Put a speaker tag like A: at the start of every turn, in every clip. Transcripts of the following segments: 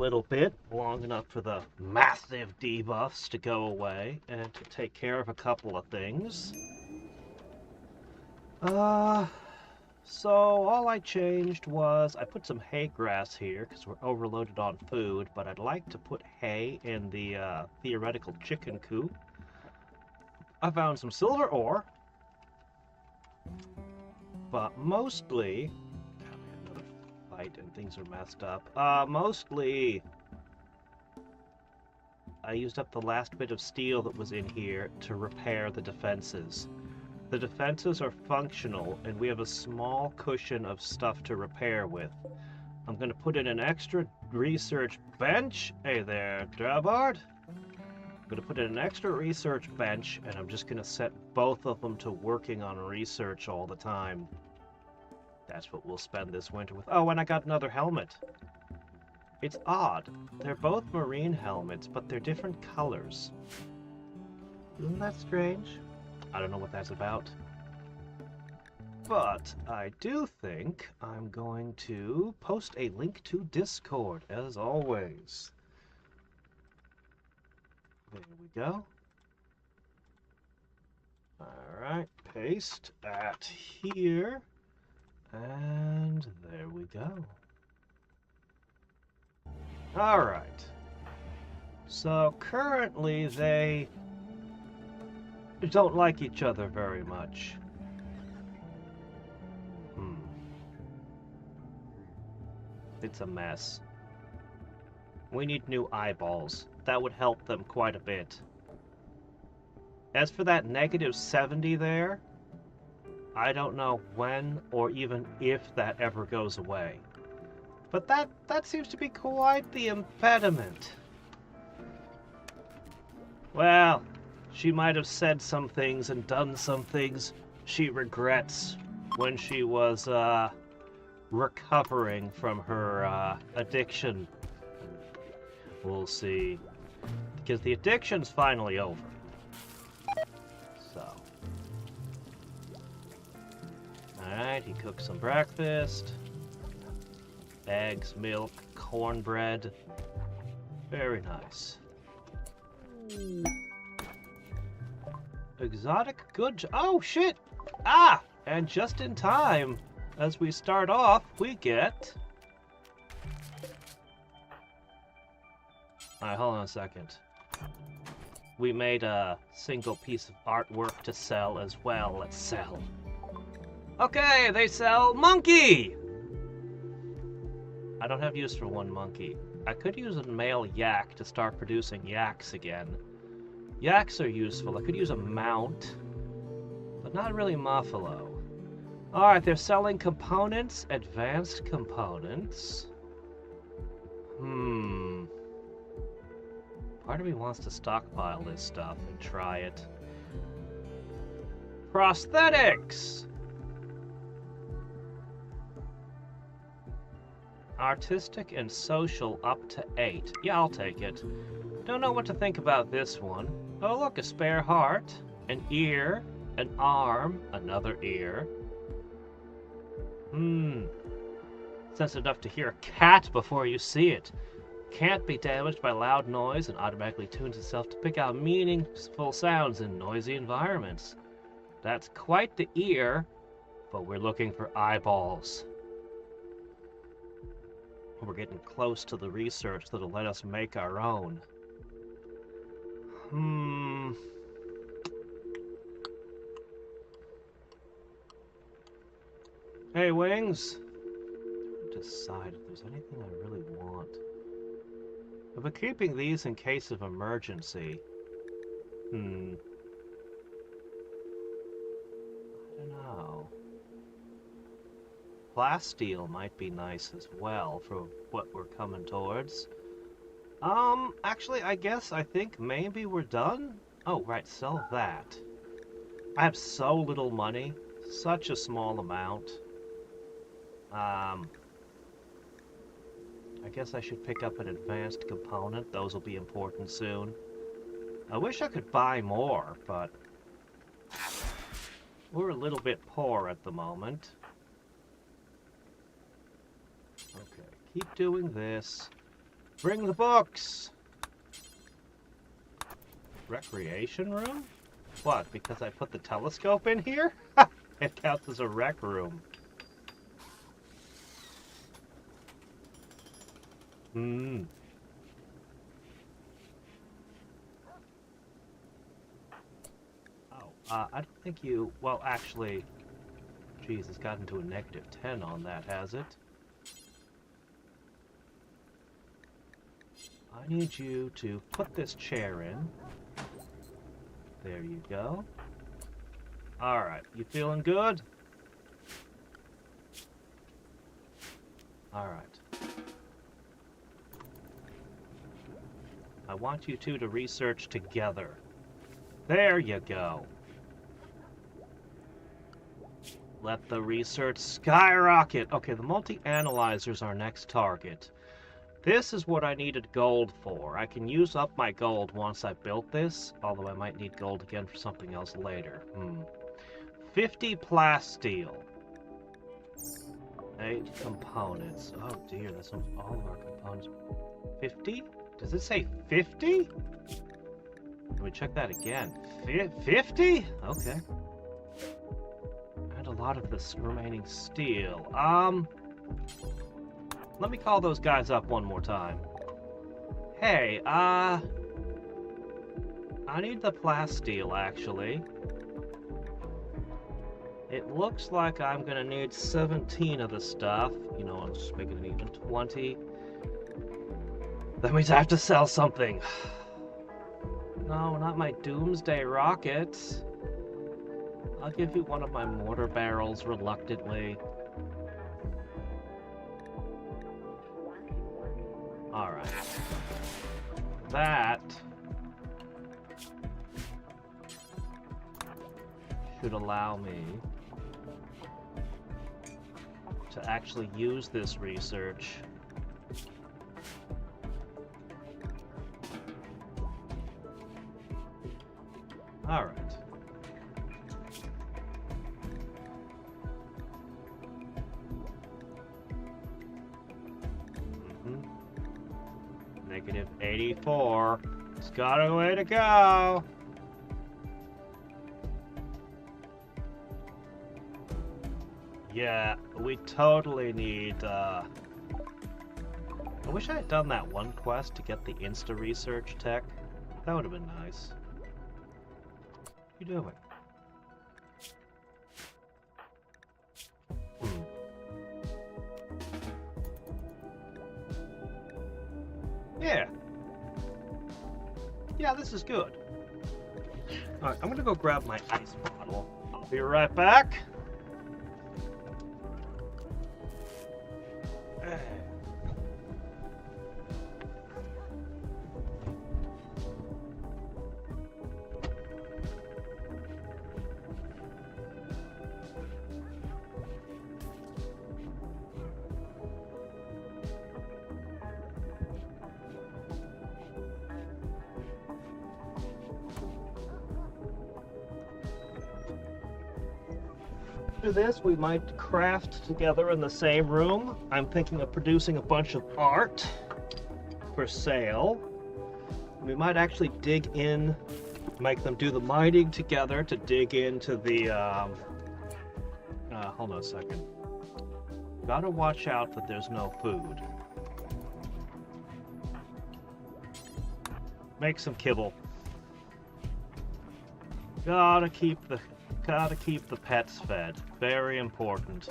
A: little bit, long enough for the massive debuffs to go away and to take care of a couple of things. So all I changed was I put some hay grass here because we're overloaded on food, but I'd like to put hay in the theoretical chicken coop. I found some silver ore, but mostly... God, we had another fight and things are messed up. Mostly I used up the last bit of steel that was in here to repair the defenses. The defenses are functional, and we have a small cushion of stuff to repair with. I'm going to put in an extra research bench. Hey there, Dravard. I'm going to put in an extra research bench, and I'm just going to set both of them to working on research all the time. That's what we'll spend this winter with. Oh, and I got another helmet. It's odd. They're both marine helmets, but they're different colors. Isn't that strange? I don't know what that's about. But I do think I'm going to post a link to Discord, as always. There we go. Alright, paste at here. And there we go. Alright. So currently they don't like each other very much. It's a mess. We need new eyeballs. That would help them quite a bit. As for that -70 there, I don't know when or even if that ever goes away. But that seems to be quite the impediment. Well, she might have said some things and done some things she regrets when she was, recovering from her, addiction. We'll see. Because the addiction's finally over. So. Alright, he cooked some breakfast. Eggs, milk, cornbread. Very nice. Exotic good... Oh, shit! Ah! And just in time, as we start off, we get... Alright, hold on a second. We made a single piece of artwork to sell as well. Let's sell. Okay, they sell monkey! I don't have use for one monkey. I could use a male yak to start producing yaks again. Yaks are useful. I could use a mount, but not really Muffalo. Alright, they're selling components, advanced components. Part of me wants to stockpile this stuff and try it. Prosthetics! Artistic and social up to 8. Yeah, I'll take it. Don't know what to think about this one. Oh look, a spare heart, an ear, an arm, another ear. Sense enough to hear a cat before you see it. Can't be damaged by loud noise and automatically tunes itself to pick out meaningful sounds in noisy environments. That's quite the ear, but we're looking for eyeballs. We're getting close to the research that'll let us make our own. Hey, Wings. Decide if there's anything I really want. I've been keeping these in case of emergency. I don't know. Plasteel might be nice as well for what we're coming towards. Actually, I think maybe we're done? Oh, right, sell that. I have so little money. Such a small amount. I guess I should pick up an advanced component. Those will be important soon. I wish I could buy more, but we're a little bit poor at the moment. Okay, keep doing this. Bring the books! Recreation room? What, because I put the telescope in here? It counts as a rec room. Hmm. I don't think you... Well, actually... Geez, it's gotten to a -10 on that, has it? I need you to put this chair in. There you go. Alright, you feeling good? Alright. I want you two to research together. There you go. Let the research skyrocket. Okay, the multi-analyzer's our next target. This is what I needed gold for. I can use up my gold once I've built this, although I might need gold again for something else later. 50 plasteel. 8 components. Oh dear, that's all of our components. 50? Does it say 50? Let me check that again. 50? Okay. And a lot of this remaining steel. Let me call those guys up one more time. Hey, I need the plasteel, actually. It looks like I'm gonna need 17 of the stuff. You know, I'm just making it even 20. That means I have to sell something. No, not my doomsday rocket. I'll give you one of my mortar barrels reluctantly. Alright. That should allow me to actually use this research. Alright. -84. It's got a way to go. Yeah, we totally need, I wish I had done that one quest to get the insta-research tech. That would have been nice. What are you doing? Yeah. Yeah, this is good. Alright, I'm gonna go grab my ice bottle. I'll be right back. After this, we might craft together in the same room. I'm thinking of producing a bunch of art for sale. We might actually dig in, make them do the mining together to dig into the, hold on a second. Gotta watch out that there's no food. Make some kibble. Gotta keep the pets fed. Very important.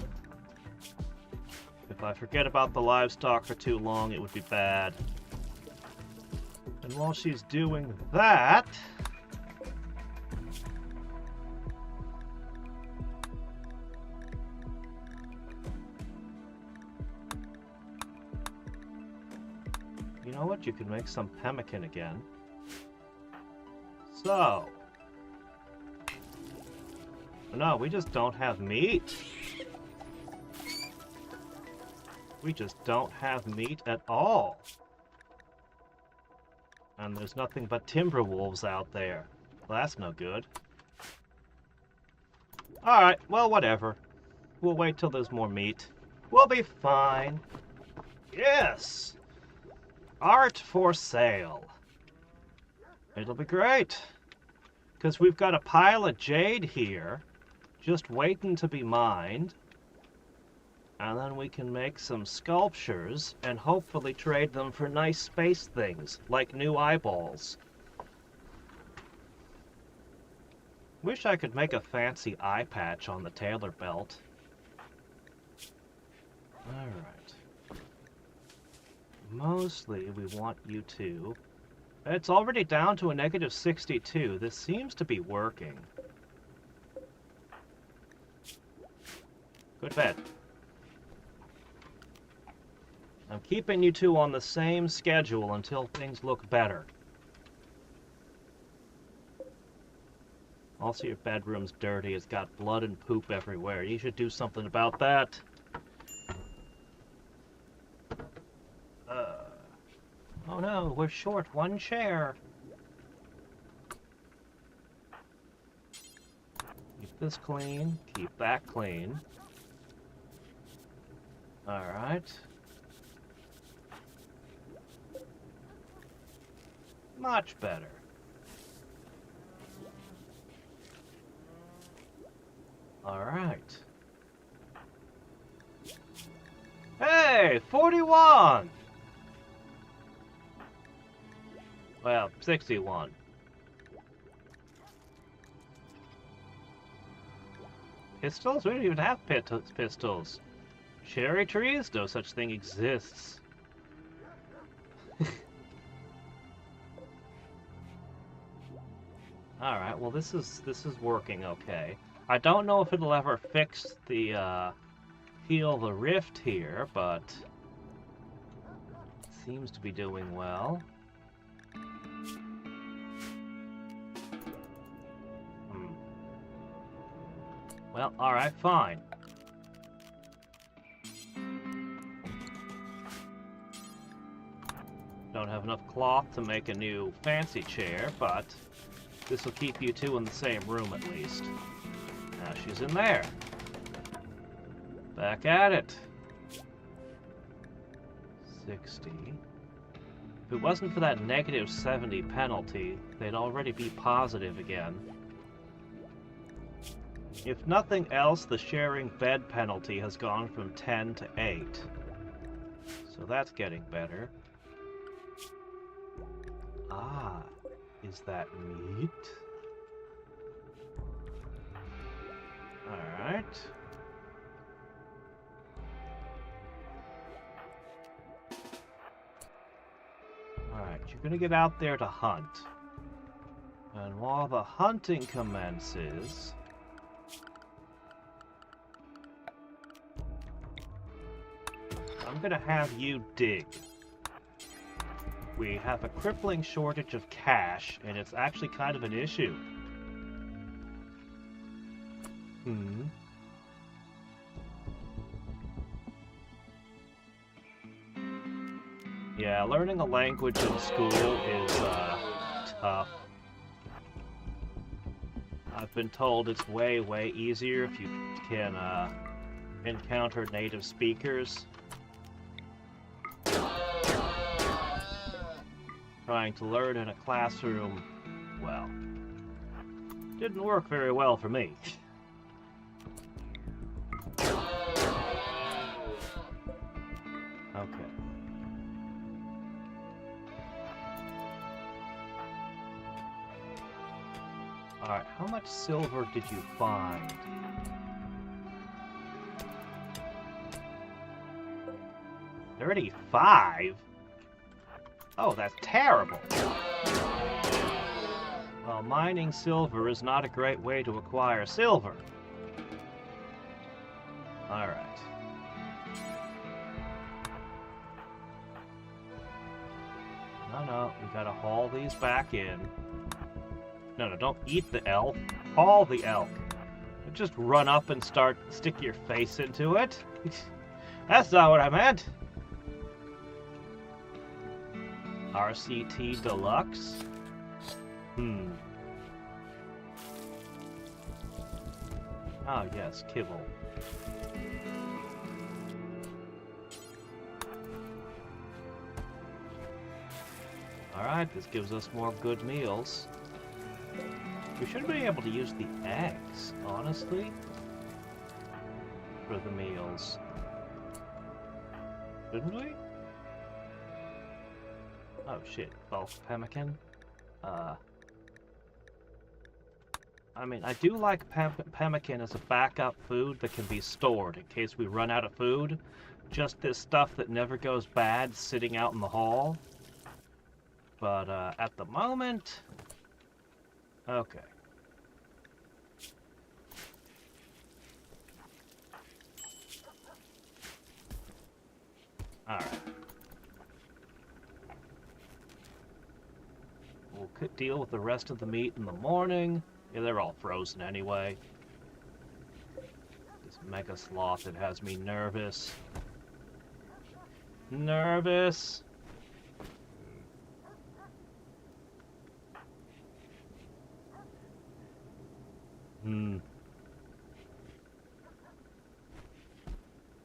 A: If I forget about the livestock for too long, it would be bad. And while she's doing that... You know what? You can make some pemmican again. So... No, we just don't have meat. We just don't have meat at all. And there's nothing but timber wolves out there. Well, that's no good. Alright, well, whatever. We'll wait till there's more meat. We'll be fine. Yes! Art for sale. It'll be great. Because we've got a pile of jade here, just waiting to be mined. And then we can make some sculptures and hopefully trade them for nice space things, like new eyeballs. Wish I could make a fancy eye patch on the tailor belt. Alright. Mostly we want you to... It's already down to a negative 62. This seems to be working. Good bed. I'm keeping you two on the same schedule until things look better. Also, your bedroom's dirty. It's got blood and poop everywhere. You should do something about that. Oh no, we're short one chair. Keep this clean. Keep that clean. Alright. Much better. Alright. Hey, 41! Well, 61. Pistols? We don't even have pistols. Cherry trees? No such thing exists. Alright, well this is working okay. I don't know if it'll ever fix the heal the rift here, but it seems to be doing well. Well, alright, fine. Don't have enough cloth to make a new fancy chair, but this will keep you two in the same room at least. Now she's in there. Back at it. 60. If it wasn't for that negative 70 penalty, they'd already be positive again. If nothing else, the sharing bed penalty has gone from 10 to 8. So that's getting better. Ah, is that meat? Alright. Alright, you're gonna get out there to hunt. And while the hunting commences... I'm gonna have you dig. We have a crippling shortage of cash, and it's actually kind of an issue. Yeah, learning a language in school is, tough. I've been told it's way, way easier if you can, encounter native speakers. Trying to learn in a classroom, well, didn't work very well for me. Okay. Alright, how much silver did you find? $35? Oh, that's terrible. Well, mining silver is not a great way to acquire silver. Alright. No, we gotta haul these back in. No, don't eat the elk. Haul the elk. Just run up and stick your face into it. That's not what I meant. RCT Deluxe? Ah, yes, kibble. Alright, this gives us more good meals. We should be able to use the eggs, honestly, for the meals. Shouldn't we? Oh shit, bulk pemmican. I mean, I do like pemmican as a backup food that can be stored in case we run out of food. Just this stuff that never goes bad sitting out in the hall. But at the moment... Okay. Alright. We'll deal with the rest of the meat in the morning. Yeah, they're all frozen anyway. This mega sloth, it has me nervous. Nervous!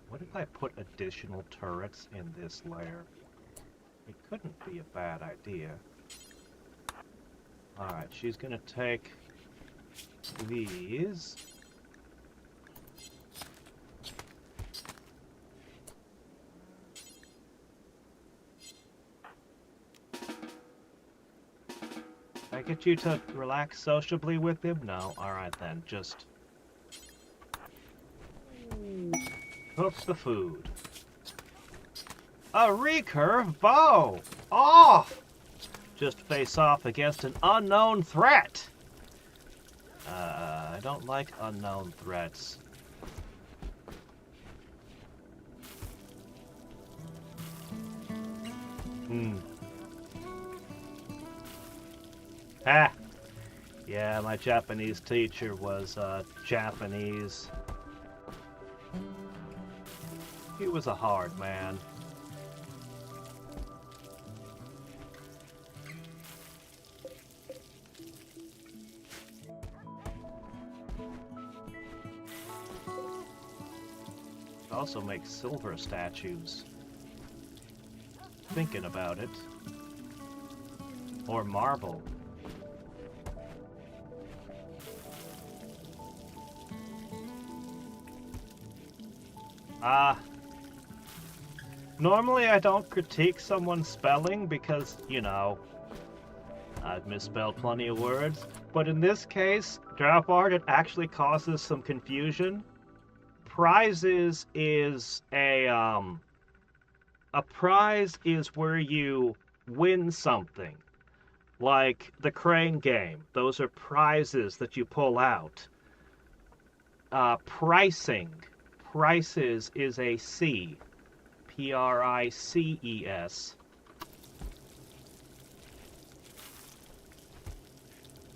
A: What if I put additional turrets in this layer? It couldn't be a bad idea. Alright, she's gonna take these. Can I get you to relax sociably with him? No? Alright then, just... cook the food. A recurve bow! Off! Just face off against an unknown threat! I don't like unknown threats. Ah! Yeah, my Japanese teacher was, Japanese. He was a hard man. Also makes silver statues. Thinking about it. Or marble. Normally I don't critique someone's spelling because, you know, I've misspelled plenty of words. But in this case, drop art, it actually causes some confusion. Prizes is a prize is where you win something. Like the crane game. Those are prizes that you pull out. Pricing. Prices is a C. Prices.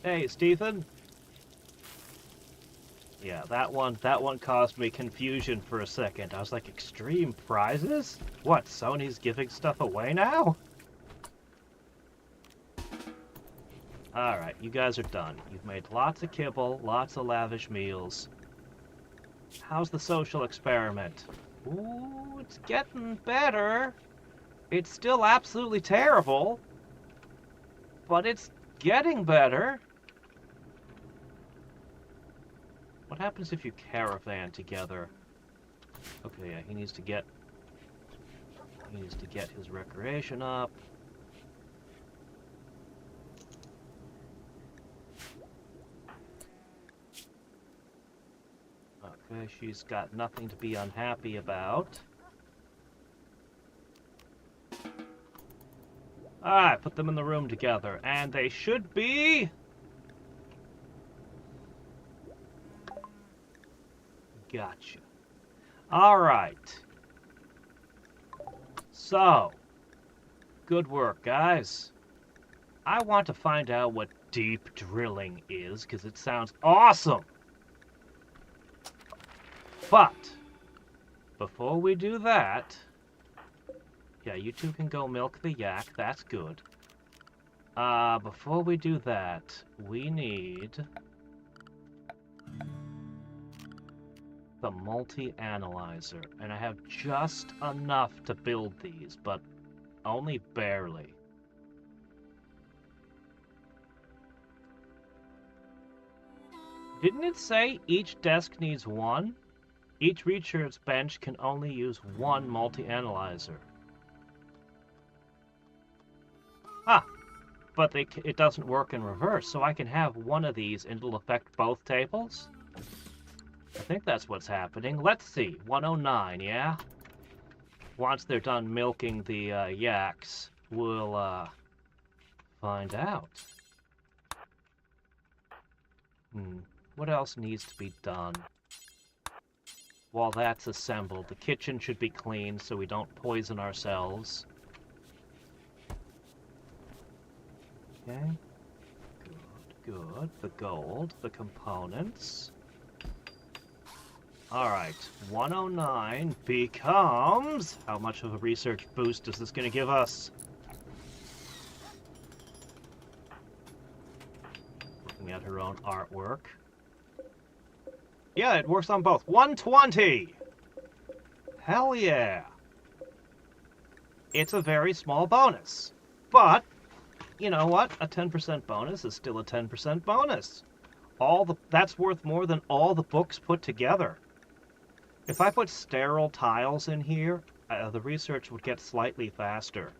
A: Hey, Stephen. Yeah, that one caused me confusion for a second. I was like, extreme prizes? What, Sony's giving stuff away now? Alright, you guys are done. You've made lots of kibble, lots of lavish meals. How's the social experiment? Ooh, it's getting better. It's still absolutely terrible, but it's getting better. What happens if you caravan together? Okay, yeah, he needs to get his recreation up. Okay, she's got nothing to be unhappy about. Alright, put them in the room together, and they should be... Gotcha. Alright. So, good work, guys. I want to find out what deep drilling is, because it sounds awesome! But, before we do that... Yeah, you two can go milk the yak, that's good. Before we do that, we need... the multi-analyzer, and I have just enough to build these, but only barely. Didn't it say each desk needs one? Each research bench can only use one multi-analyzer. Ah, but it doesn't work in reverse, so I can have one of these and it'll affect both tables? I think that's what's happening. Let's see. 109, yeah? Once they're done milking the yaks, we'll find out. What else needs to be done? While that's assembled, the kitchen should be cleaned so we don't poison ourselves. Okay. Good. The gold, the components. Alright, 109 becomes... How much of a research boost is this going to give us? Looking at her own artwork. Yeah, it works on both. 120! Hell yeah! It's a very small bonus. But, you know what? A 10% bonus is still a 10% bonus. That's worth more than all the books put together. If I put sterile tiles in here, the research would get slightly faster.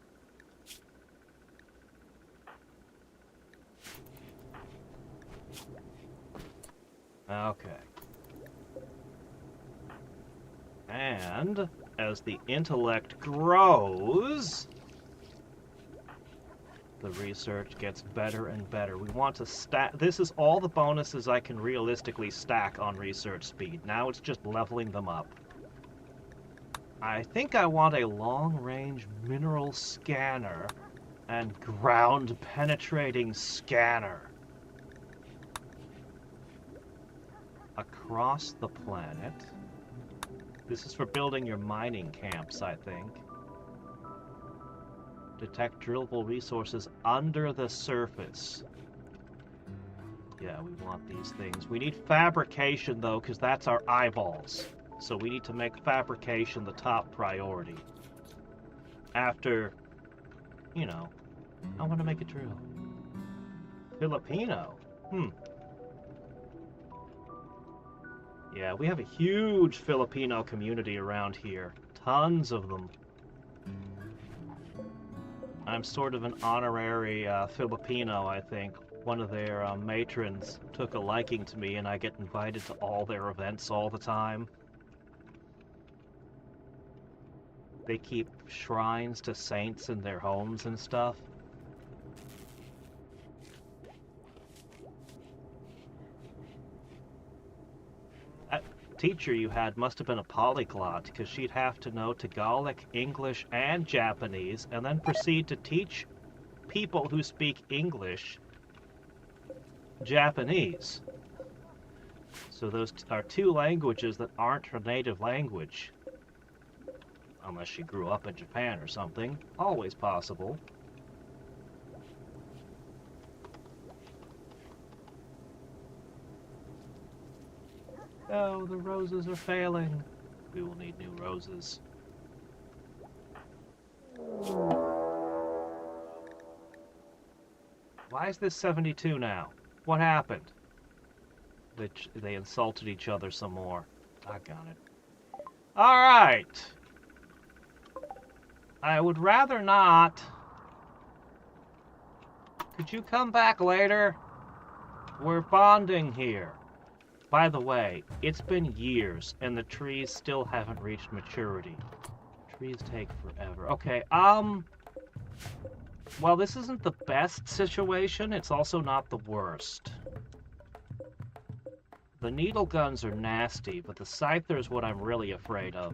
A: Okay. And as the intellect grows, the research gets better and better. We want to stack... This is all the bonuses I can realistically stack on research speed. Now it's just leveling them up. I think I want a long-range mineral scanner and ground-penetrating scanner. Across the planet. This is for building your mining camps, I think. Detect drillable resources under the surface. Yeah, we want these things. We need fabrication, though, because that's our eyeballs. So we need to make fabrication the top priority. After, you know, I want to make a drill. Filipino? Yeah, we have a huge Filipino community around here. Tons of them. I'm sort of an honorary Filipino, I think. One of their matrons took a liking to me, and I get invited to all their events all the time. They keep shrines to saints in their homes and stuff. That teacher you had must have been a polyglot, because she'd have to know Tagalog, English, and Japanese, and then proceed to teach people who speak English Japanese. So those are two languages that aren't her native language. Unless she grew up in Japan or something. Always possible. Oh, the roses are failing. We will need new roses. Why is this 72 now? What happened? They insulted each other some more. Doggone it. Alright! I would rather not. Could you come back later? We're bonding here. By the way, it's been years, and the trees still haven't reached maturity. Trees take forever. Okay, well, this isn't the best situation, it's also not the worst. The needle guns are nasty, but the scyther is what I'm really afraid of.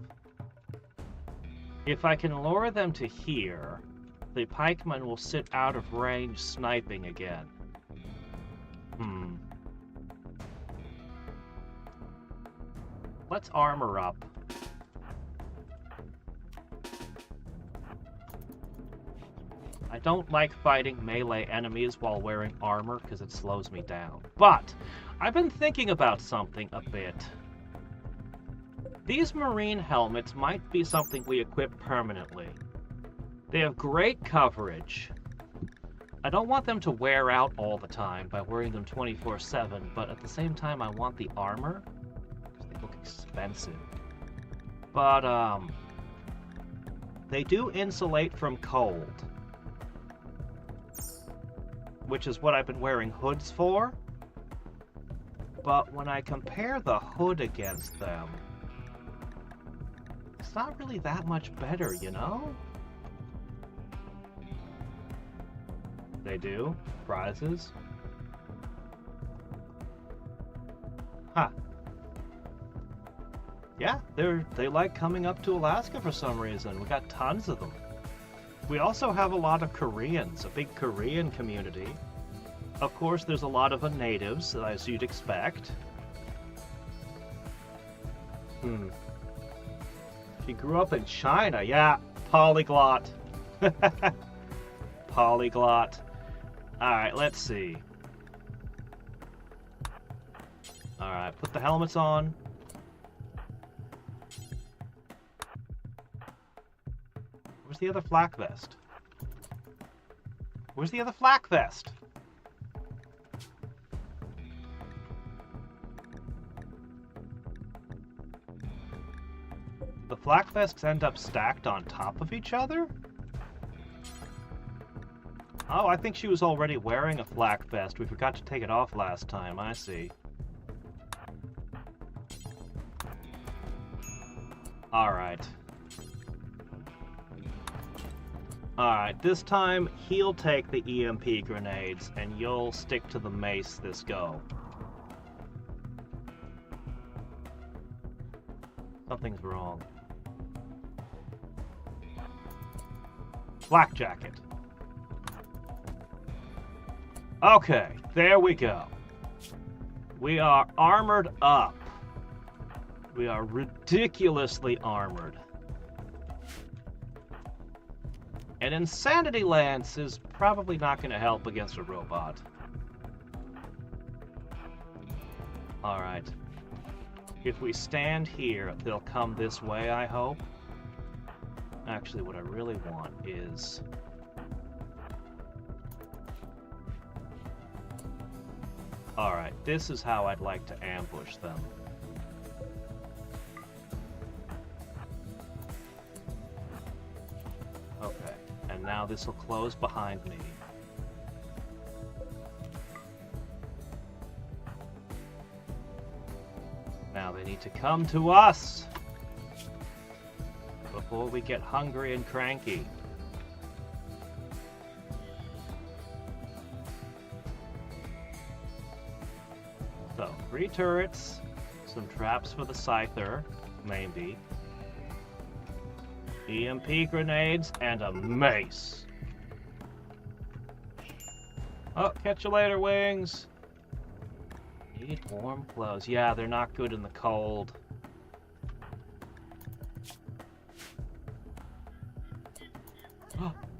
A: If I can lure them to here, the pikemen will sit out of range sniping again. Let's armor up. I don't like fighting melee enemies while wearing armor because it slows me down. But I've been thinking about something a bit. These marine helmets might be something we equip permanently. They have great coverage, I don't want them to wear out all the time by wearing them 24/7, but at the same time I want the armor, because they look expensive. But, they do insulate from cold, which is what I've been wearing hoods for. But when I compare the hood against them, it's not really that much better, you know? They do? Prizes? Huh. Yeah, they like coming up to Alaska for some reason. We got tons of them. We also have a lot of Koreans, a big Korean community. Of course, there's a lot of natives, as you'd expect. She grew up in China. Yeah, polyglot. Polyglot. Alright, let's see. Alright, put the helmets on. Where's the other flak vest? Where's the other flak vest? The flak vests end up stacked on top of each other? Oh, I think she was already wearing a flak vest. We forgot to take it off last time. I see. Alright. Alright, this time he'll take the EMP grenades and you'll stick to the mace this go. Something's wrong. Flak jacket. Okay, there we go. We are armored up. We are ridiculously armored. And Insanity Lance is probably not going to help against a robot. Alright. If we stand here, they'll come this way, I hope. Actually, what I really want is... Alright, this is how I'd like to ambush them. Okay, and now this will close behind me. Now they need to come to us before we get hungry and cranky. So, 3 turrets, some traps for the Scyther, maybe. EMP grenades, and a mace. Oh, catch you later, wings. Need warm clothes. Yeah, they're not good in the cold.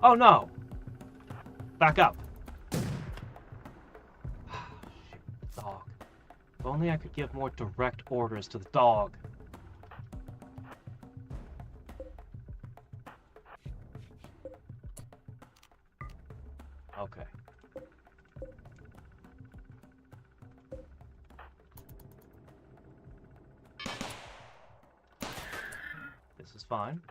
A: Oh no! Back up. Shit, dog. If only I could give more direct orders to the dog. Okay. This is fine.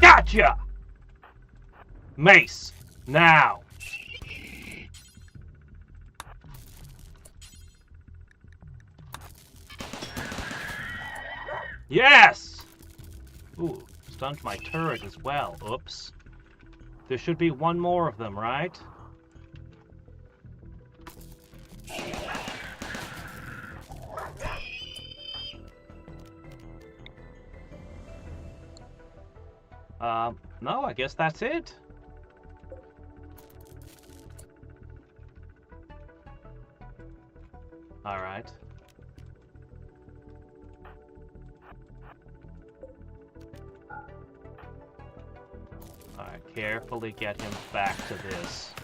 A: Gotcha! Mace, now! Yes! Ooh, stunned my turret as well. Oops. There should be one more of them, right? No, I guess that's it. Alright. Alright, carefully get him back to this.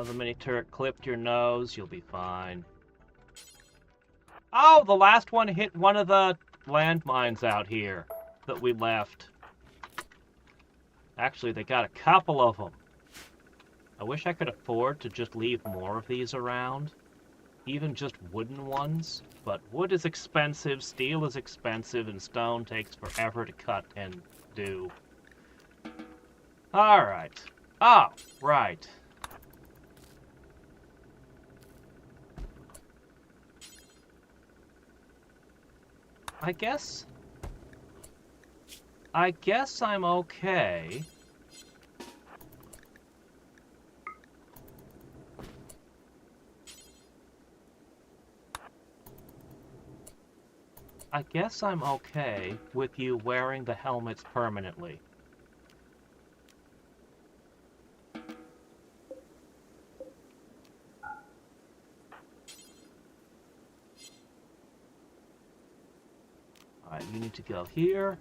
A: The mini turret clipped your nose. You'll be fine. Oh, the last one hit one of the landmines out here that we left. Actually, they got a couple of them. I wish I could afford to just leave more of these around. Even just wooden ones. But wood is expensive, steel is expensive, and stone takes forever to cut and do. Alright. Oh, right. I guess I'm okay. I guess I'm okay with you wearing the helmets permanently. Alright, you need to go here.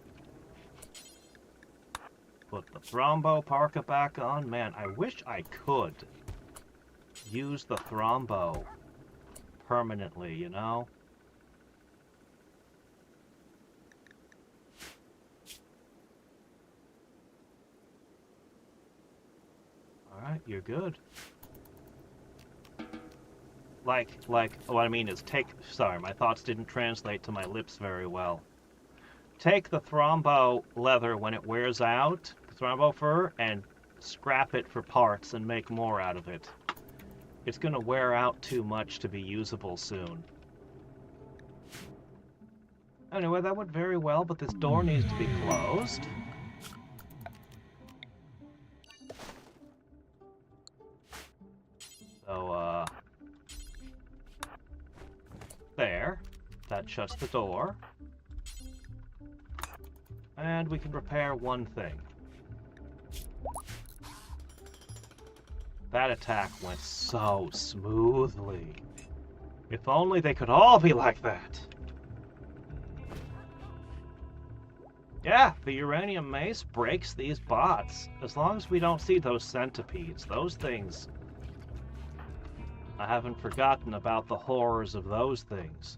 A: Put the thrombo parka back on. Man, I wish I could use the thrombo permanently, you know? Alright, you're good. What I mean is sorry, my thoughts didn't translate to my lips very well. Take the thrombo leather when it wears out, the thrombo fur, and scrap it for parts and make more out of it. It's gonna wear out too much to be usable soon. Anyway, that went very well, but this door needs to be closed. So, there. That shuts the door. And we can repair one thing. That attack went so smoothly. If only they could all be like that. Yeah, the uranium mace breaks these bots. As long as we don't see those centipedes, those things... I haven't forgotten about the horrors of those things.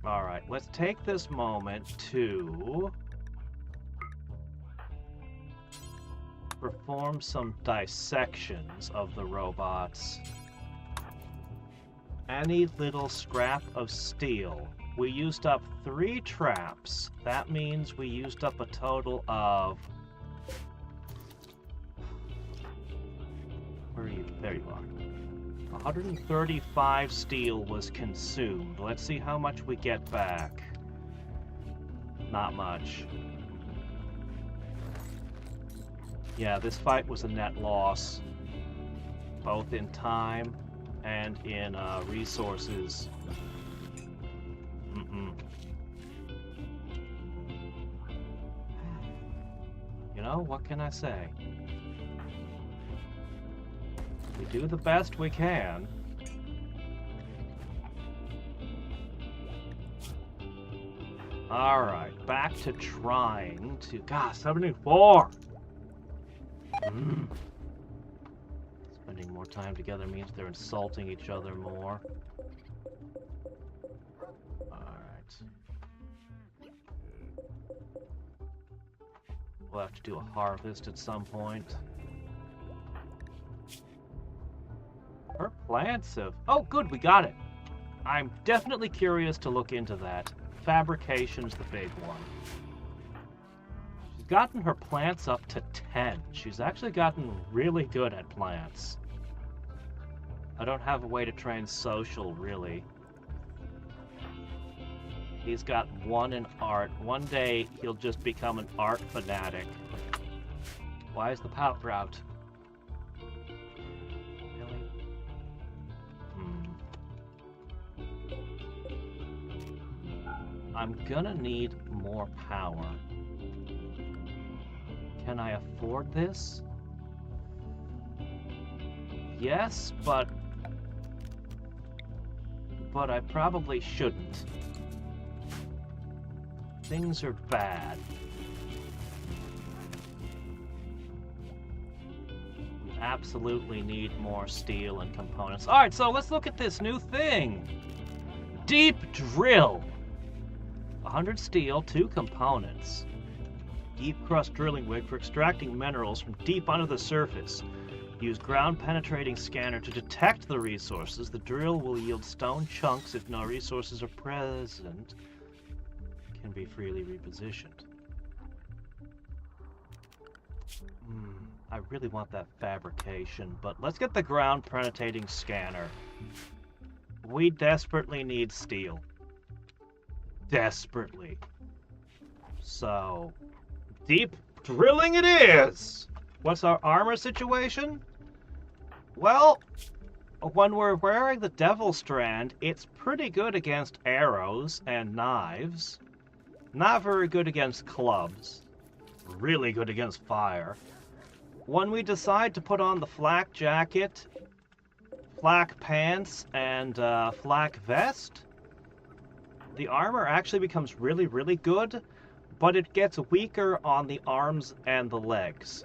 A: Alright, let's take this moment to perform some dissections of the robots. Any little scrap of steel. We used up 3 traps. That means we used up a total of... Where are you? There you are. 135 steel was consumed. Let's see how much we get back. Not much. Yeah, this fight was a net loss. Both in time and in resources. You know, what can I say? We do the best we can. Alright, back to trying to... God, 74! Spending more time together means they're insulting each other more. Alright. We'll have to do a harvest at some point. Her plants have... Oh, good, we got it. I'm definitely curious to look into that. Fabrication's the big one. She's gotten her plants up to 10. She's actually gotten really good at plants. I don't have a way to train social, really. He's got 1 in art. One day, he'll just become an art fanatic. Why is the power out? I'm gonna need more power. Can I afford this? Yes, but I probably shouldn't. Things are bad. We Absolutely need more steel and components. Alright, so let's look at this new thing. Deep drill. 100 steel, 2 components. Deep crust drilling rig for extracting minerals from deep under the surface. Use ground penetrating scanner to detect the resources. The drill will yield stone chunks if no resources are present. Can be freely repositioned. I really want that fabrication, but let's get the ground penetrating scanner. We desperately need steel. Desperately. So, deep drilling it is! What's our armor situation? Well, when we're wearing the Devil Strand, it's pretty good against arrows and knives. Not very good against clubs. Really good against fire. When we decide to put on the flak jacket, flak pants, and flak vest, the armor actually becomes really, really good, but it gets weaker on the arms and the legs,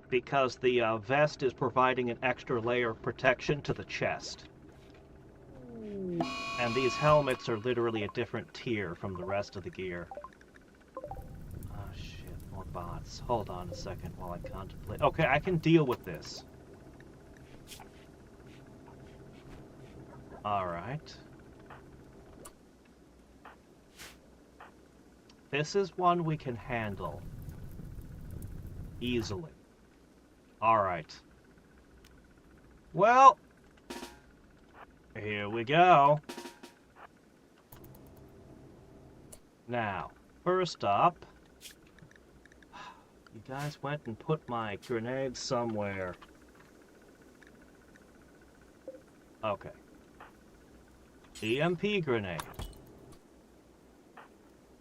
A: because the vest is providing an extra layer of protection to the chest. And these helmets are literally a different tier from the rest of the gear. Oh shit, more bots. Hold on a second while I contemplate. Okay, I can deal with this. Alright. This is one we can handle easily. Alright. Well, here we go. Now, first up, you guys went and put my grenades somewhere. Okay. EMP grenade.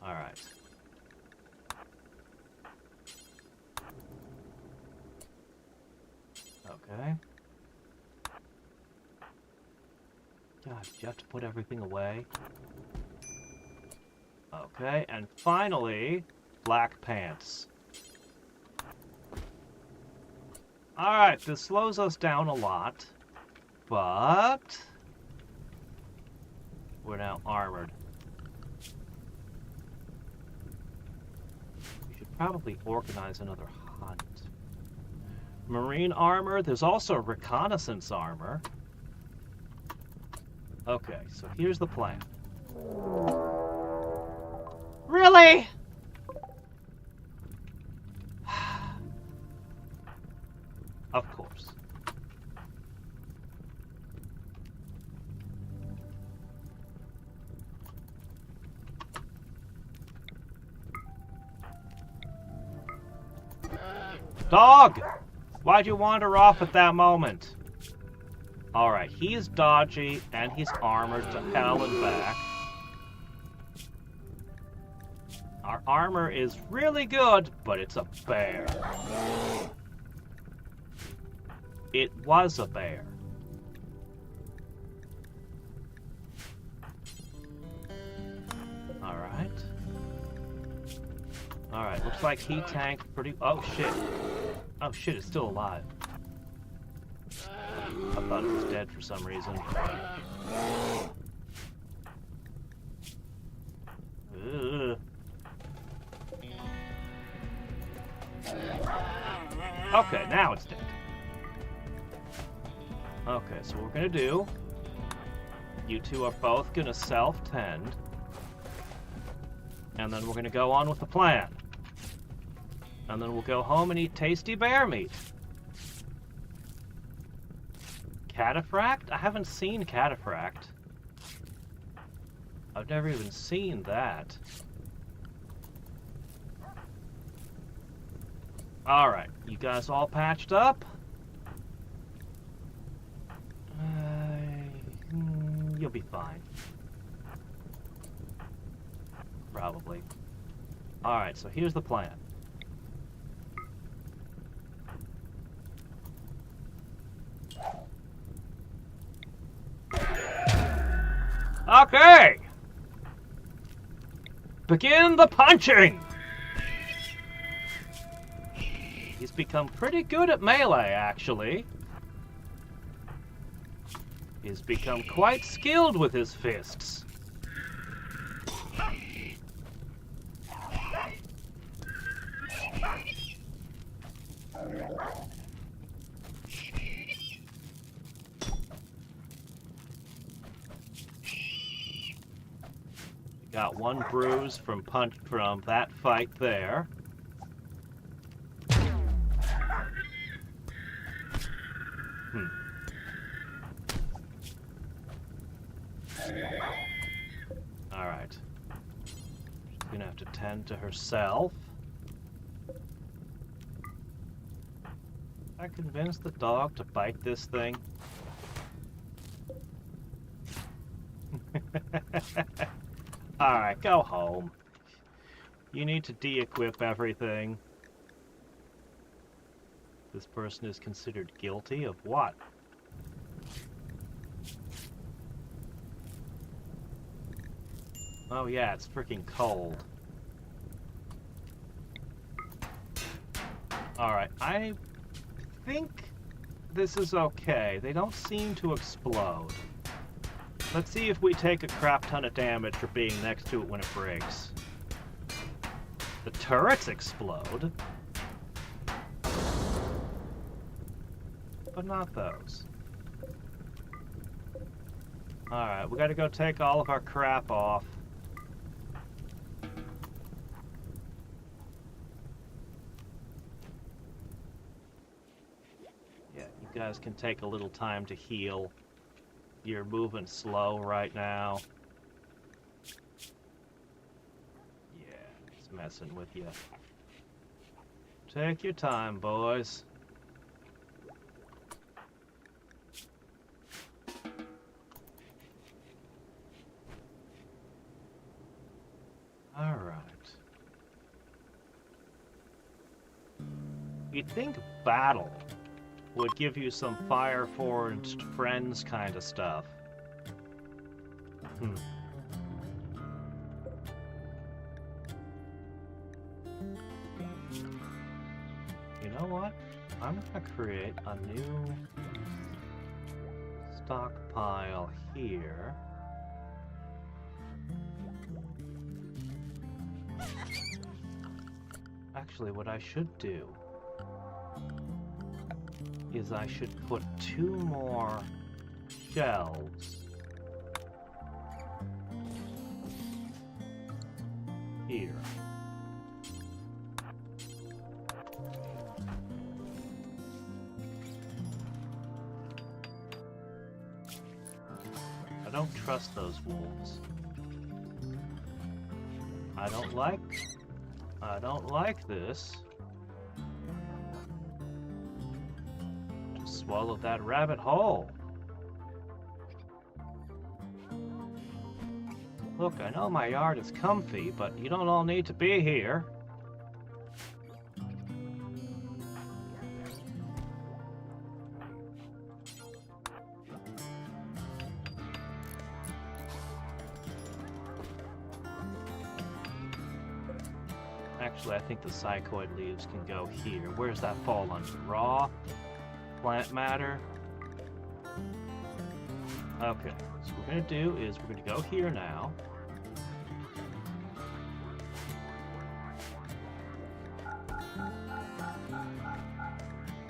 A: Alright. Okay. God, did you have to put everything away? Okay, and finally, black pants. Alright, this slows us down a lot, but we're now armored. We should probably organize another hunt. Marine armor, there's also reconnaissance armor. Okay, so here's the plan. Really? Of course. Dog! Why'd you wander off at that moment? Alright, he's dodgy, and he's armored to hell and back. Our armor is really good, but it's a bear. It was a bear. Alright. Alright, looks like he tanked pretty... Oh, shit. Oh, shit, it's still alive. I thought it was dead for some reason. Ugh. Okay, now it's dead. Okay, so what we're gonna do... You two are both gonna self-tend. And then we're gonna go on with the plan. And then we'll go home and eat tasty bear meat. Cataphract? I haven't seen cataphract. I've never even seen that. Alright, you guys all patched up? You'll be fine. Probably. Alright, so here's the plan. Okay! Begin the punching! He's become pretty good at melee, actually. He's become quite skilled with his fists. Got one bruise from that fight there. Alright. She's gonna have to tend to herself. I convinced the dog to bite this thing. Alright, go home. You need to de-equip everything. This person is considered guilty of what? Oh yeah, it's freaking cold. Alright, I think this is okay. They don't seem to explode. Let's see if we take a crap ton of damage for being next to it when it breaks. The turrets explode. But not those. Alright, we gotta go take all of our crap off. Yeah, you guys can take a little time to heal. You're moving slow right now. Yeah, he's messing with you. Take your time, boys. Alright. You'd think battle would give you some fire-forged friends kind of stuff. You know what? I'm gonna create a new stockpile here. Actually, what I should do is I should put 2 more shelves here. I don't trust those wolves. I don't like this. Just swallowed that rabbit whole. Look, I know my yard is comfy, but you don't all need to be here. Actually, I think the psychoid leaves can go here. Where's that fall under? Raw? Plant matter? Okay, so what we're going to do is we're going to go here now.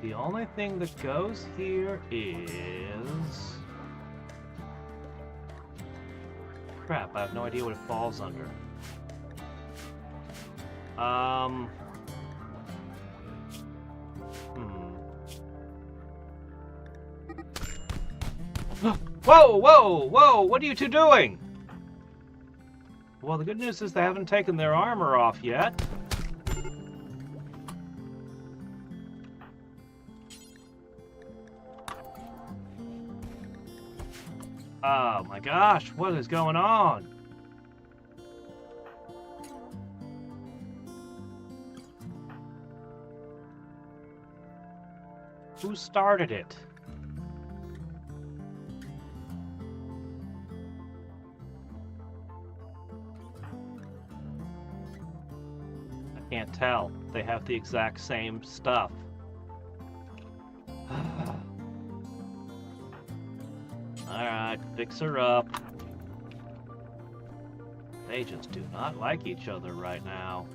A: The only thing that goes here is... Crap, I have no idea what it falls under. Whoa, whoa, whoa! What are you two doing? Well, the good news is they haven't taken their armor off yet. Oh my gosh, what is going on? Who started it? I can't tell. they have the exact same stuff. Alright, fix her up. They just do not like each other right now.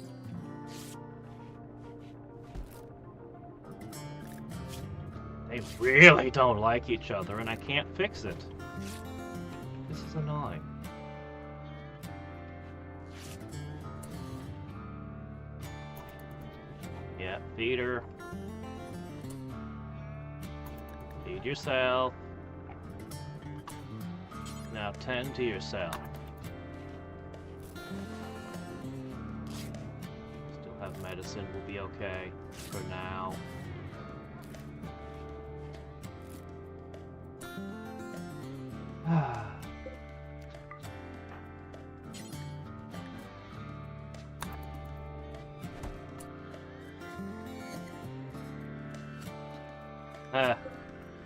A: They really don't like each other, and I can't fix it. This is annoying. Yeah, feed her. Feed yourself. Now tend to yourself. Still have medicine, we'll be okay for now.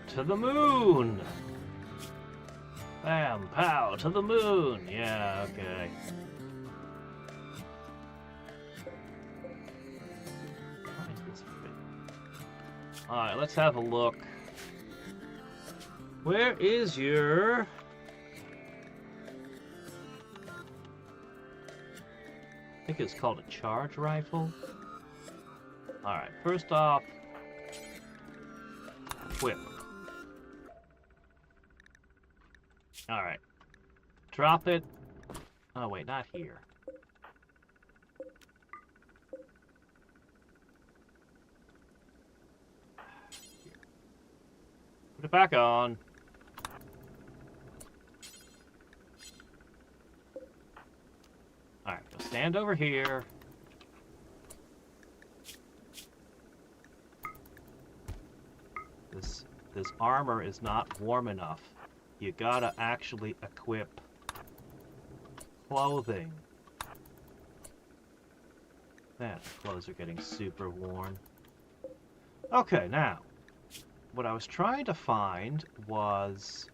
A: To the moon! Bam, pow, to the moon! Yeah, okay. Why is this fit? Alright, let's have a look. Where is your... I think it's called a charge rifle. Alright, first off, whip. Alright. Drop it. Oh, wait, not here. Put it back on. Alright, so stand over here. This armor is not warm enough. You gotta actually equip clothing. Man, clothes are getting super worn. Okay, now, what I was trying to find was...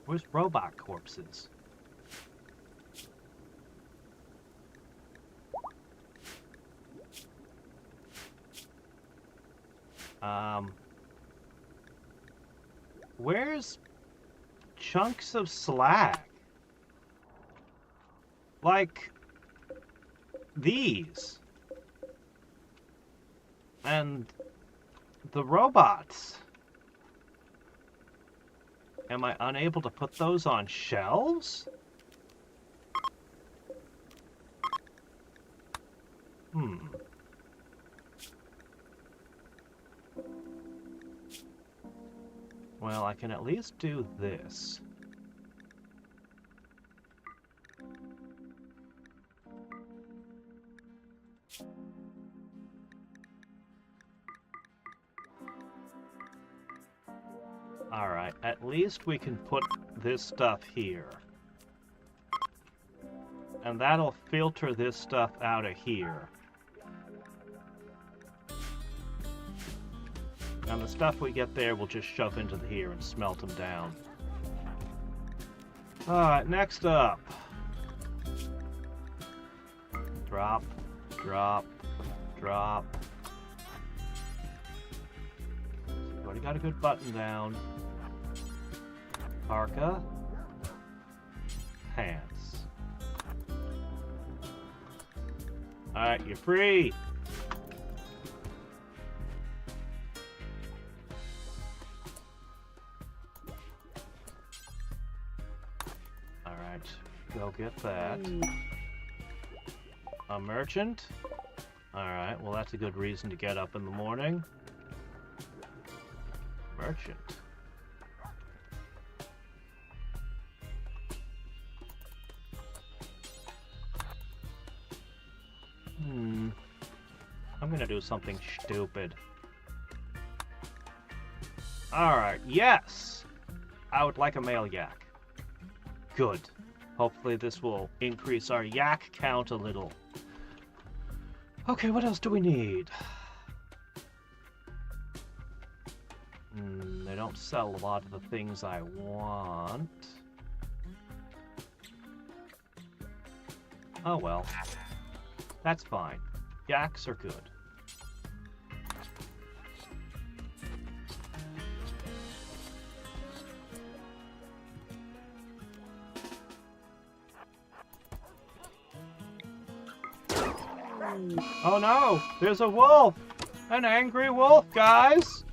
A: where's robot corpses? Where's chunks of slag? Like these. And the robots. Am I unable to put those on shelves? Well, I can at least do this. Alright, at least we can put this stuff here. And that'll filter this stuff out of here. And the stuff we get there we'll just shove into here and smelt them down. Alright, next up. Drop, drop, drop. Already got a good button down. Parka. Pants. Alright, you're free! Alright, go get that. A merchant? Alright, well that's a good reason to get up in the morning. Merchant. I'm gonna do something stupid. Alright, yes! I would like a male yak. Good. Hopefully this will increase our yak count a little. Okay, what else do we need? They don't sell a lot of the things I want. Oh well. That's fine. Yaks are good. Oh no! There's a wolf! An angry wolf, guys!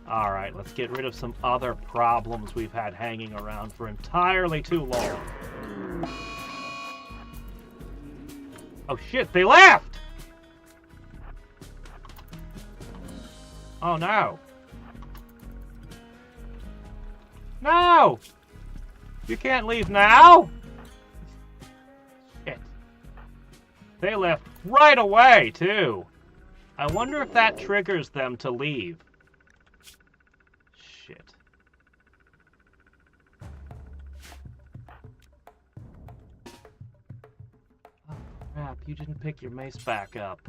A: Alright, let's get rid of some other problems we've had hanging around for entirely too long. Oh shit, they left! Oh no. No! You can't leave now! Shit. They left right away, too. I wonder if that triggers them to leave. Shit. Oh, crap. You didn't pick your mace back up.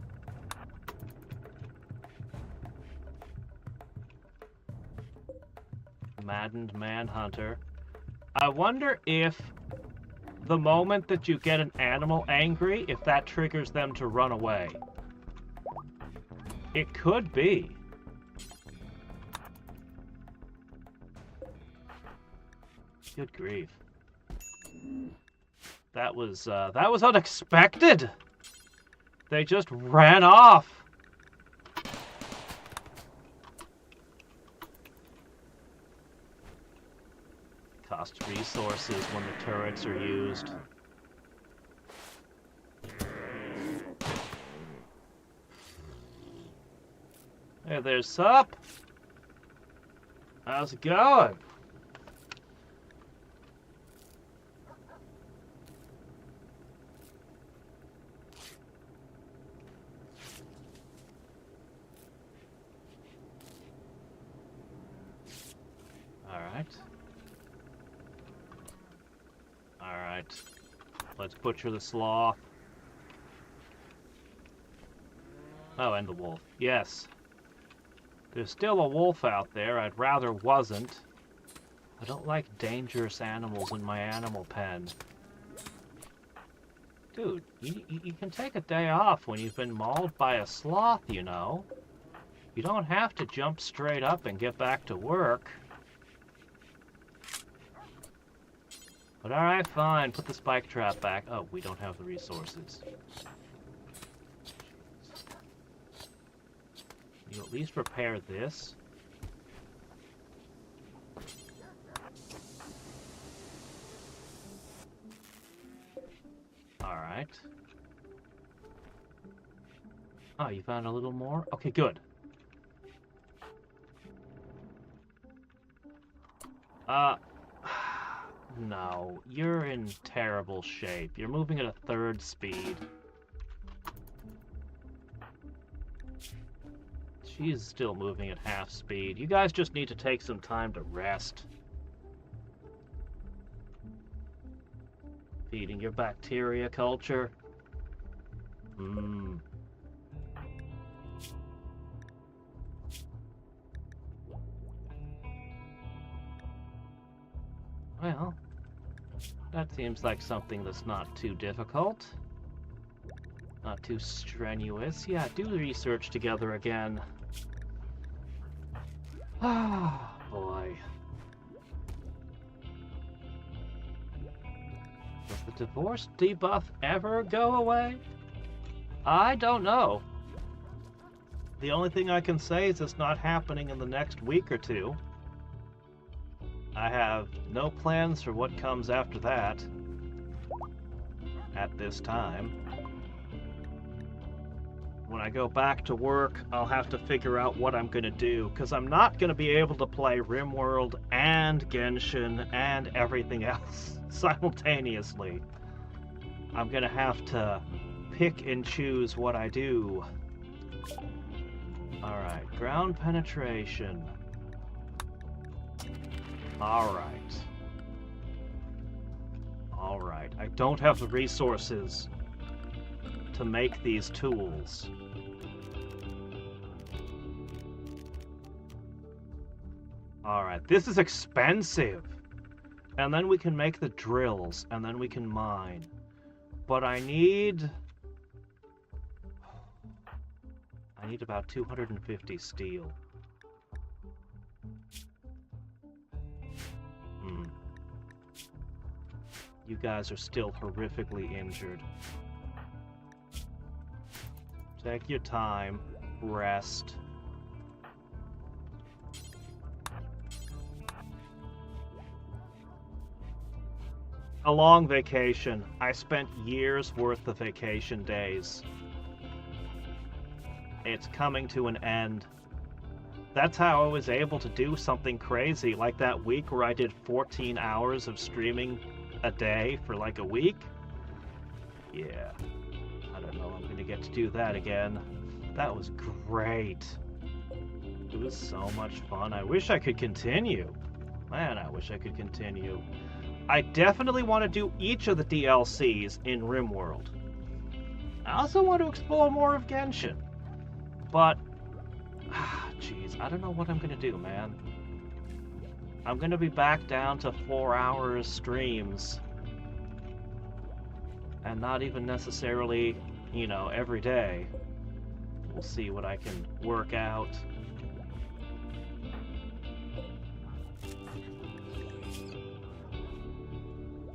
A: Maddened Manhunter. I wonder if the moment that you get an animal angry, if that triggers them to run away. It could be. Good grief. That was unexpected. They just ran off. Costs resources when the turrets are used. Hey there, sup? How's it going? Alright. Let's butcher the sloth. Oh, and the wolf. Yes. There's still a wolf out there. I'd rather wasn't. I don't like dangerous animals in my animal pen. Dude, you can take a day off when you've been mauled by a sloth, you know. You don't have to jump straight up and get back to work. But alright, fine. Put the spike trap back. Oh, we don't have the resources. You at least repair this. Alright. Oh, you found a little more? Okay, good. No, you're in terrible shape. You're moving at a third speed. She's still moving at half speed. You guys just need to take some time to rest. Feeding your bacteria culture. Well, that seems like something that's not too difficult. Not too strenuous. Yeah, do the research together again. Ah, boy. Does the divorce debuff ever go away? I don't know. The only thing I can say is it's not happening in the next week or two. I have no plans for what comes after that. At this time. When I go back to work, I'll have to figure out what I'm going to do, because I'm not going to be able to play Rimworld and Genshin and everything else simultaneously. I'm going to have to pick and choose what I do. Alright, ground penetration. Alright. Alright, I don't have the resources to make these tools. Alright, this is expensive. And then we can make the drills, and then we can mine. But I need about 250 steel. You guys are still horrifically injured. Take your time. Rest. A long vacation. I spent years worth of vacation days. It's coming to an end. That's how I was able to do something crazy, like that week where I did 14 hours of streaming a day for like a week. Yeah. I don't know I'm gonna get to do that again. That was great. It was so much fun. I wish I could continue. Man, I wish I could continue. I definitely want to do each of the DLCs in Rimworld. I also want to explore more of Genshin. But, jeez, I don't know what I'm going to do, man. I'm going to be back down to 4 hours streams. And not even necessarily, you know, every day. We'll see what I can work out.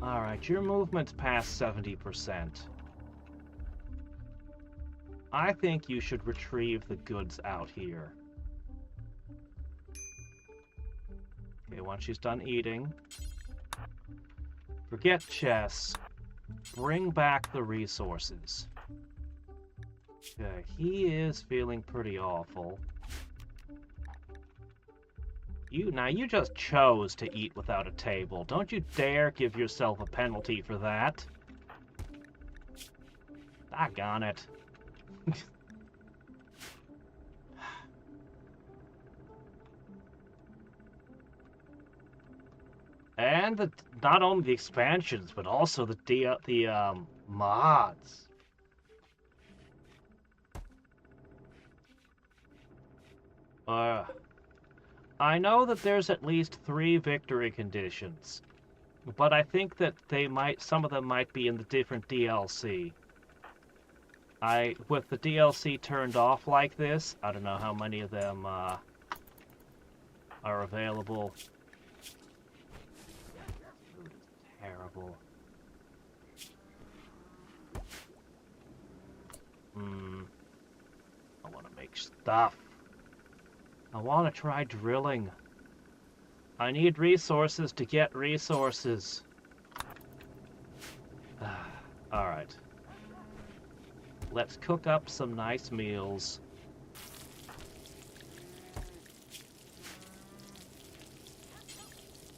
A: Alright, your movement's past 70%. I think you should retrieve the goods out here. Okay, once she's done eating, forget chess. Bring back the resources. Okay, he is feeling pretty awful. Now you just chose to eat without a table. Don't you dare give yourself a penalty for that. Doggone it. And not only the expansions, but also the mods. I know that there's at least 3 victory conditions, but I think that some of them might be in the different DLC. With the DLC turned off like this, I don't know how many of them are available. Food is terrible. I want to make stuff. I want to try drilling. I need resources to get resources. Alright. Let's cook up some nice meals.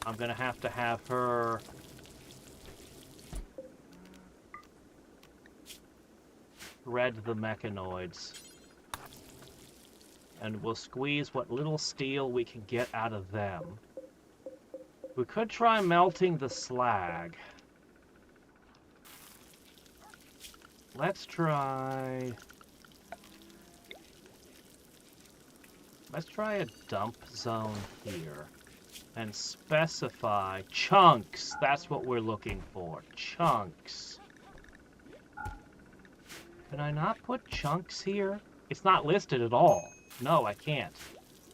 A: I'm gonna have to have her red the mechanoids. And we'll squeeze what little steel we can get out of them. We could try melting the slag. Let's try a dump zone here. And specify chunks. That's what we're looking for. Chunks. Can I not put chunks here? It's not listed at all. No, I can't.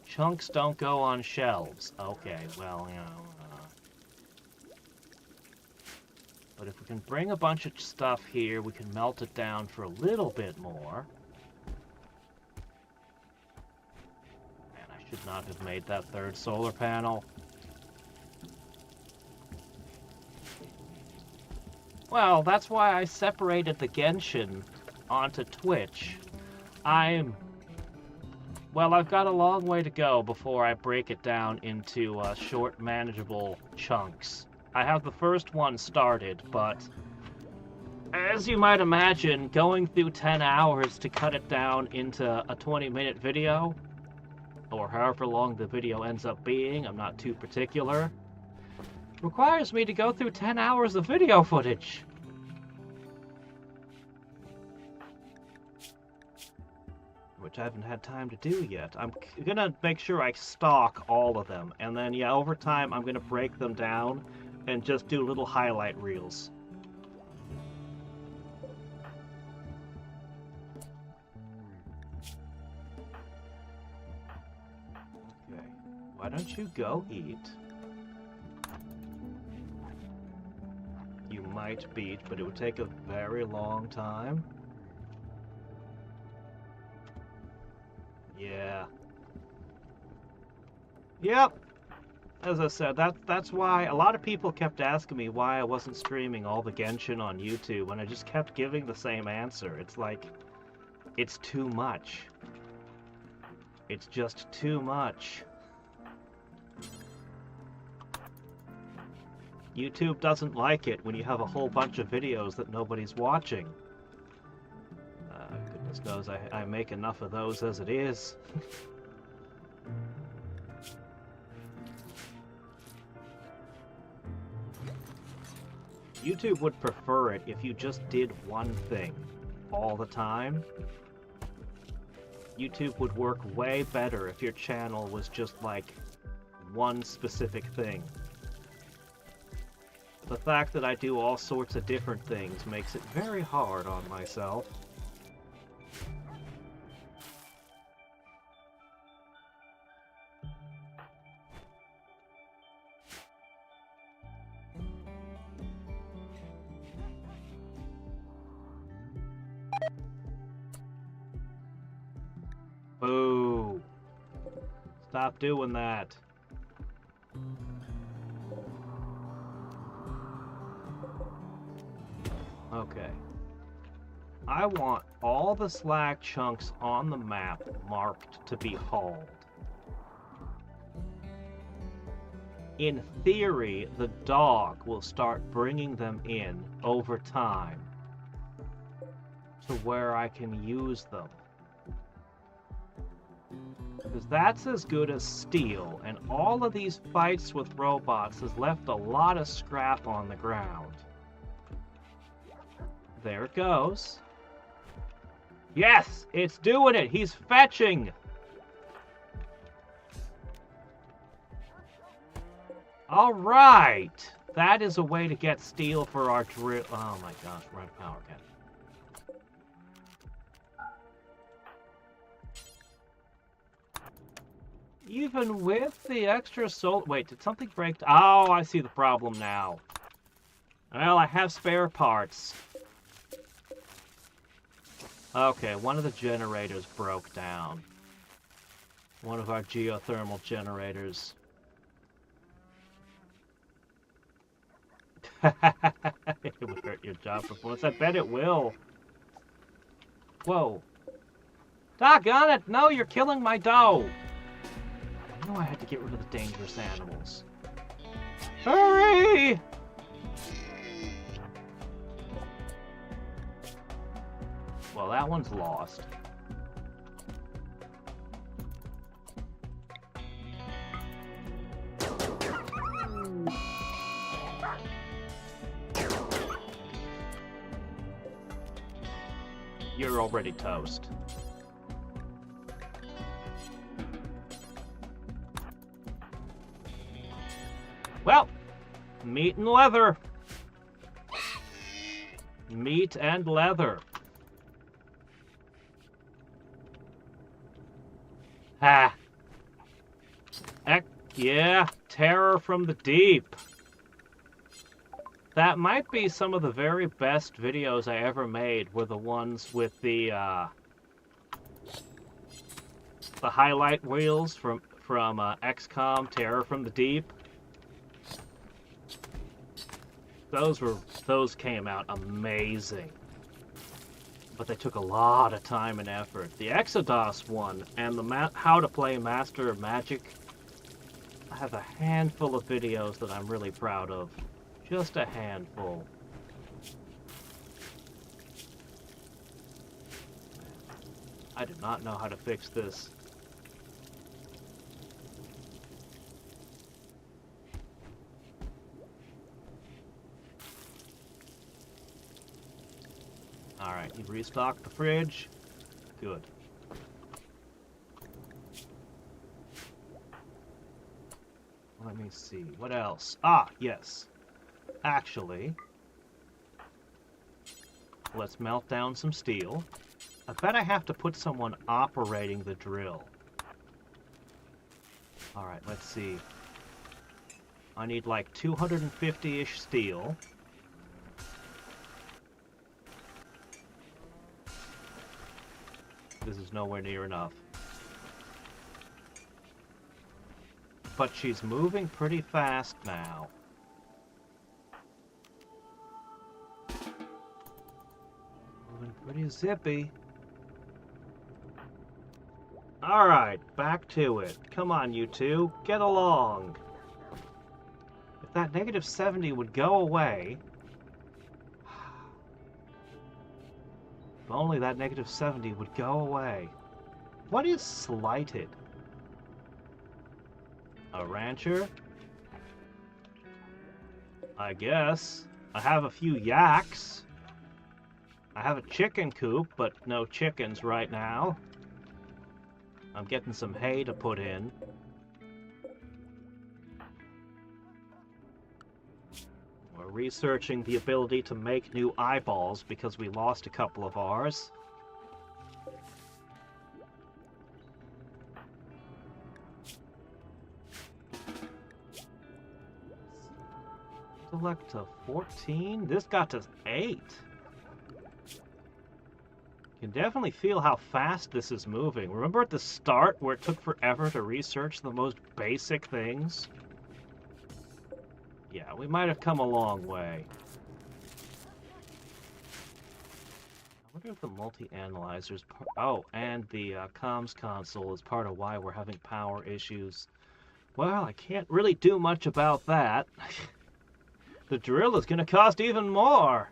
A: Chunks don't go on shelves. Okay, well, you know. But if we can bring a bunch of stuff here, we can melt it down for a little bit more. Man, I should not have made that 3rd solar panel. Well, that's why I separated the Genshin onto Twitch. Well, I've got a long way to go before I break it down into short, manageable chunks. I have the first one started, but as you might imagine, going through 10 hours to cut it down into a 20-minute video, or however long the video ends up being, I'm not too particular, requires me to go through 10 hours of video footage. Which which I haven't had time to do yet. I'm gonna make sure I stock all of them, and then, yeah, over time I'm gonna break them down and just do little highlight reels. Okay, why don't you go eat? You might beat, but it would take a very long time. Yeah. Yep. As I said, that's why a lot of people kept asking me why I wasn't streaming all the Genshin on YouTube, and I just kept giving the same answer. It's like, it's too much. It's just too much. YouTube doesn't like it when you have a whole bunch of videos that nobody's watching. Goodness knows I make enough of those as it is. YouTube would prefer it if you just did one thing all the time. YouTube would work way better if your channel was just like one specific thing. The fact that I do all sorts of different things makes it very hard on myself. Boo! Stop doing that. Okay. I want all the slag chunks on the map marked to be hauled. In theory, the dog will start bringing them in over time to where I can use them. Because that's as good as steel, and all of these fights with robots has left a lot of scrap on the ground. There it goes. Yes, it's doing it. He's fetching. All right. That is a way to get steel for our drill. Oh my gosh, we're out of power again. Even with the extra soul... Wait, did something break? Oh, I see the problem now. Well, I have spare parts. Okay, one of the generators broke down. One of our geothermal generators. It would hurt your job performance. I bet it will. Whoa. Doggone it! No, you're killing my dough! I knew I had to get rid of the dangerous animals. Hurry! Well, that one's lost. You're already toast. Well, meat and leather. Meat and leather. Ha! Yeah, terror from the deep. That might be some of the very best videos I ever made, were the ones with the highlight reels from XCOM, Terror from the Deep. Those came out amazing. But they took a lot of time and effort. The Exodus one and the How to Play Master of Magic, I have a handful of videos that I'm really proud of. Just a handful. I do not know how to fix this. Alright, you restocked the fridge. Good. let me see. What else? Ah, yes. Actually, let's melt down some steel. I bet I have to put someone operating the drill. Alright, let's see. I need like 250-ish steel. This is nowhere near enough. But she's moving pretty fast now. Moving pretty zippy. Alright, back to it. Come on, you two. Get along. If that -70 would go away... If only that -70 would go away. What is slighted? A rancher? I guess. I have a few yaks. I have a chicken coop, but no chickens right now. I'm getting some hay to put in. We're researching the ability to make new eyeballs because we lost a couple of ours. Select to 14. This got to 8. You can definitely feel how fast this is moving. Remember at the start where it took forever to research the most basic things? Yeah, we might have come a long way. I wonder if the multi-analyzer's... Oh, and the comms console is part of why we're having power issues. Well, I can't really do much about that. The drill is going to cost even more!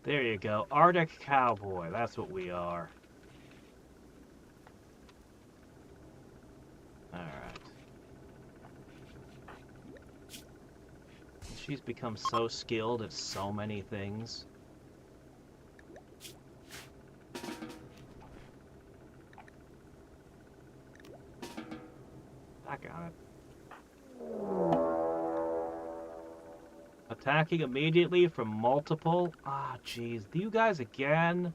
A: There you go. Arctic Cowboy. That's what we are. Alright. She's become so skilled at so many things. I got it. Attacking immediately from multiple? Ah, jeez. You guys again?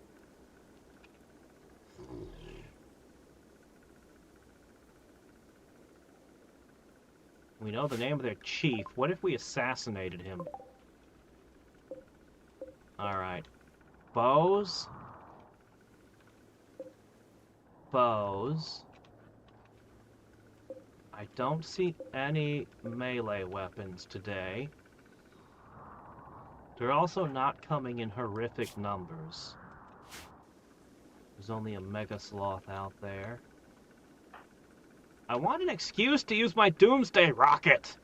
A: We know the name of their chief. What if we assassinated him? Alright. Bows. Bows. I don't see any melee weapons today. They're also not coming in horrific numbers. There's only a mega sloth out there. I want an excuse to use my doomsday rocket!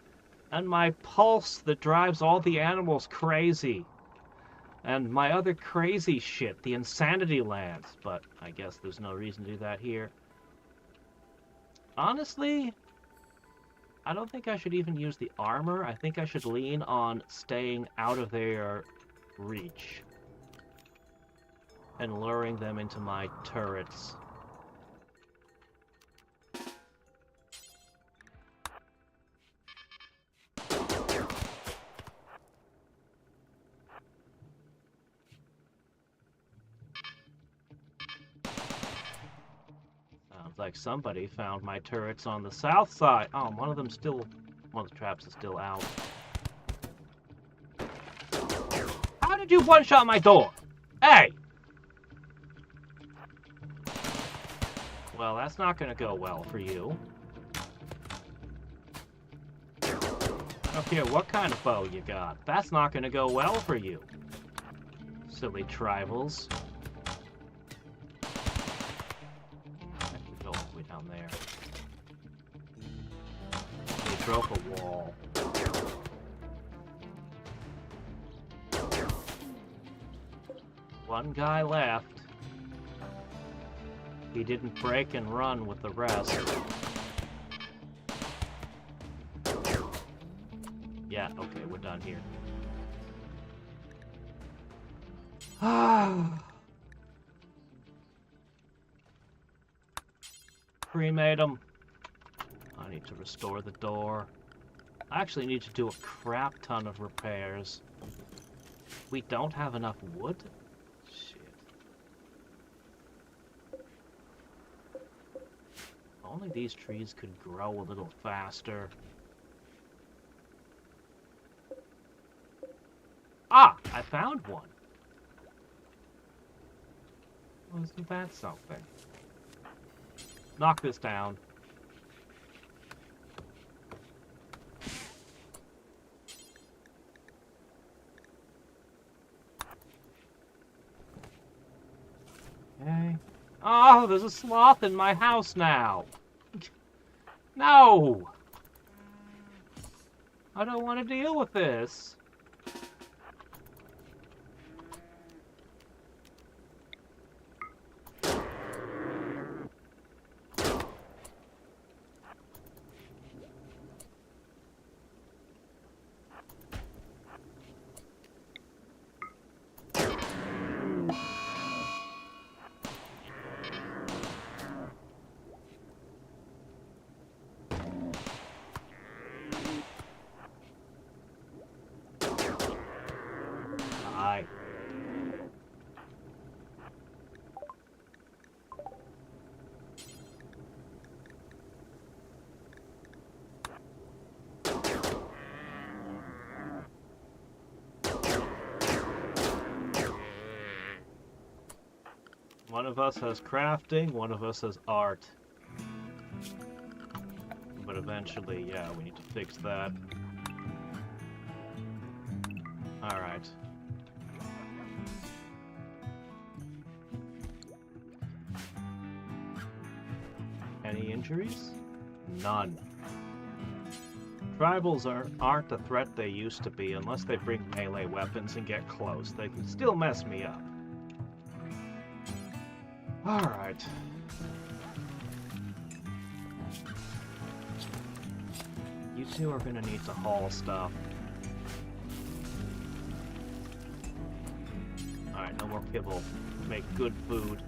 A: And my pulse that drives all the animals crazy. And my other crazy shit, the insanity lance. But I guess there's no reason to do that here. Honestly, I don't think I should even use the armor. I think I should lean on staying out of their reach. And luring them into my turrets. Sounds like somebody found my turrets on the south side. Oh, one of the traps is still out. How did you one-shot my door? Hey! Well, that's not gonna go well for you. I don't care what kind of bow you got. That's not gonna go well for you. Silly tribals. Down there. They broke a wall. One guy left. He didn't break and run with the rest. Yeah, okay, we're done here. Ah. Cremate him. I need to restore the door. I actually need to do a crap ton of repairs. We don't have enough wood? Shit. Only these trees could grow a little faster. Ah! I found one! Wasn't that something? Knock this down. Okay. Oh, there's a sloth in my house now! No! I don't want to deal with this. Aye. One of us has crafting, one of us has art. But eventually, yeah, we need to fix that. Alright. Any injuries? None. Tribals aren't the threat they used to be unless they bring melee weapons and get close. They can still mess me up. Alright. You two are gonna need to haul stuff. Alright, no more kibble. Make good food.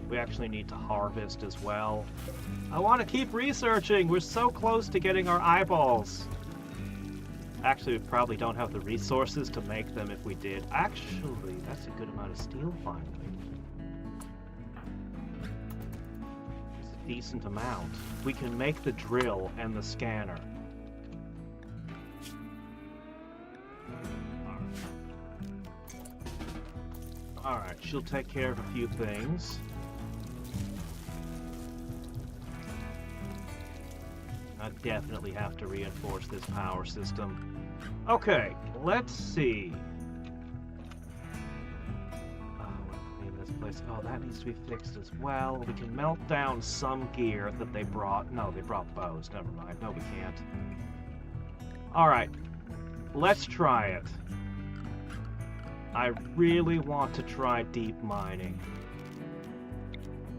A: We actually need to harvest as well. I want to keep researching! We're so close to getting our eyeballs! Actually, we probably don't have the resources to make them if we did. Actually, that's a good amount of steel finally. It's a decent amount. We can make the drill and the scanner. Alright, she'll take care of a few things. I definitely have to reinforce this power system. Okay, let's see. In this place. Oh, that needs to be fixed as well. We can melt down some gear that they brought. No, they brought bows. Never mind. No, we can't. Alright, let's try it. I really want to try deep mining.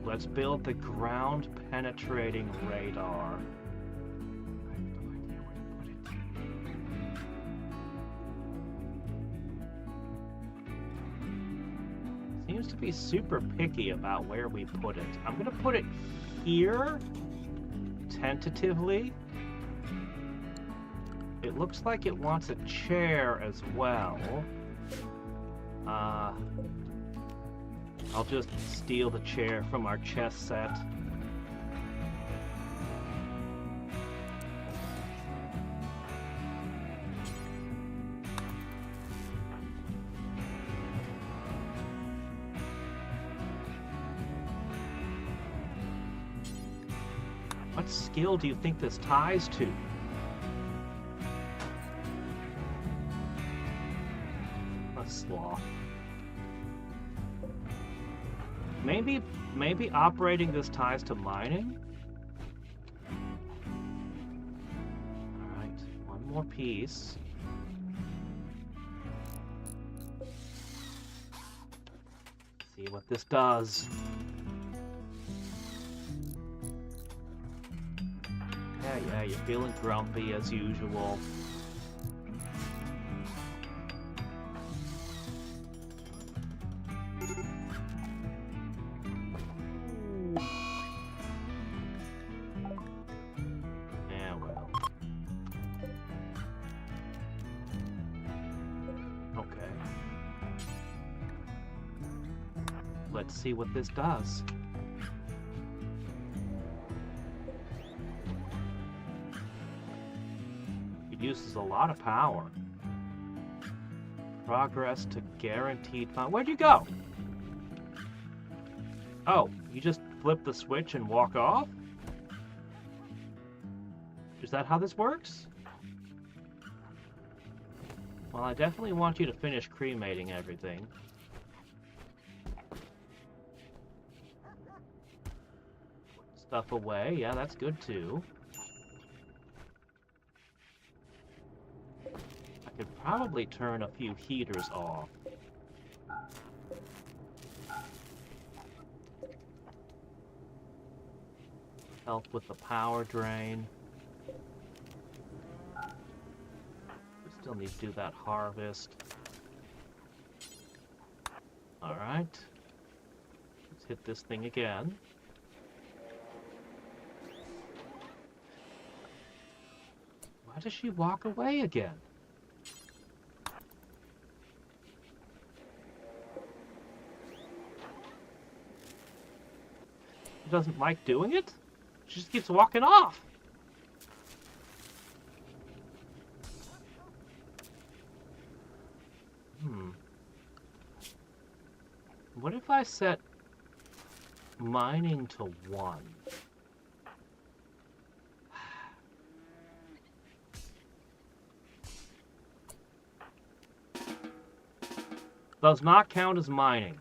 A: Let's build the ground penetrating radar. Seems to be super picky about where we put it. I'm gonna put it here, tentatively. It looks like it wants a chair as well. I'll just steal the chair from our chess set. What skill do you think this ties to? A sloth. Maybe operating this ties to mining? Alright, one more piece. See what this does. Yeah, you're feeling grumpy as usual. Let's see what this does. It uses a lot of power. Progress to guaranteed fun. Where'd you go? Oh, you just flip the switch and walk off? Is that how this works? Well, I definitely want you to finish cremating everything. Stuff away. Yeah, that's good too. I could probably turn a few heaters off. Help with the power drain. We still need to do that harvest. Alright. Let's hit this thing again. Why does she walk away again? She doesn't like doing it? She just keeps walking off. What if I set mining to 1? Does not count as mining.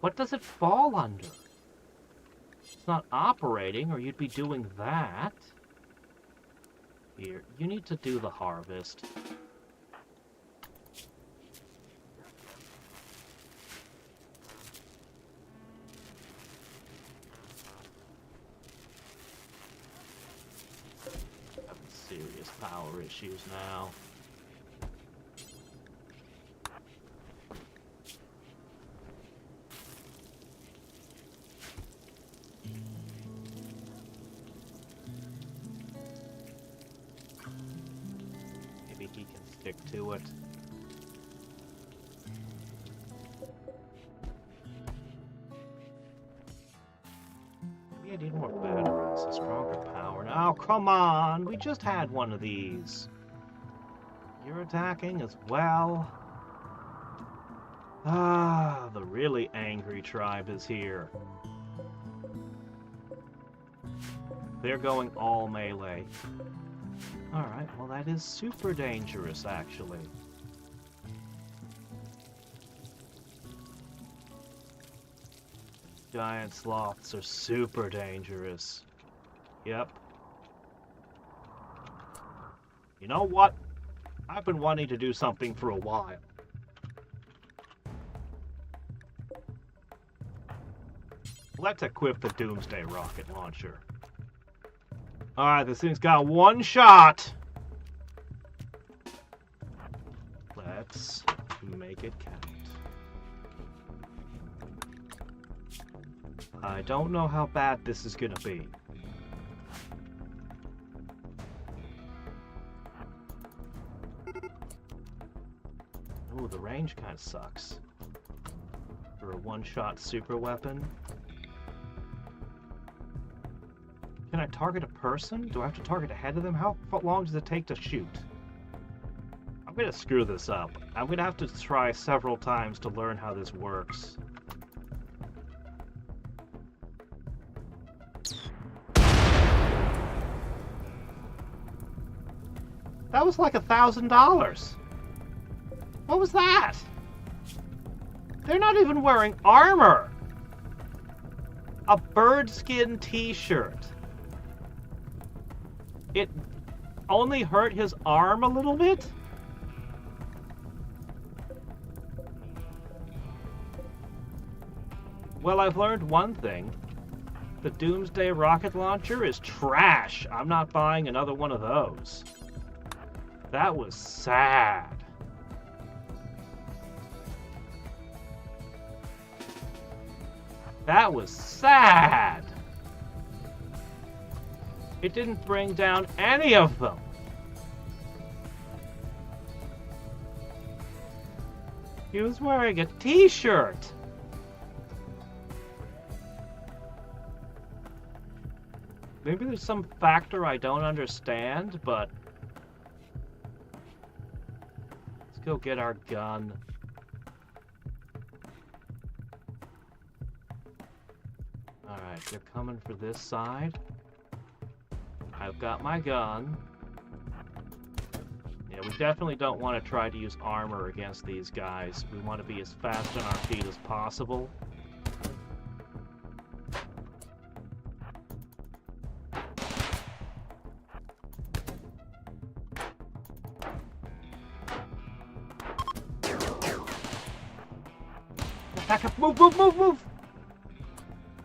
A: What does it fall under? It's not operating, or you'd be doing that. Here, you need to do the harvest. Having serious power issues now. He can stick to it. Maybe I need more batteries, a stronger power. Now, come on! We just had one of these. You're attacking as well. Ah, the really angry tribe is here. They're going all melee. Alright, well that is super dangerous, actually. Giant sloths are super dangerous. Yep. You know what? I've been wanting to do something for a while. Let's equip the Doomsday rocket launcher. Alright, this thing's got one shot. Let's make it count. I don't know how bad this is gonna be. Ooh, the range kind of sucks. For a one-shot super weapon. Can I target a person? Do I have to target ahead of them? How long does it take to shoot? I'm gonna screw this up. I'm gonna have to try several times to learn how this works. That was like $1,000. What was that? They're not even wearing armor. A birdskin t-shirt. It only hurt his arm a little bit? Well, I've learned one thing. The Doomsday rocket launcher is trash. I'm not buying another one of those. That was sad. That was sad. It didn't bring down any of them. He was wearing a t-shirt. Maybe there's some factor I don't understand, but... Let's go get our gun. Alright, they're coming for this side. I've got my gun. Yeah, we definitely don't want to try to use armor against these guys. We want to be as fast on our feet as possible. Back up! Move, move, move, move!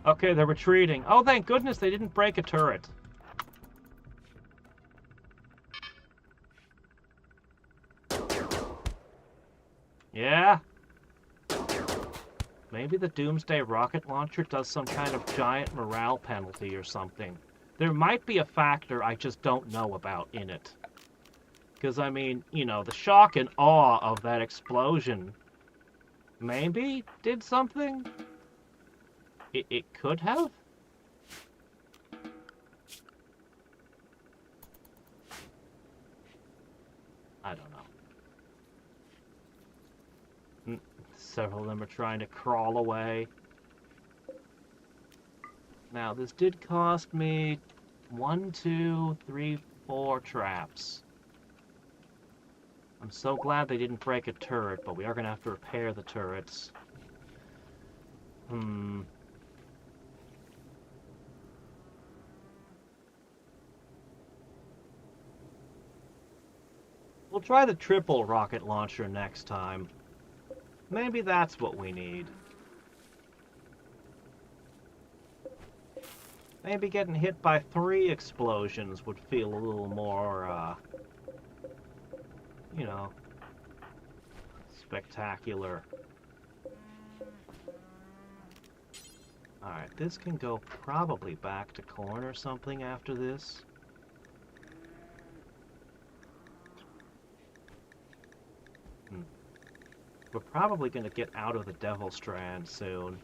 A: Okay, they're retreating. Oh, thank goodness they didn't break a turret. Yeah? Maybe the Doomsday rocket launcher does some kind of giant morale penalty or something. There might be a factor I just don't know about in it. Because, I mean, you know, the shock and awe of that explosion maybe did something? It could have? I don't know. Several of them are trying to crawl away. Now, this did cost me 1, 2, 3, 4 traps. I'm so glad they didn't break a turret, but we are going to have to repair the turrets. We'll try the triple rocket launcher next time. Maybe that's what we need. Maybe getting hit by 3 explosions would feel a little more, you know, spectacular. Alright, this can go probably back to corn or something after this. We're probably going to get out of the Devil Strand soon.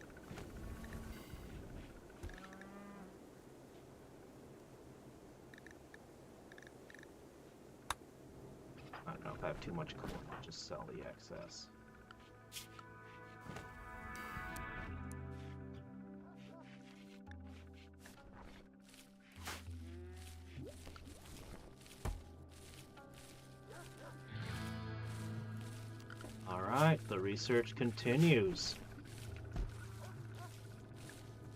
A: I don't know if I have too much corn, I'll just sell the excess. Alright, the research continues.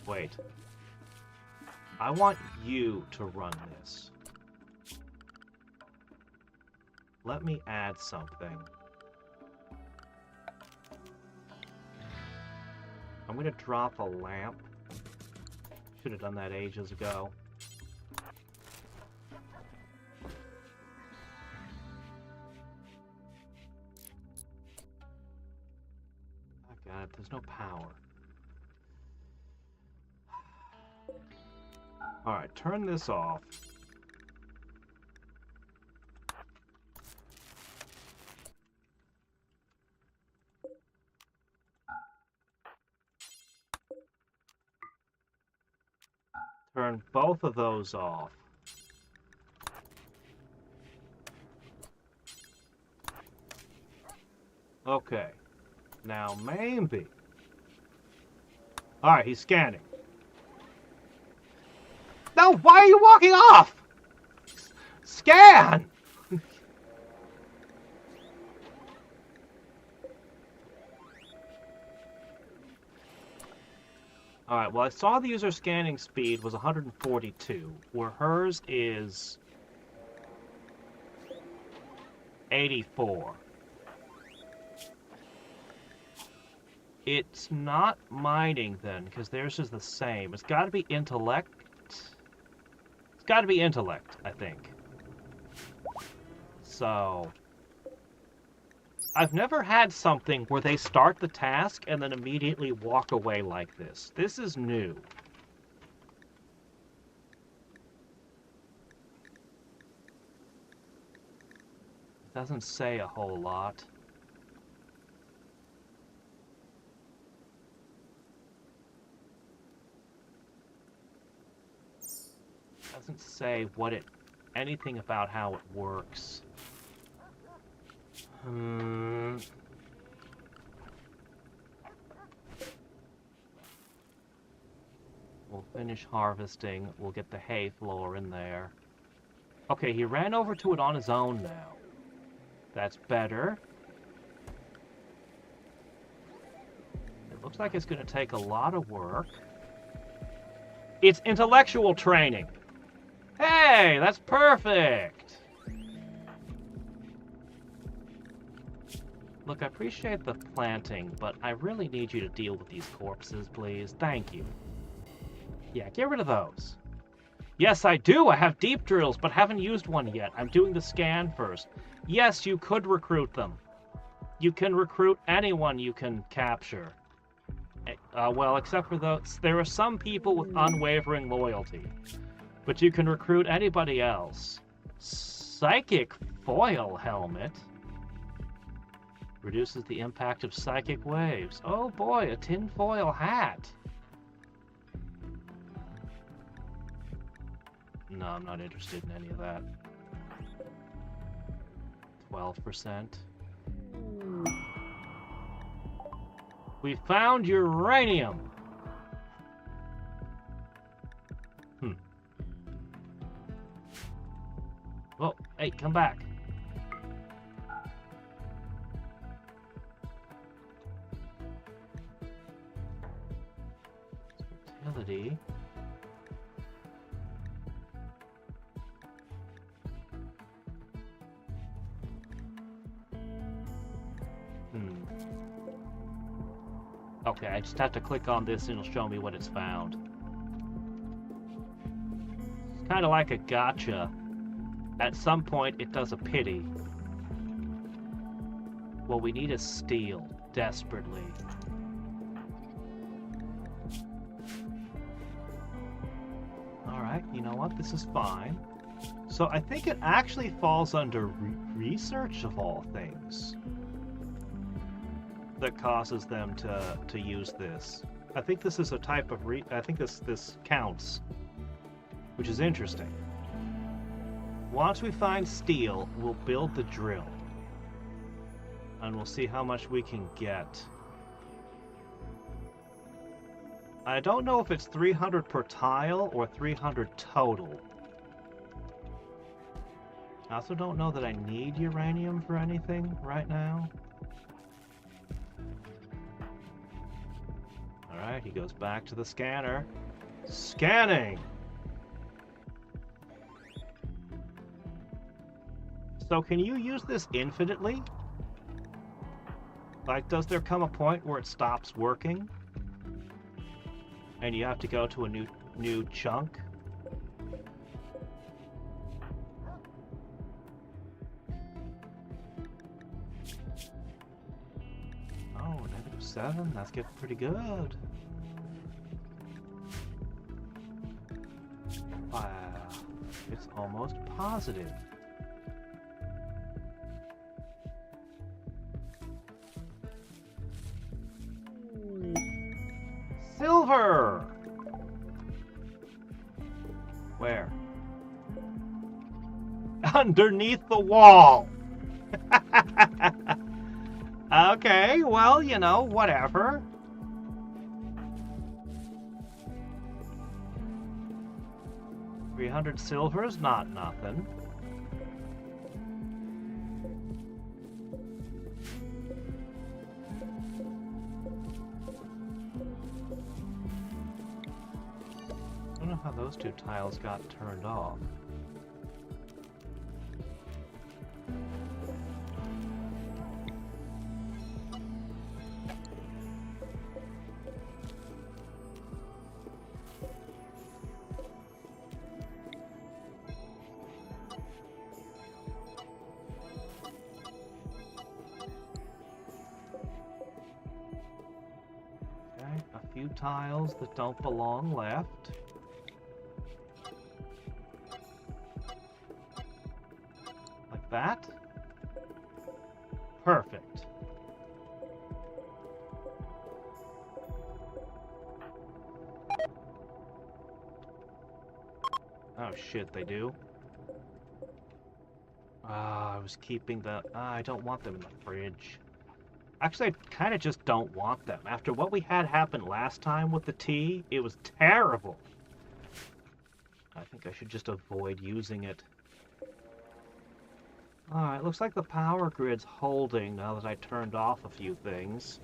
A: Wait. I want you to run this. Let me add something. I'm gonna drop a lamp. Should have done that ages ago. God, there's no power. Alright, turn this off. Turn both of those off. Okay. Now, maybe... Alright, he's scanning. No, why are you walking off? Scan! Alright, well, I saw the user scanning speed was 142, where hers is 84. It's not mining, then, because theirs is the same. It's got to be intellect. It's got to be intellect, I think. So... I've never had something where they start the task and then immediately walk away like this. This is new. Doesn't say a whole lot. doesn't say anything about how it works. We'll finish harvesting. We'll get the hay floor in there. Okay, he ran over to it on his own now. That's better. It looks like it's going to take a lot of work. It's intellectual training. Hey, that's perfect. Look, I appreciate the planting, but I really need you to deal with these corpses, please. Thank you. Yeah, get rid of those. Yes, I do. I have deep drills, but haven't used one yet. I'm doing the scan first. Yes, you could recruit them. You can recruit anyone you can capture. Well, except for those. There are some people with unwavering loyalty. But you can recruit anybody else. Psychic foil helmet. Reduces the impact of psychic waves. Oh boy, a tinfoil hat. No, I'm not interested in any of that. 12%. We found uranium! Well, hey, come back. Fertility. Okay, I just have to click on this and it'll show me what it's found. It's kind of like a gotcha. At some point, it does a pity. What we need is steel, desperately. Alright, you know what? This is fine. So I think it actually falls under research of all things that causes them to use this. I think this is a type of I think this counts, which is interesting. Once we find steel, we'll build the drill. And we'll see how much we can get. I don't know if it's 300 per tile or 300 total. I also don't know that I need uranium for anything right now. Alright, he goes back to the scanner. Scanning! So can you use this infinitely? Like, does there come a point where it stops working? And you have to go to a new chunk? Oh, -7? That's getting pretty good. Wow. It's almost positive. Silver! Where? Underneath the wall! Okay, well, you know, whatever. $300 silver's not nothing. I don't know how those two tiles got turned off. Okay, a few tiles that don't belong left. That? Perfect. Oh shit, they do? Ah, I was keeping the... I don't want them in the fridge. Actually, I kind of just don't want them. After what we had happen last time with the tea, it was terrible. I think I should just avoid using it. Alright, looks like the power grid's holding now that I turned off a few things.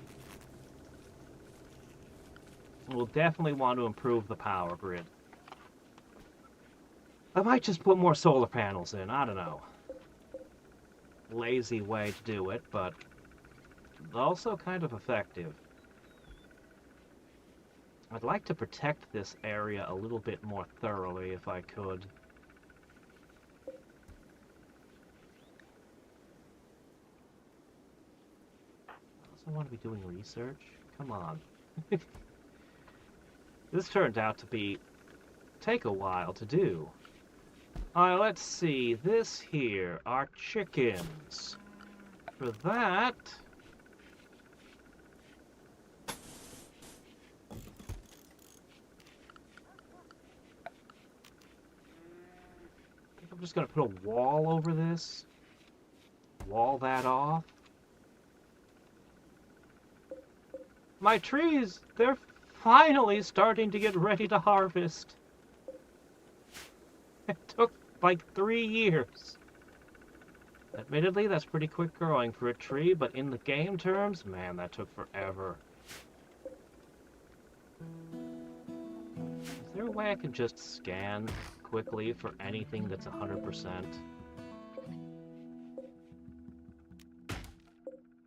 A: We'll definitely want to improve the power grid. I might just put more solar panels in, I don't know. Lazy way to do it, but also kind of effective. I'd like to protect this area a little bit more thoroughly if I could. I also want to be doing research. Come on. This turned out to take a while to do. Alright, let's see. This here are chickens. For that... I think I'm just gonna put a wall over this. Wall that off. My trees, they're finally starting to get ready to harvest. It took like 3 years. Admittedly, that's pretty quick growing for a tree, but in the game terms, man, that took forever. Is there a way I can just scan quickly for anything that's 100%?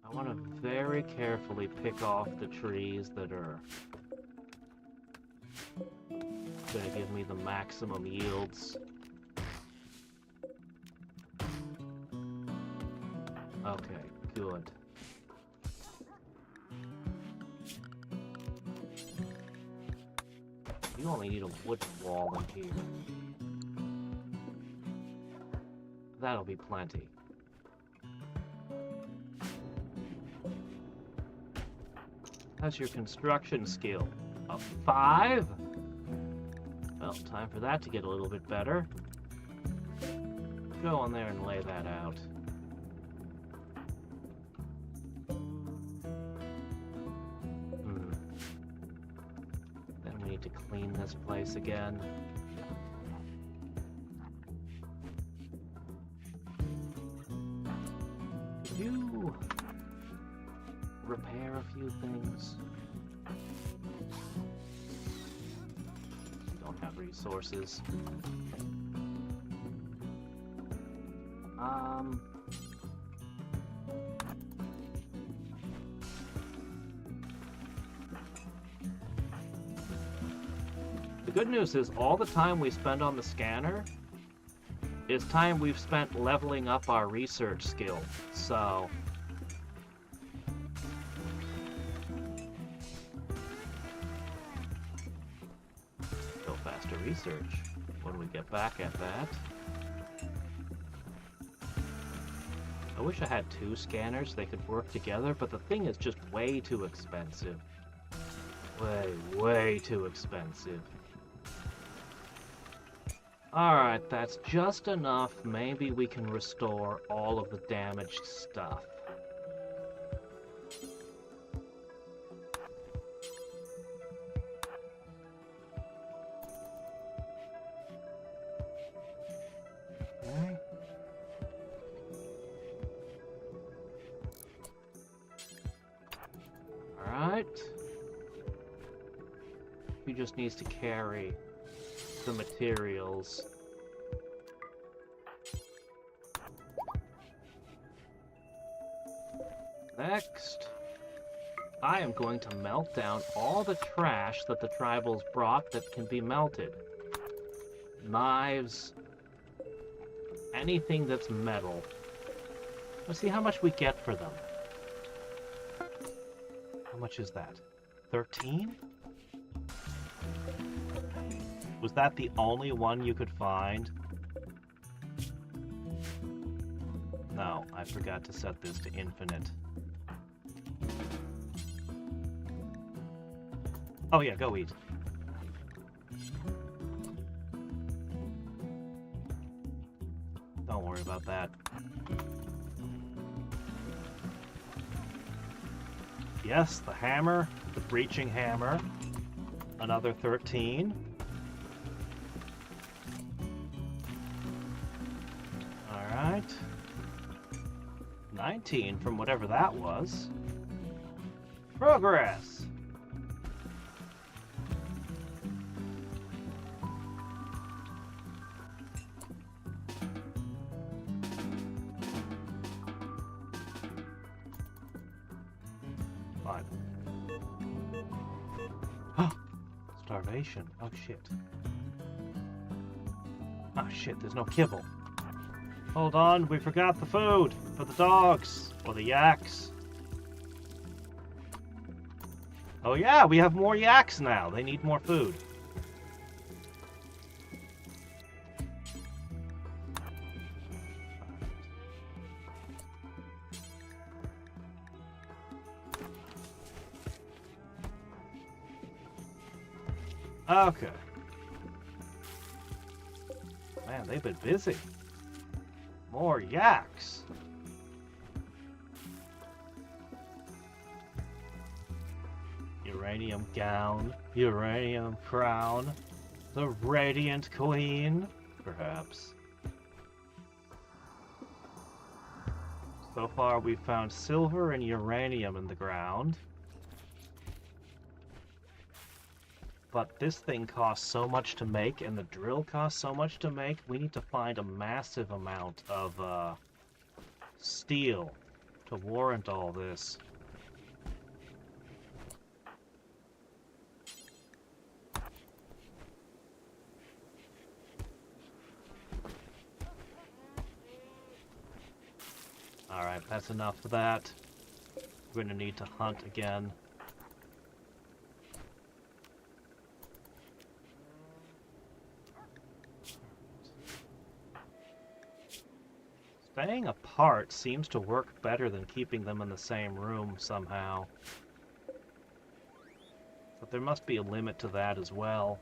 A: I want to very carefully pick off the trees that are going to give me the maximum yields. Okay, good. You only need a wood wall in here. That'll be plenty. How's your construction skill? A 5? Well, time for that to get a little bit better. Go on there and lay that out. Then we need to clean this place again. You repair a few things. Don't have resources. The good news is all the time we spend on the scanner is time we've spent leveling up our research skill, so... Go faster research when we get back at that. I wish I had 2 scanners, they could work together, but the thing is just way too expensive. Way too expensive. Alright, that's just enough. Maybe we can restore all of the damaged stuff. Okay. Alright. He just needs to carry the materials. Next, I am going to melt down all the trash that the tribals brought that can be melted. Knives, anything that's metal. Let's see how much we get for them. How much is that? 13? Was that the only one you could find? No, I forgot to set this to infinite. Oh yeah, go eat. worry about that. Yes, the hammer, the breaching hammer. Another 13. Alright. 19 from whatever that was. Progress! Fine. Starvation. Oh shit. Oh shit, there's no kibble. Hold on, we forgot the food for the dogs or the yaks. Oh yeah, we have more yaks now. They need more food. Okay. Man, they've been busy. More yaks. Uranium gown, uranium crown, the radiant queen, perhaps. So far we've found silver and uranium in the ground. But this thing costs so much to make, and the drill costs so much to make, we need to find a massive amount of steel to warrant all this. Alright, that's enough of that. We're gonna need to hunt again. Staying apart seems to work better than keeping them in the same room somehow. But there must be a limit to that as well.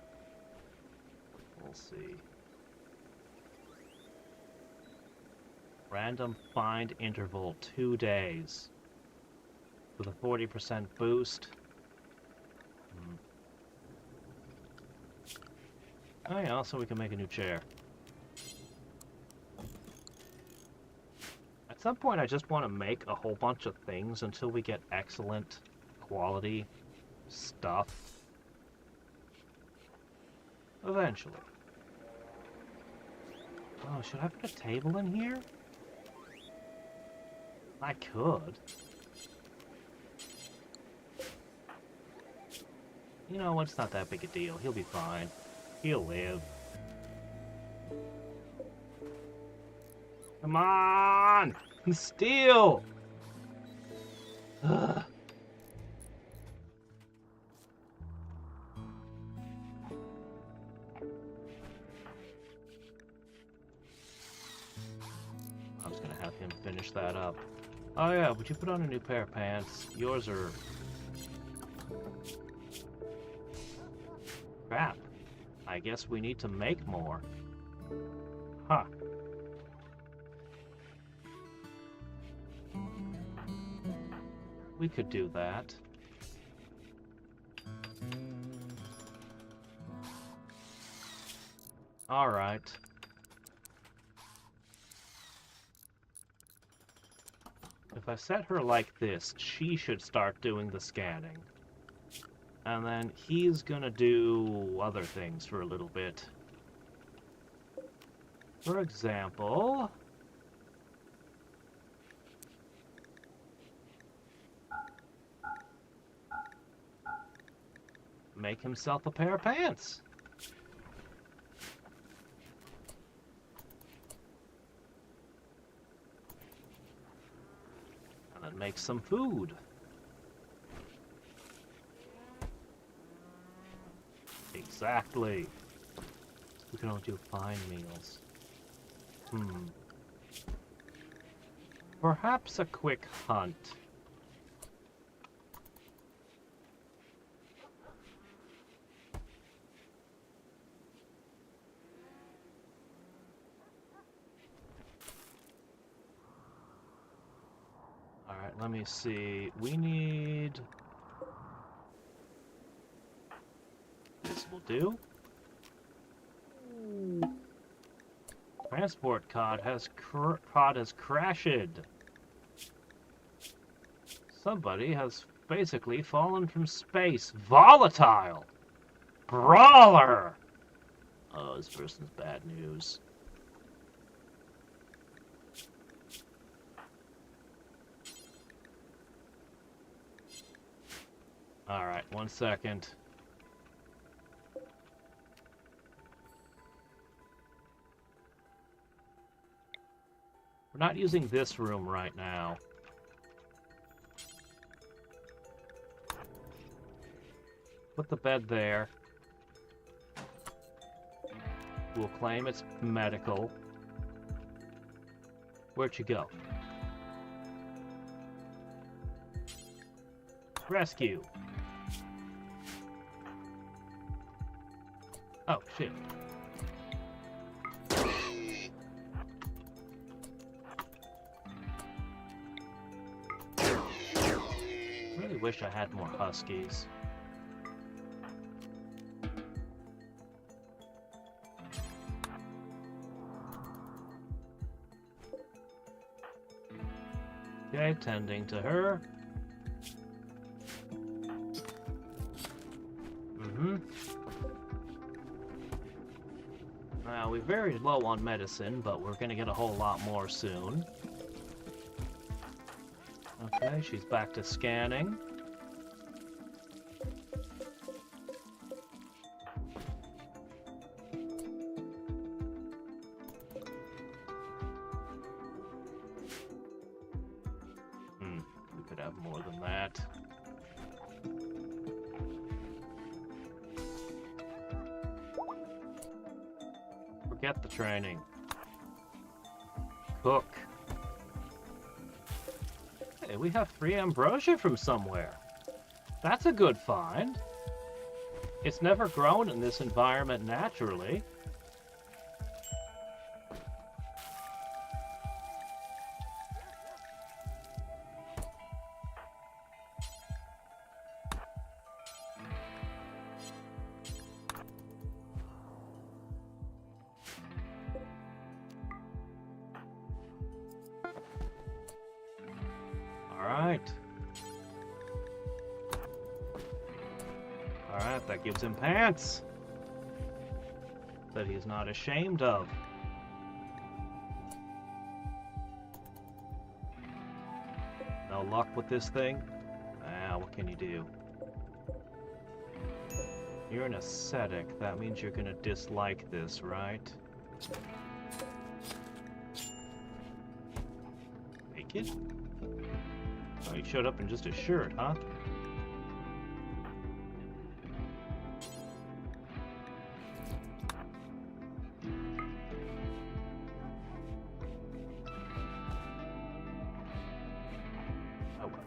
A: We'll see. Random find interval 2 days. With a 40% boost. Oh yeah, also we can make a new chair. At some point I just want to make a whole bunch of things until we get excellent quality stuff. Eventually. Oh, should I put a table in here? I could. You know, it's not that big a deal. He'll be fine. He'll live. Come on! Steel! Ugh. I was gonna have him finish that up. Oh yeah, would you put on a new pair of pants? Yours are... crap. I guess we need to make more. Huh. We could do that. Alright. If I set her like this, she should start doing the scanning. And then he's gonna do other things for a little bit. For example... make himself a pair of pants. And then make some food. Exactly. We can only do fine meals. Perhaps a quick hunt. let me see. We need... This will do. Transport pod has crashed. Somebody has basically fallen from space. Volatile! Brawler! Oh, this person's bad news. Alright, 1 second. We're not using this room right now. Put the bed there. We'll claim it's medical. Where'd you go? Rescue. Oh, shit. Really wish I had more huskies. Okay, tending to her. Now, we're very low on medicine, but we're gonna get a whole lot more soon. Okay, she's back to scanning. We could have more than that. Forget the training. Cook. Hey, we have 3 ambrosia from somewhere. That's a good find. It's never grown in this environment naturally. Alright, that gives him pants that he's not ashamed of. No luck with this thing? Ah, what can you do? You're an ascetic. That means you're gonna dislike this, right? Naked? Oh, he showed up in just a shirt, huh? Oh well.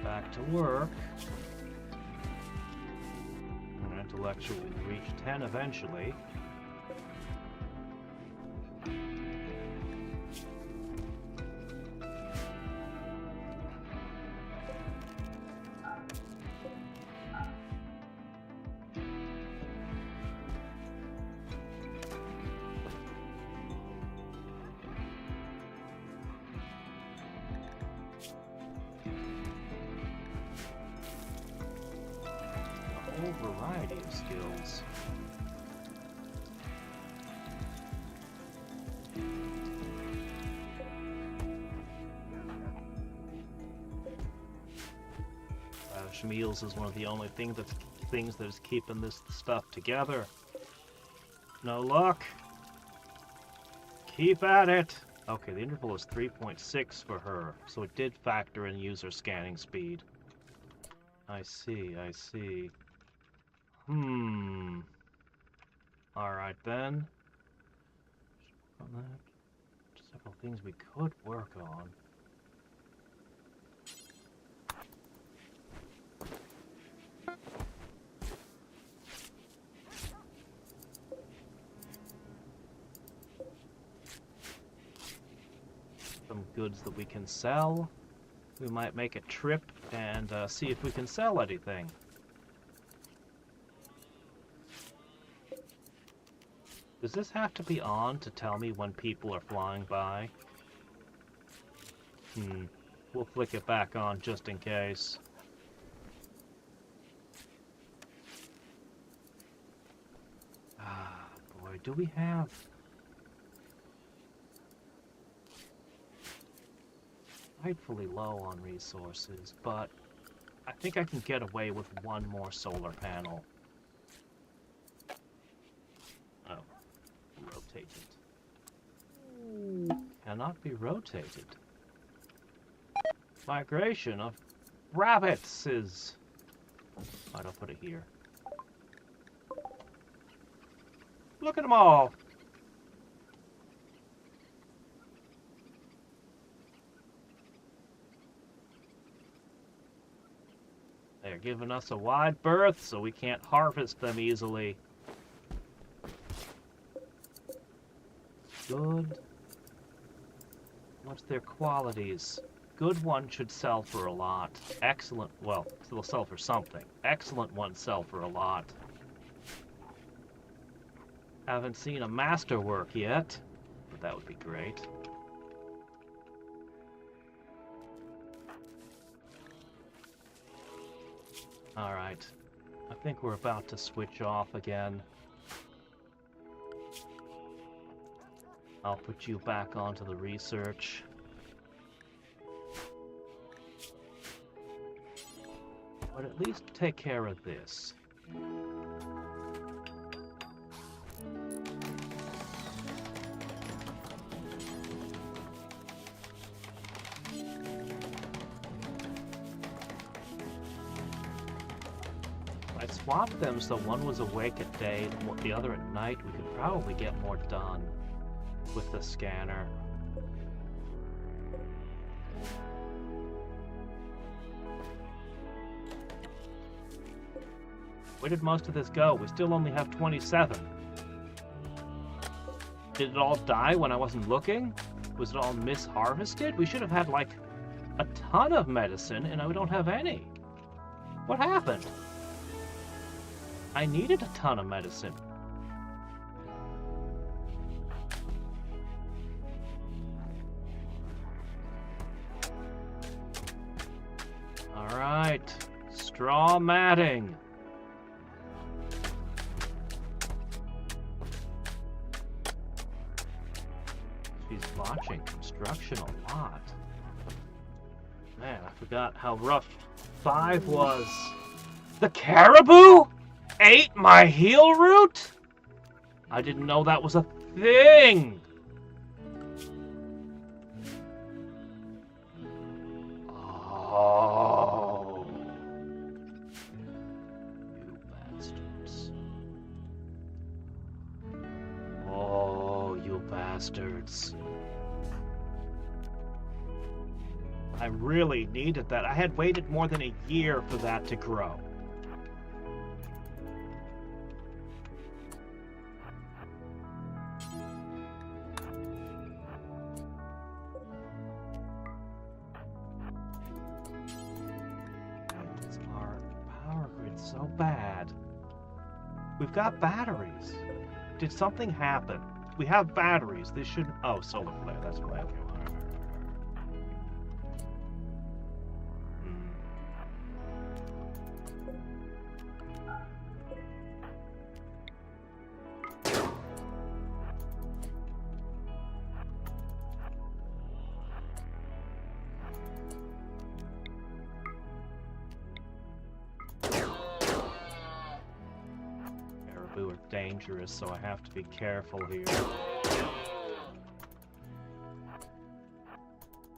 A: Back to work. An intellectual will reach 10 eventually. Variety of skills. Meals is one of the only things that is keeping this stuff together. No luck. Keep at it. Okay, the interval is 3.6 for her, so it did factor in user scanning speed. I see, I see. Alright then. Several things we could work on. goods that we can sell. We might make a trip and see if we can sell anything. Does this have to be on to tell me when people are flying by? We'll flick it back on just in case. Ah, boy, do we have... Rightfully low on resources, but I think I can get away with one more solar panel. Oh, rotate it. Cannot be rotated. Migration of rabbits is... I'll put it here. Look at them all! They're giving us a wide berth, so we can't harvest them easily. Good. What's their qualities? Good one should sell for a lot. Excellent, well, they'll sell for something. Excellent ones sell for a lot. Haven't seen a masterwork yet, but that would be great. Alright, I think we're about to switch off again. I'll put you back onto the research. But at least take care of this. I swapped them so one was awake at day, the other at night. We could probably get more done with the scanner. Where did most of this go? We still only have 27. Did it all die when I wasn't looking? Was it all misharvested? We should have had, like, a ton of medicine, and we don't have any. What happened? I needed a ton of medicine. Alright. Straw matting. She's botching construction a lot. Man, I forgot how rough 5 was. The caribou ate my heel root? I didn't know that was a thing. Oh. You bastards. Oh, you bastards. I really needed that. I had waited more than a year for that to grow. So bad. We've got batteries. Did something happen? We have batteries. This should... Oh, solar flare. That's why. Okay. Are dangerous, so I have to be careful here.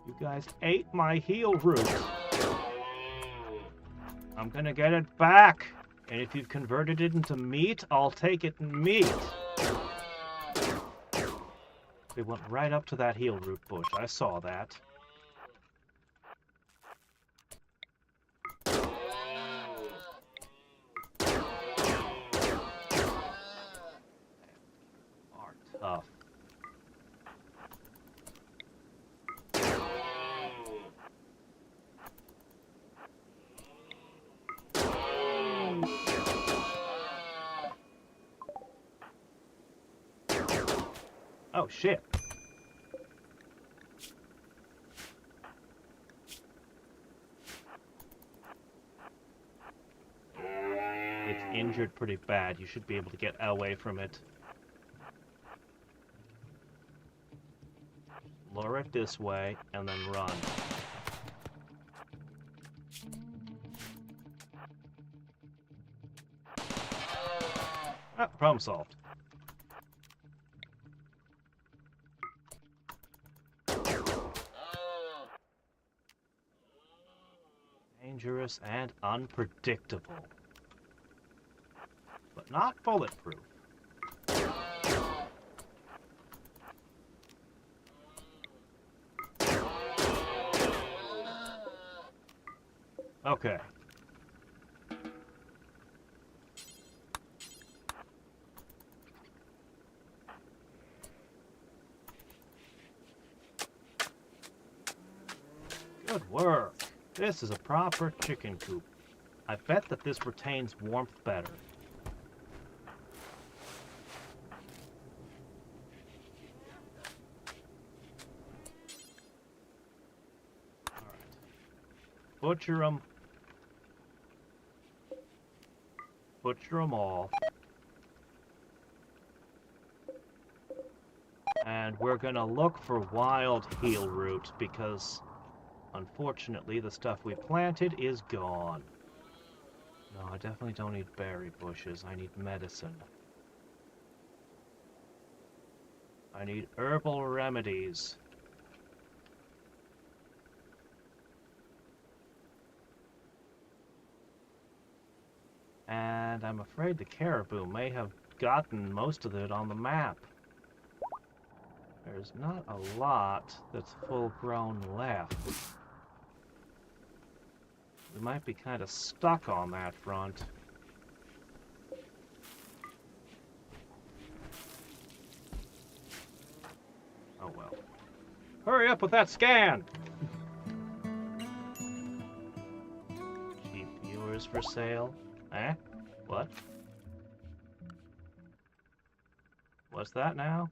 A: You guys ate my heel root. I'm gonna get it back. And if you've converted it into meat, I'll take it in meat. They went right up to that heel root bush. I saw that. Tough. Oh, shit. It's injured pretty bad. You should be able to get away from it. Lure it this way, and then run. Ah, problem solved. Dangerous and unpredictable. But not bulletproof. Okay. Good work. This is a proper chicken coop. I bet that this retains warmth better. Alright. Butcher them. Butcher them all. And we're gonna look for wild heal root because unfortunately the stuff we planted is gone. No, I definitely don't need berry bushes. I need medicine. I need herbal remedies. And I'm afraid the caribou may have gotten most of it on the map. There's not a lot that's full grown left. We might be kind of stuck on that front. Oh well. Hurry up with that scan! Cheap viewers for sale? Eh? What? What's that now?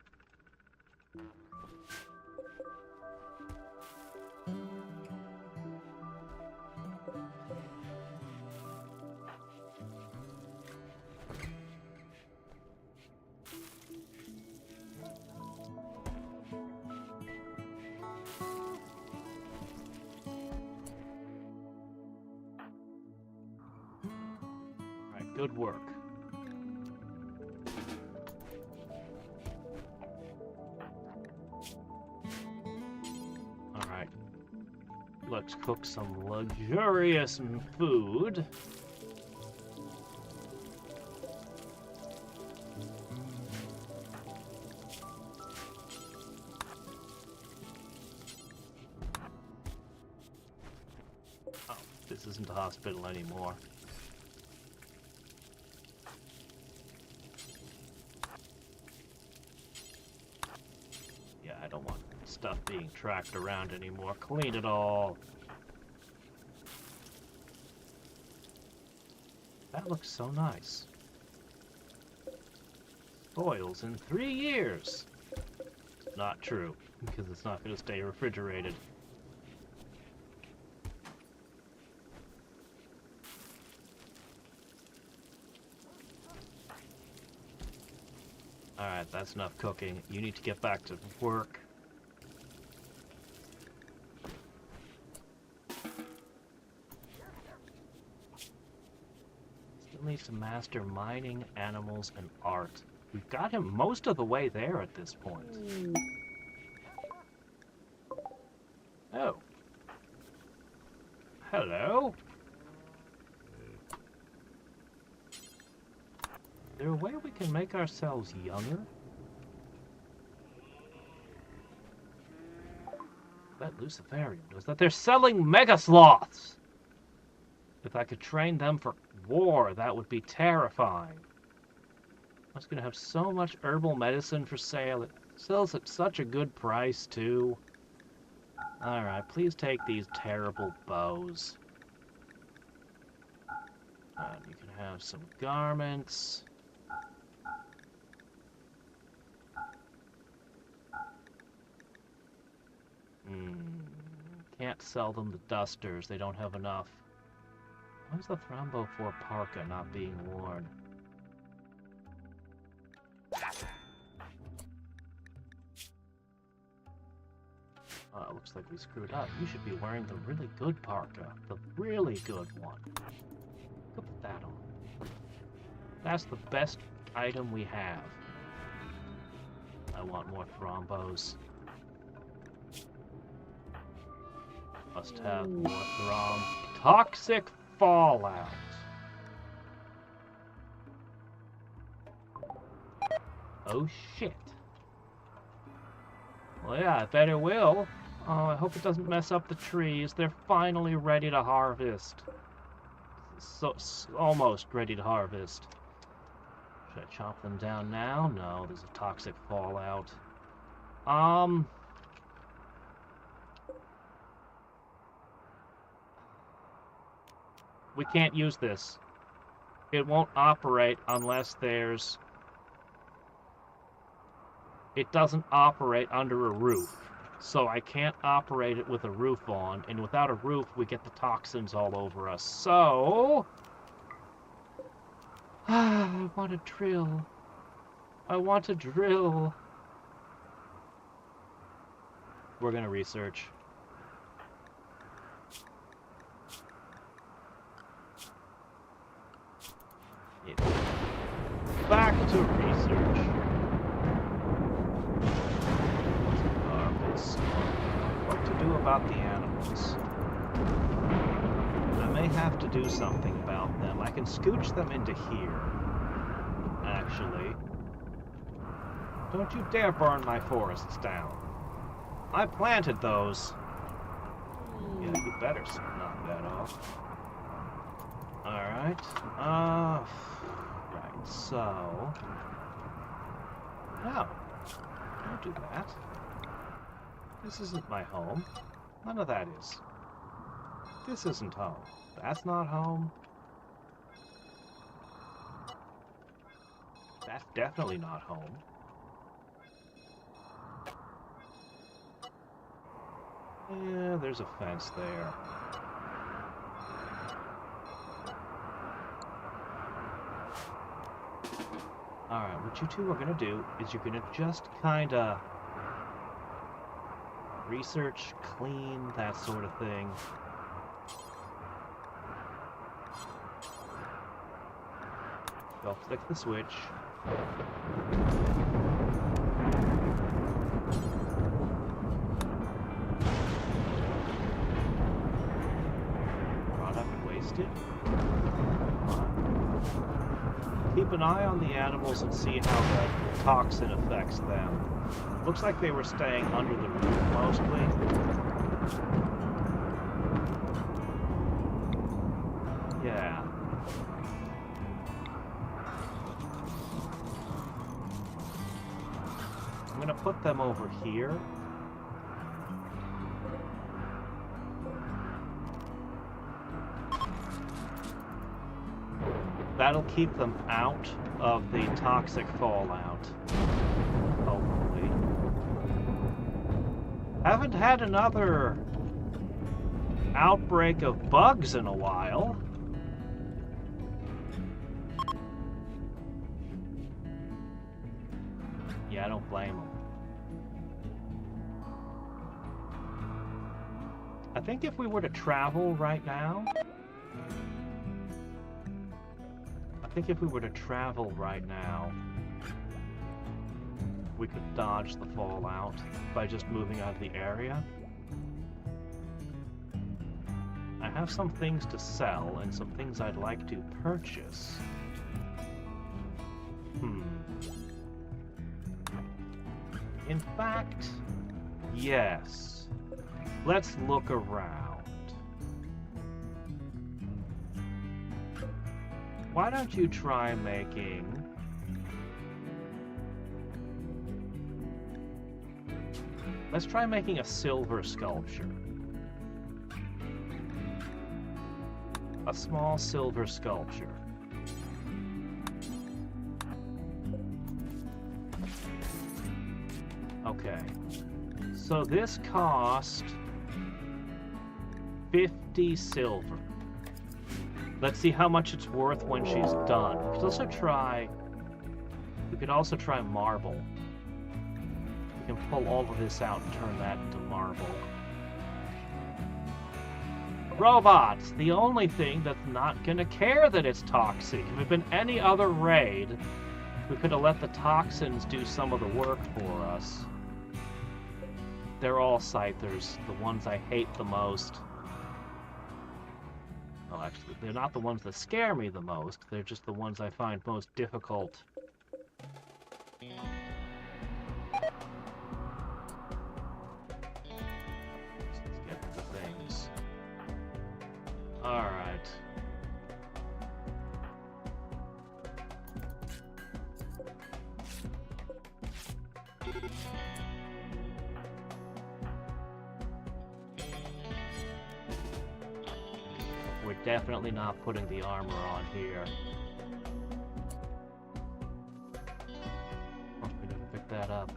A: Alright, good work. Alright. Let's cook some luxurious food. Oh, this isn't a hospital anymore. Yeah, I don't want stuff being tracked around anymore. Clean it all. That looks so nice. Spoils in 3 years. Not true, because it's not going to stay refrigerated. Alright, that's enough cooking. You need to get back to work. Still needs to master mining, animals, and art. We've got him most of the way there at this point. Oh. Hello? Is there a way we can make ourselves younger? That Luciferian knows that they're selling mega sloths! If I could train them for war, that would be terrifying. I was gonna have so much herbal medicine for sale. It sells at such a good price, too. Alright, please take these terrible bows. And you can have some garments. Can't sell them the dusters. They don't have enough. Why is the Thrombophore parka not being worn? Looks like we screwed up. You should be wearing the really good parka. The really good one. Go put that on. That's the best item we have. I want more thrombos. Must have more Toxic fallout. Oh shit. Well, yeah, I bet it will. Oh, I hope it doesn't mess up the trees. They're finally ready to harvest. So, almost ready to harvest. Should I chop them down now? No, there's a toxic fallout. We can't use this. It won't operate unless there's... It doesn't operate under a roof. So I can't operate it with a roof on, and without a roof, we get the toxins all over us. So... I want to drill. I want to drill. We're gonna research. Yeah. Back to research. What to do about the animals? I may have to do something about them. I can scooch them into here, actually. Don't you dare burn my forests down. I planted those. Yeah, you better knock that off. Alright. Right, so... No. Don't do that. This isn't my home. None of that is. This isn't home. That's not home. That's definitely not home. Yeah, there's a fence there. Alright, what you two are gonna do is you're gonna just kinda research, clean, that sort of thing. Go flick the switch. Product wasted. Keep an eye on the animals and see how the toxin affects them. Looks like they were staying under the roof mostly. Yeah. I'm gonna put them over here. That'll keep them out of the toxic fallout. Hopefully. Haven't had another outbreak of bugs in a while. Yeah, I don't blame them. I think if we were to travel right now... I think if we were to travel right now, we could dodge the fallout by just moving out of the area. I have some things to sell and some things I'd like to purchase. In fact, yes. Let's look around. Why don't you try making... Let's try making a silver sculpture. A small silver sculpture. Okay. So this cost 50 silver. Let's see how much it's worth when she's done. We could also try marble. We can pull all of this out and turn that into marble. Robots! The only thing that's not gonna care that it's toxic. If it had been any other raid, we could have let the toxins do some of the work for us. They're all scythers, the ones I hate the most. Well, actually, they're not the ones that scare me the most. They're just the ones I find most difficult. Let's get the things. Alright. We're definitely not putting the armor on here. Oh, we never picked that up.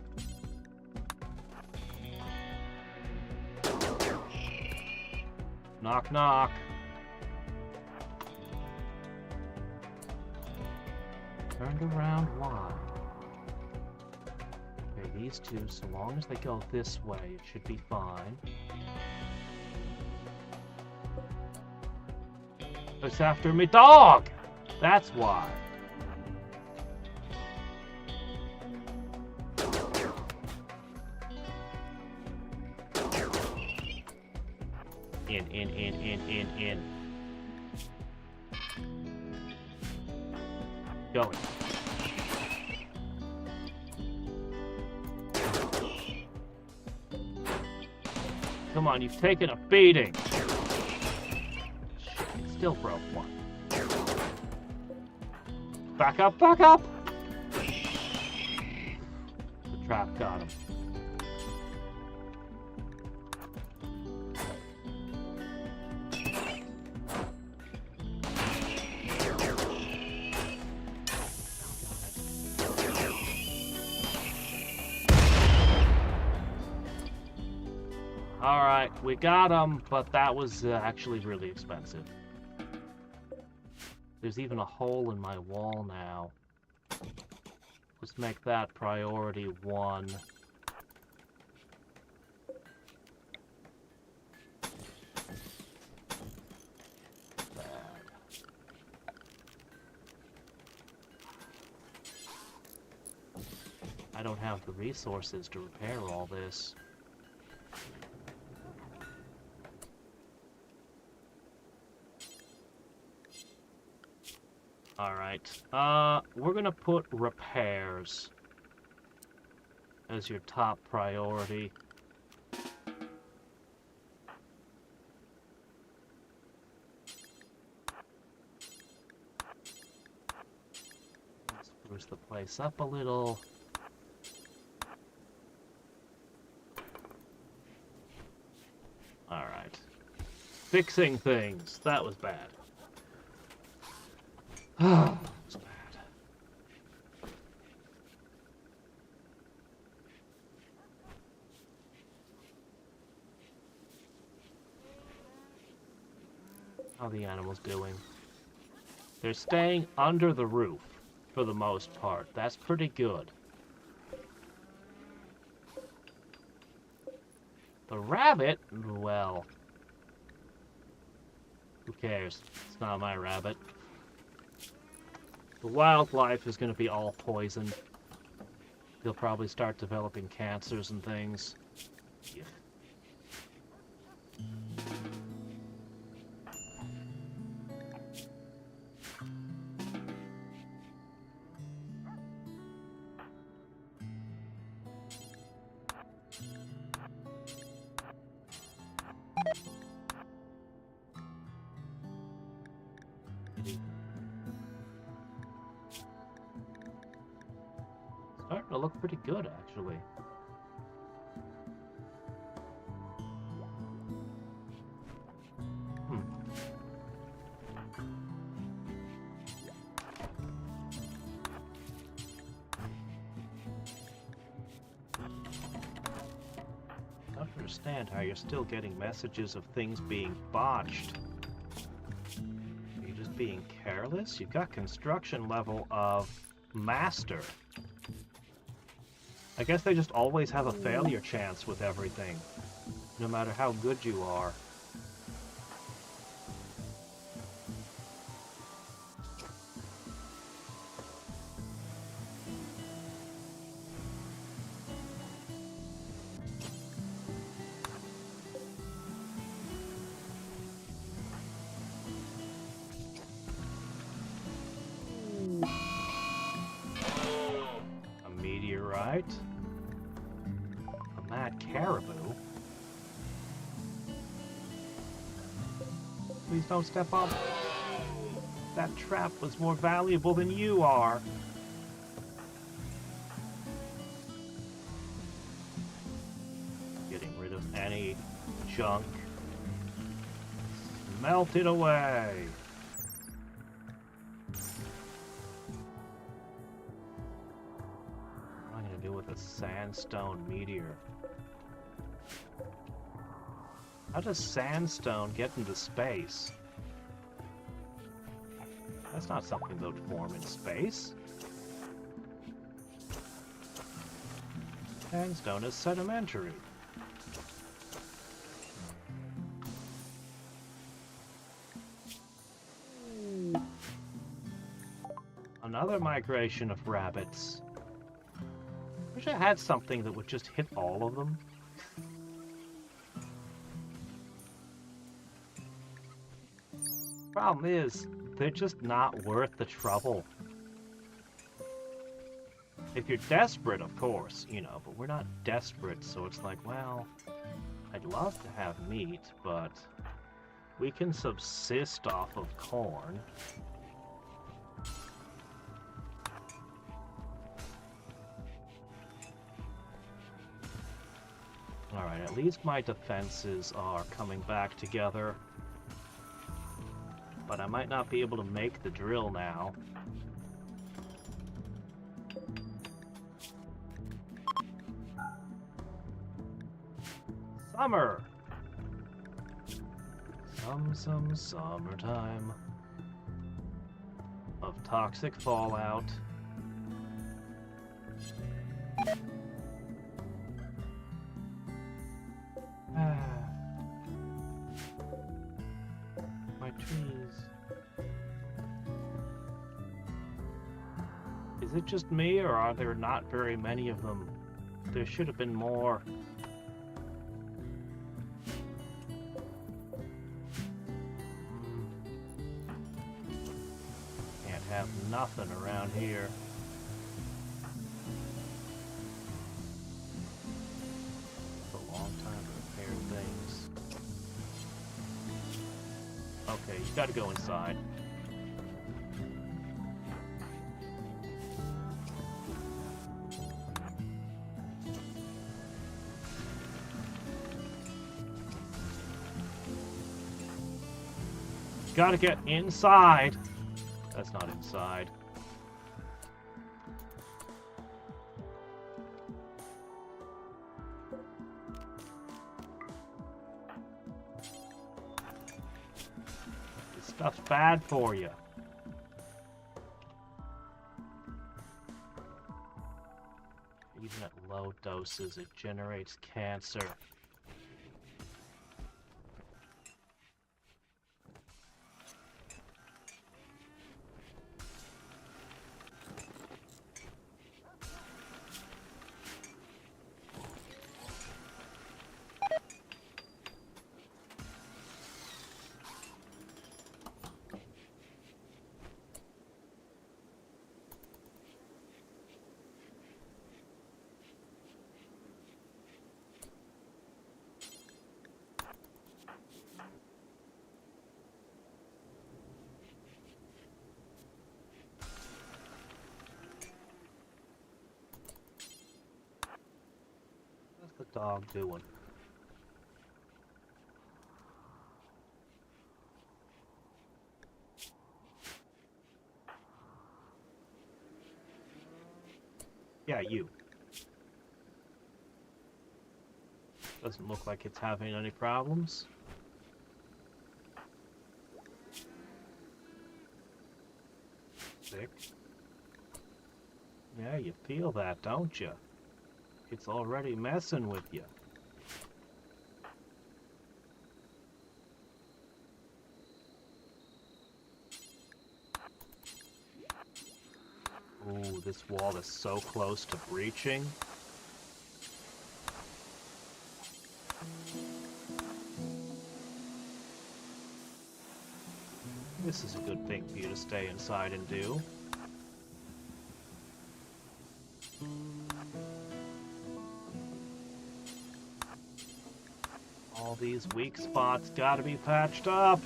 A: Knock, knock. Turned around, why? Okay, these two, so long as they go this way, it should be fine. It's after me dog! That's why. In. Going. Come on, you've taken a beating. Shit, it still broke one. Back up, back up! The trap got him. Alright, we got him, but that was actually really expensive. There's even a hole in my wall now. Let's make that priority 1. Bad. I don't have the resources to repair all this. Alright, we're gonna put repairs as your top priority. Let's spruce the place up a little. Alright. Fixing things. That was bad. Oh, that's bad. How are the animals doing? They're staying under the roof for the most part. That's pretty good. The rabbit? Well, who cares? It's not my rabbit. The wildlife is going to be all poisoned. They'll probably start developing cancers and things. Yeah. Starting to look pretty good, actually. understand how you're still getting messages of things being botched. Are you just being careless? You've got construction level of master. I guess they just always have a failure chance with everything, no matter how good you are. A meteorite. A mad caribou. Please don't step up. That trap was more valuable than you are. Getting rid of any junk. Melt it away. What am I gonna do with a sandstone meteor? How does sandstone get into space? That's not something that would form in space. Sandstone is sedimentary. Another migration of rabbits. Wish I had something that would just hit all of them. Problem is, they're just not worth the trouble. If you're desperate, of course, you know, but we're not desperate, so it's like, well, I'd love to have meat, but we can subsist off of corn. Alright, at least my defenses are coming back together. But I might not be able to make the drill now. Summer! Some summertime of toxic fallout. My trees. Is it just me, or are there not very many of them? There should have been more. Can't have nothing around here. It's a long time to repair things. Okay, you gotta go inside. Gotta get inside. That's not inside. This stuff's bad for you. Even at low doses, it generates cancer. What's the dog doing? Yeah, you. Doesn't look like it's having any problems. Sick. Yeah, you feel that, don't you? It's already messing with you. Ooh, this wall is so close to breaching. This is a good thing for you to stay inside and do. All these weak spots gotta be patched up.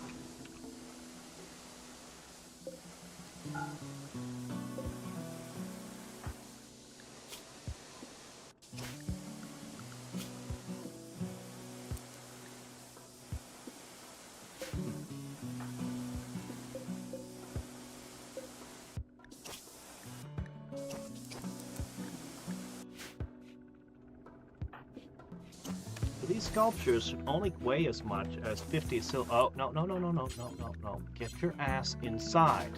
A: These sculptures should only weigh as much as 50 silver. Oh, no. Get your ass inside.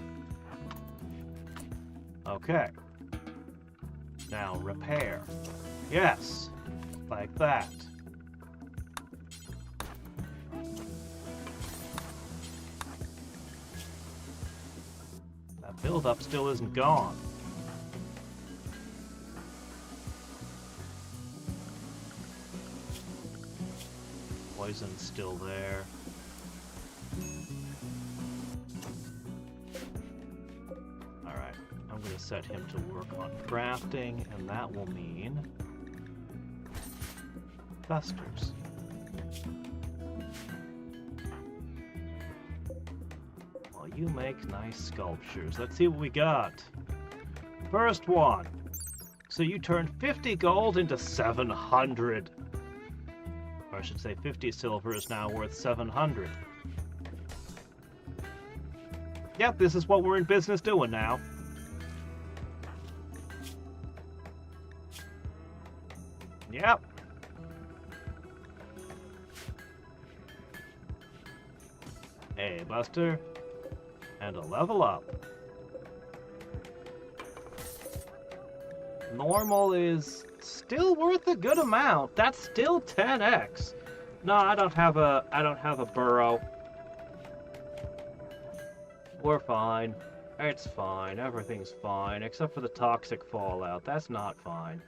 A: Okay. Now repair. Yes. Like that. That buildup still isn't gone. Poison's still there. Alright, I'm going to set him to work on crafting, and that will mean clusters. Well, you make nice sculptures. Let's see what we got. First one. So you turned 50 gold into 700. Or I should say 50 silver is now worth 700. Yep, this is what we're in business doing now. Yep. Hey, Buster. And a level up. Normal is still worth a good amount. That's still 10x. No, I don't have a burrow. We're fine. It's fine. Everything's fine except for the toxic fallout. That's not fine.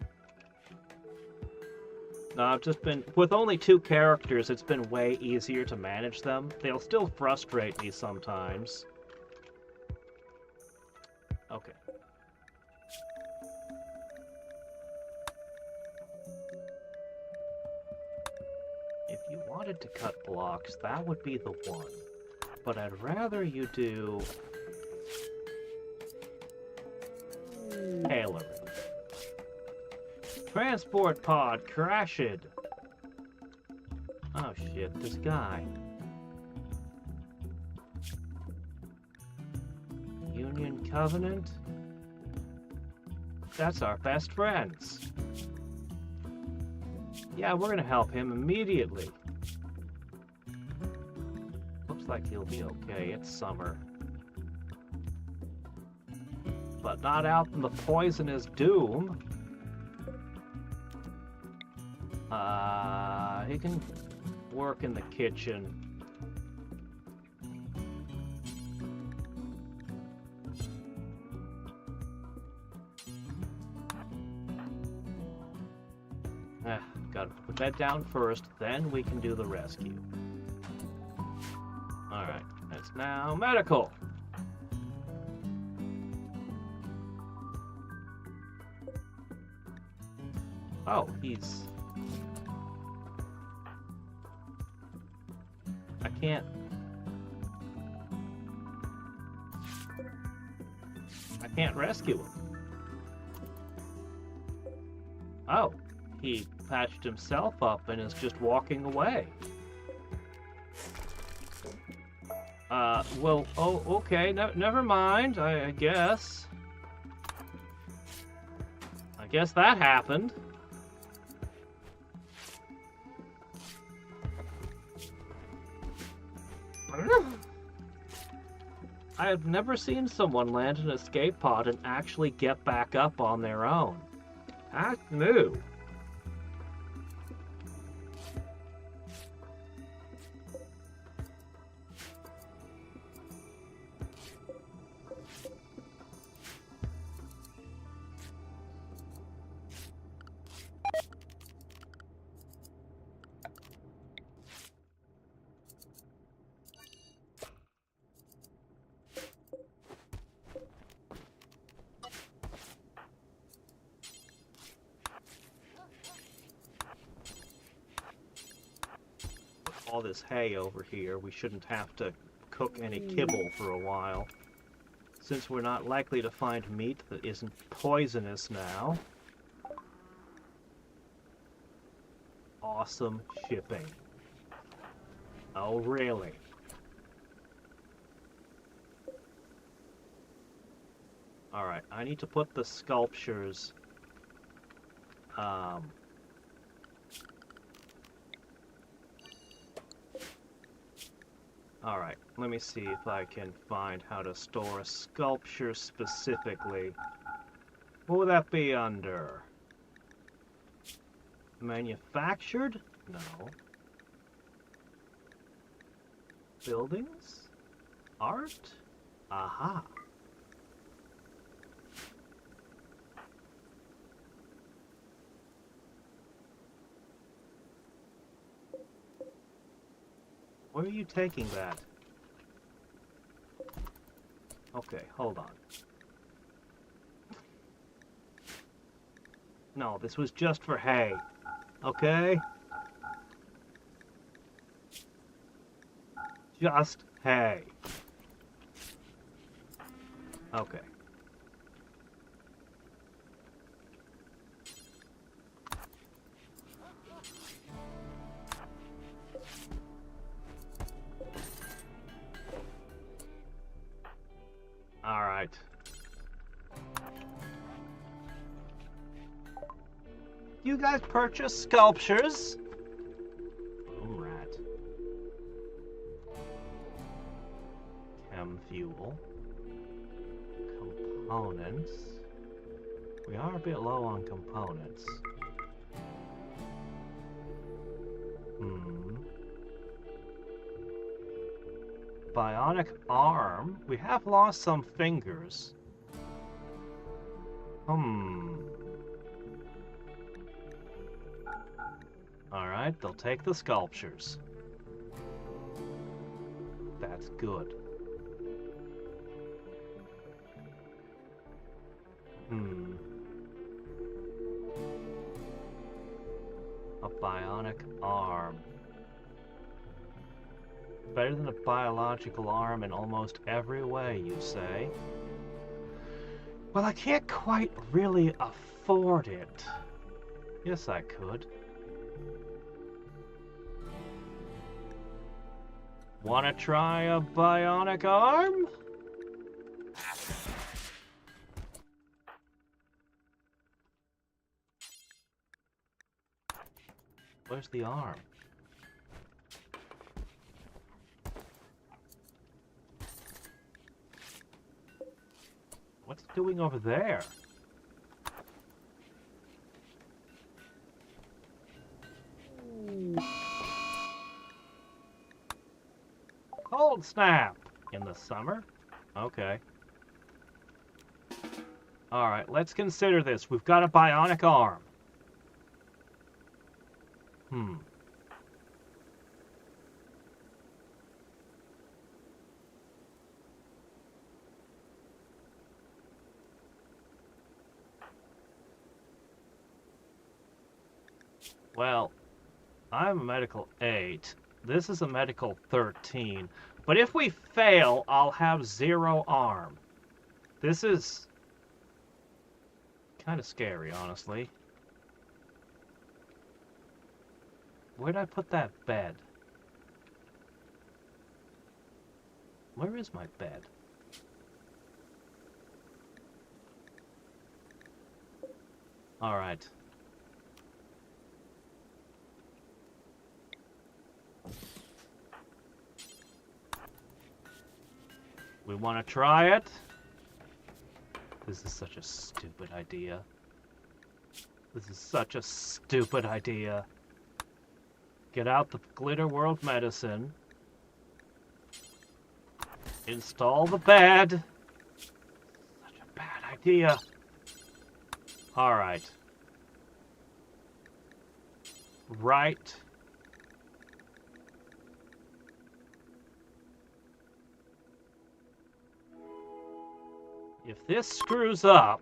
A: No, I've just been with only 2 characters, it's been way easier to manage them. They'll still frustrate me sometimes. Okay. If you wanted to cut blocks, that would be the one. But I'd rather you do tailoring. Transport pod crashed. Oh shit, this guy. Union Covenant? That's our best friends. Yeah, we're gonna help him immediately. Looks like he'll be okay. It's summer. But not out in the poisonous doom. He can work in the kitchen. Gotta put that down first, then we can do the rescue. Alright, that's now medical. Oh, he's... I can't rescue him. Oh, he patched himself up and is just walking away. Well, oh, okay, never mind, I guess. I guess that happened. I have never seen someone land an escape pod and actually get back up on their own. That's new. All this hay over here, we shouldn't have to cook any kibble for a while. Since we're not likely to find meat that isn't poisonous now. Awesome shipping. Oh, really? Alright, I need to put the sculptures... Alright, let me see if I can find how to store a sculpture specifically. What would that be under? Manufactured? No. Buildings? Art? Aha. Where are you taking that? Okay, hold on. No, this was just for hay. Okay? Just hay. Okay. Alright. You guys purchase sculptures? Boom rat. Chem fuel. Components. We are a bit low on components. Bionic arm? We have lost some fingers. Alright, they'll take the sculptures. That's good. A bionic arm. Better than a biological arm in almost every way, you say? Well, I can't quite really afford it. Yes, I could. Wanna try a bionic arm? Where's the arm? What's it doing over there? Cold snap! In the summer? Okay. Alright, let's consider this. We've got a bionic arm. Well, I'm a medical 8. This is a medical 13. But if we fail, I'll have 0 arm. This is kind of scary, honestly. Where'd I put that bed? Where is my bed? All right. We want to try it? This is such a stupid idea. This is such a stupid idea. Get out the Glitter World medicine. Install the bed. Such a bad idea. Alright. Right. If this screws up,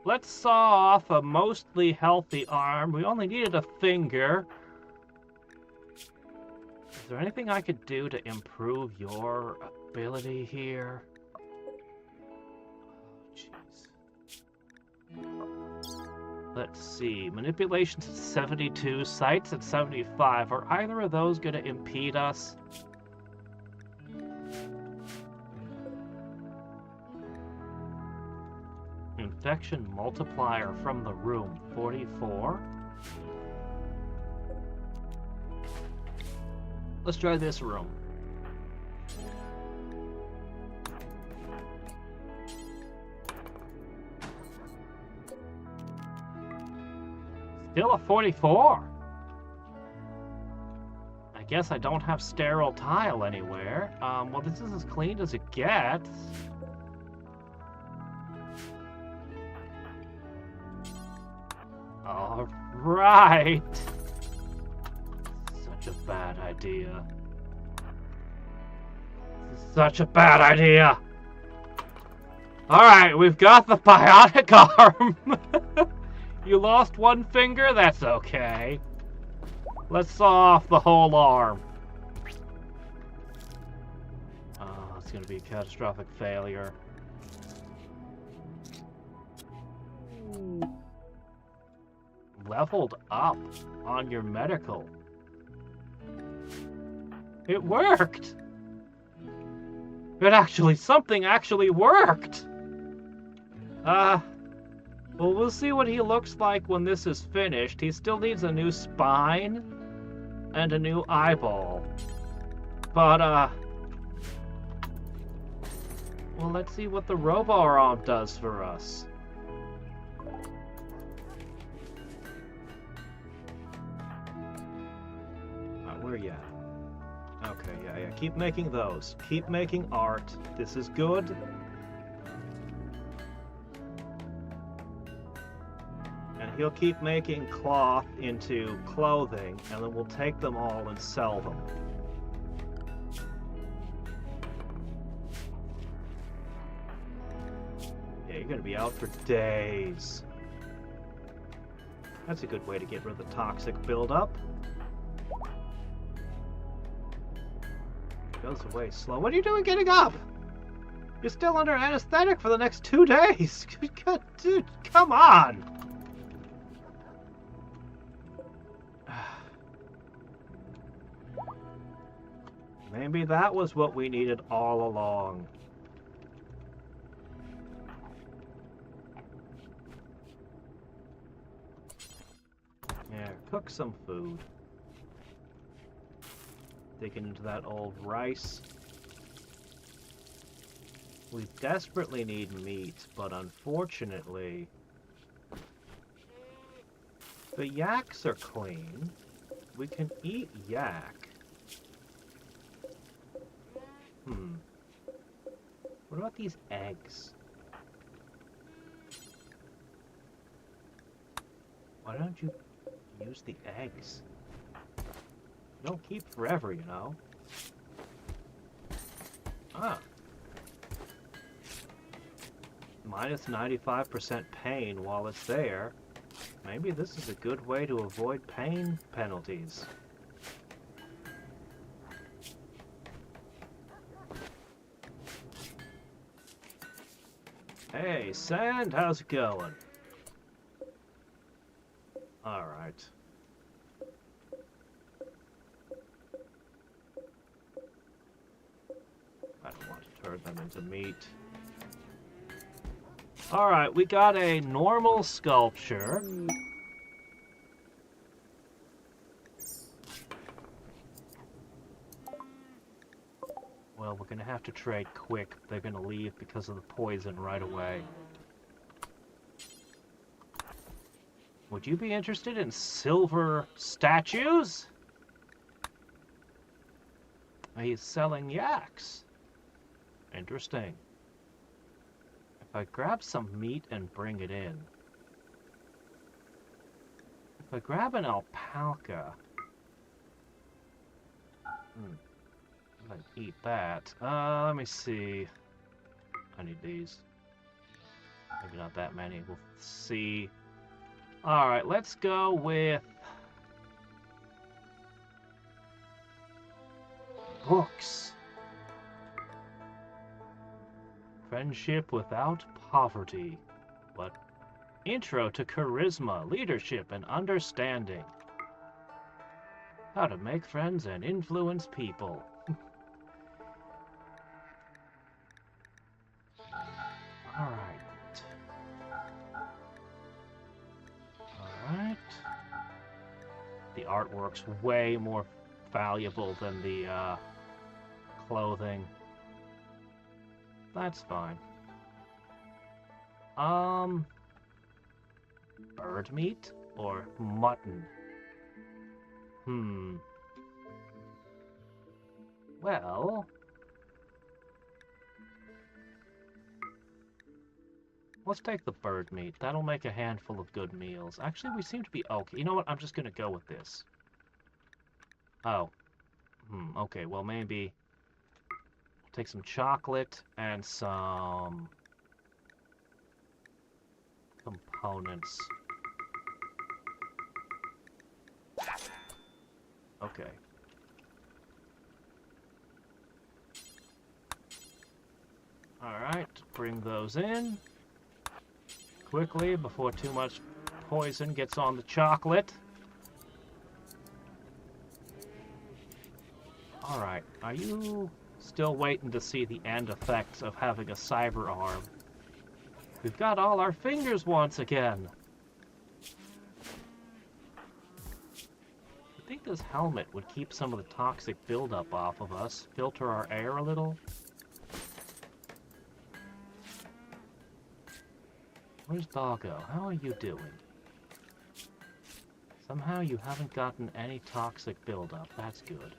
A: let's saw off a mostly healthy arm. We only needed a finger. Is there anything I could do to improve your ability here? Let's see. Manipulation's at 72, Sight's at 75. Are either of those going to impede us? Infection multiplier from the room, 44. Let's try this room. Still a 44. I guess I don't have sterile tile anywhere. Well, this is as clean as it gets. All right. Such a bad idea. Such a bad idea. All right, we've got the bionic arm. You lost one finger? That's okay. Let's saw off the whole arm. Oh, it's gonna be a catastrophic failure. Leveled up on your medical. It worked! Something actually worked! Well, we'll see what he looks like when this is finished. He still needs a new spine and a new eyeball. But, well, let's see what the robo-arm does for us. Where are you at? Okay, yeah. Keep making those. Keep making art. This is good. He'll keep making cloth into clothing, and then we'll take them all and sell them. Yeah, you're gonna be out for days. That's a good way to get rid of the toxic buildup. Goes away slow. What are you doing getting up? You're still under anesthetic for the next 2 days. Dude, come on. Maybe that was what we needed all along. Yeah, cook some food. Digging into that old rice. We desperately need meat, but unfortunately, the yaks are clean. We can eat yak. What about these eggs? Why don't you use the eggs? They don't keep forever, you know. Ah. Minus 95% pain while it's there. Maybe this is a good way to avoid pain penalties. Hey, Sand, how's it going? Alright. I don't want to turn them into meat. Alright, we got a normal sculpture. gonna have to trade quick. They're gonna leave because of the poison right away. Would you be interested in silver statues? He's selling yaks. Interesting. If I grab some meat and bring it in. If I grab an alpaca. I'd eat that. Let me see. I need these. Maybe not that many. We'll see. Alright, let's go with books. Friendship without poverty. What? Intro to charisma, leadership, and understanding. How to make friends and influence people. Alright. Alright. The artwork's way more valuable than the clothing. That's fine. Bird meat or mutton? Well, let's take the bird meat. That'll make a handful of good meals. Actually, we seem to be okay. You know what? I'm just gonna go with this. Oh. Okay, well, maybe take some chocolate and some components. Okay. Alright, bring those in quickly before too much poison gets on the chocolate. Alright, are you still waiting to see the end effects of having a cyber arm? We've got all our fingers once again. I think this helmet would keep some of the toxic buildup off of us, filter our air a little. Where's Doggo? How are you doing? Somehow you haven't gotten any toxic buildup. That's good.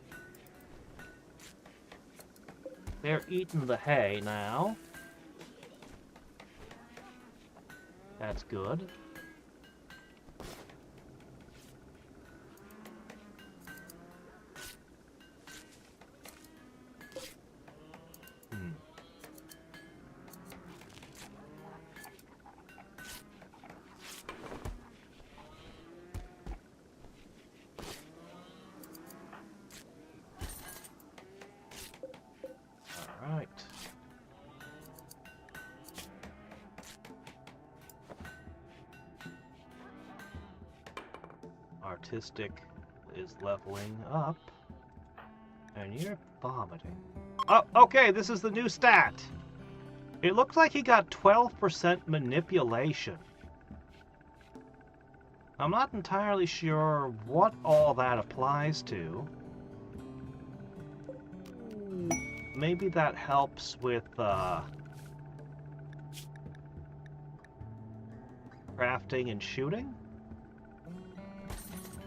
A: They're eating the hay now. That's good. Alright. Artistic is leveling up. And you're vomiting. Oh, okay, this is the new stat. It looks like he got 12% manipulation. I'm not entirely sure what all that applies to. Maybe that helps with crafting and shooting?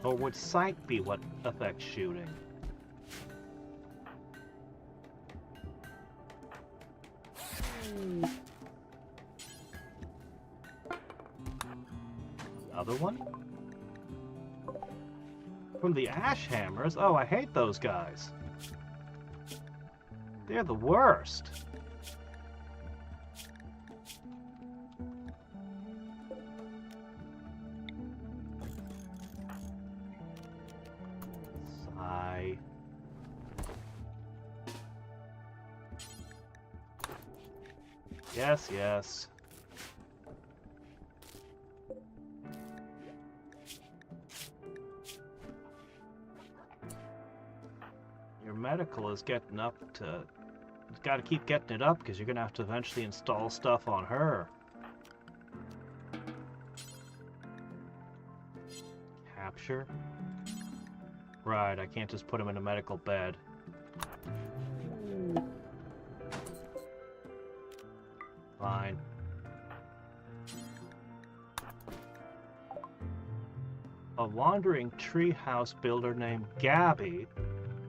A: Or would sight be what affects shooting? Other one? From the ash hammers? Oh, I hate those guys. They're the worst. Sigh. Yes, yes. Your medical is getting up to... You've got to keep getting it up because you're going to have to eventually install stuff on her. Capture? Right, I can't just put him in a medical bed. Fine. A wandering treehouse builder named Gabby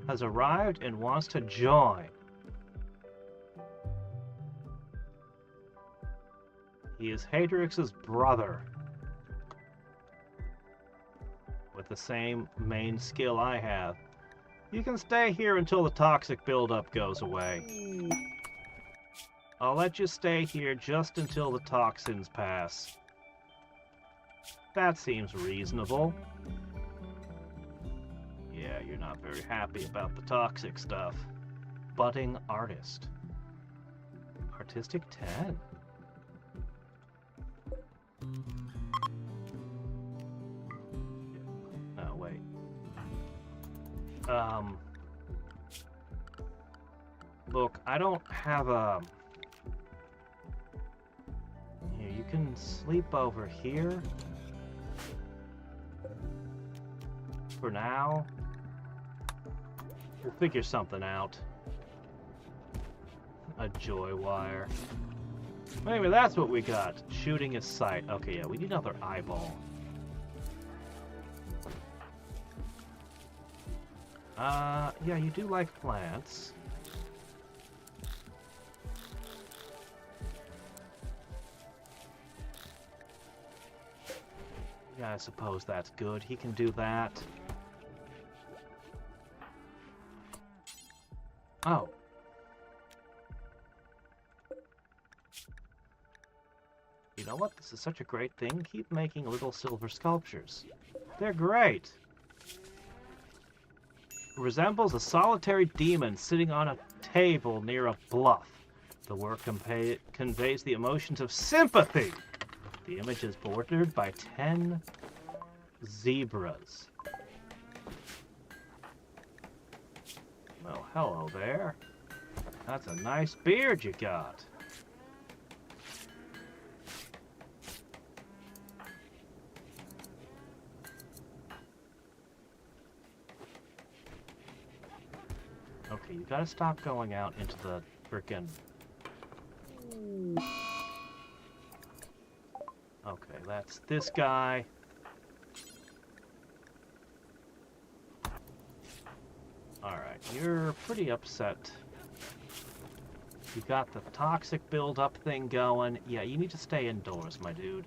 A: has arrived and wants to join. He is Hadrix's brother, with the same main skill I have. You can stay here until the toxic buildup goes away. I'll let you stay here just until the toxins pass. That seems reasonable. Yeah, you're not very happy about the toxic stuff. Budding artist. Artistic 10. Oh, wait. Look, I don't have a... Here, you can sleep over here. For now. We'll figure something out. A joy wire. Maybe that's what we got. Shooting his sight. Okay, yeah, we need another eyeball. Yeah, you do like plants. Yeah, I suppose that's good. He can do that. Oh. You know what? This is such a great thing. Keep making little silver sculptures. They're great. It resembles a solitary demon sitting on a table near a bluff. The work conveys the emotions of sympathy. The image is bordered by 10 zebras. Well, hello there. That's a nice beard you got. Okay, you gotta stop going out into the frickin'... Okay, that's this guy. Alright, you're pretty upset. You got the toxic build-up thing going. Yeah, you need to stay indoors, my dude.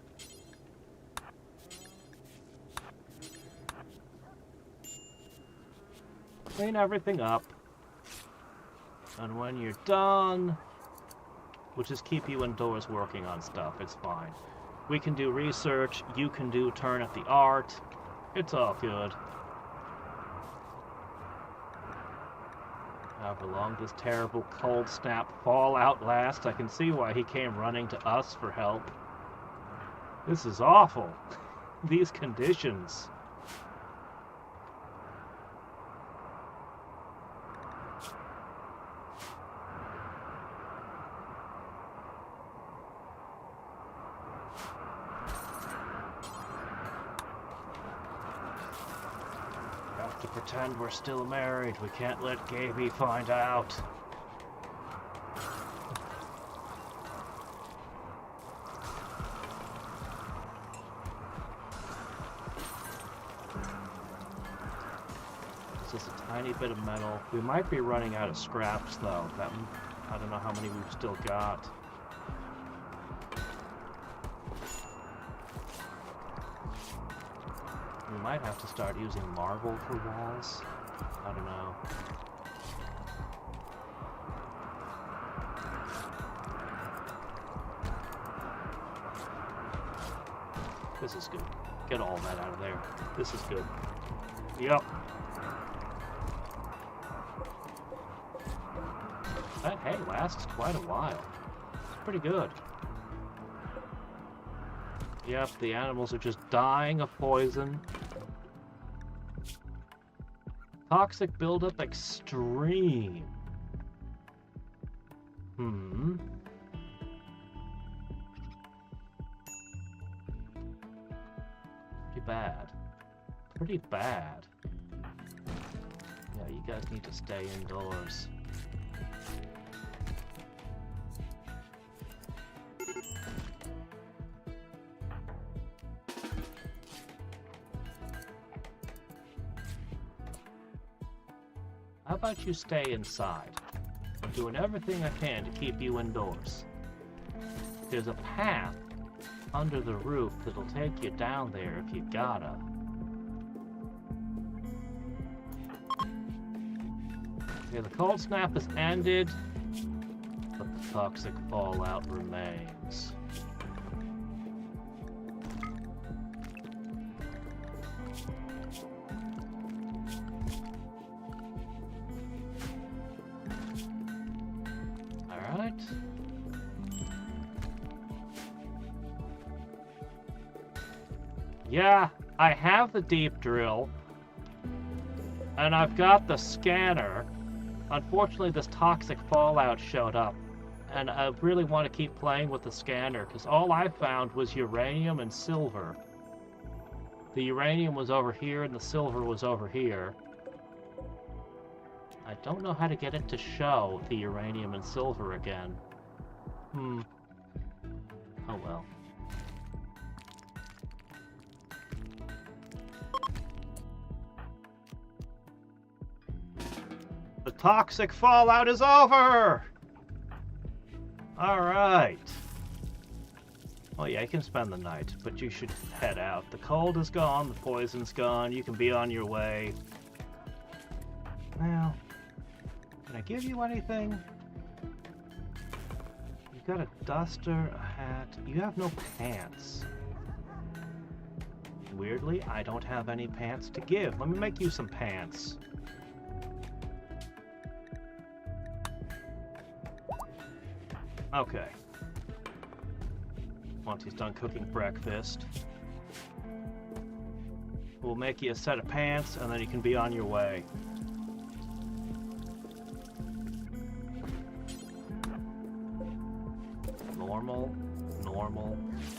A: Clean everything up. And when you're done, we'll just keep you indoors working on stuff. It's fine. We can do research. You can do turn at the art. It's all good. However long this terrible cold snap fallout lasts, I can see why he came running to us for help. This is awful. These conditions. Pretend we're still married. We can't let Gaby find out. This is a tiny bit of metal. We might be running out of scraps, though. I don't know how many we've still got. We might have to start using marble for walls. I don't know. This is good. Get all that out of there. This is good. Yep. That hay lasts quite a while. It's pretty good. Yep, the animals are just dying of poison. Toxic buildup extreme. Pretty bad. Pretty bad. Yeah, you guys need to stay indoors. how about you stay inside? I'm doing everything I can to keep you indoors. There's a path under the roof that'll take you down there if you gotta. Okay, the cold snap has ended, but the toxic fallout remains. Alright. Yeah, I have the deep drill, and I've got the scanner. Unfortunately, this toxic fallout showed up, and I really want to keep playing with the scanner, because all I found was uranium and silver. The uranium was over here, and the silver was over here. I don't know how to get it to show the uranium and silver again. Oh well. The toxic fallout is over! Alright. Oh yeah, you can spend the night, but you should head out. The cold is gone, the poison's gone, you can be on your way. Now, can I give you anything? You've got a duster, a hat. You have no pants. Weirdly, I don't have any pants to give. Let me make you some pants. Okay. Once he's done cooking breakfast, we'll make you a set of pants, and then you can be on your way. Normal, normal,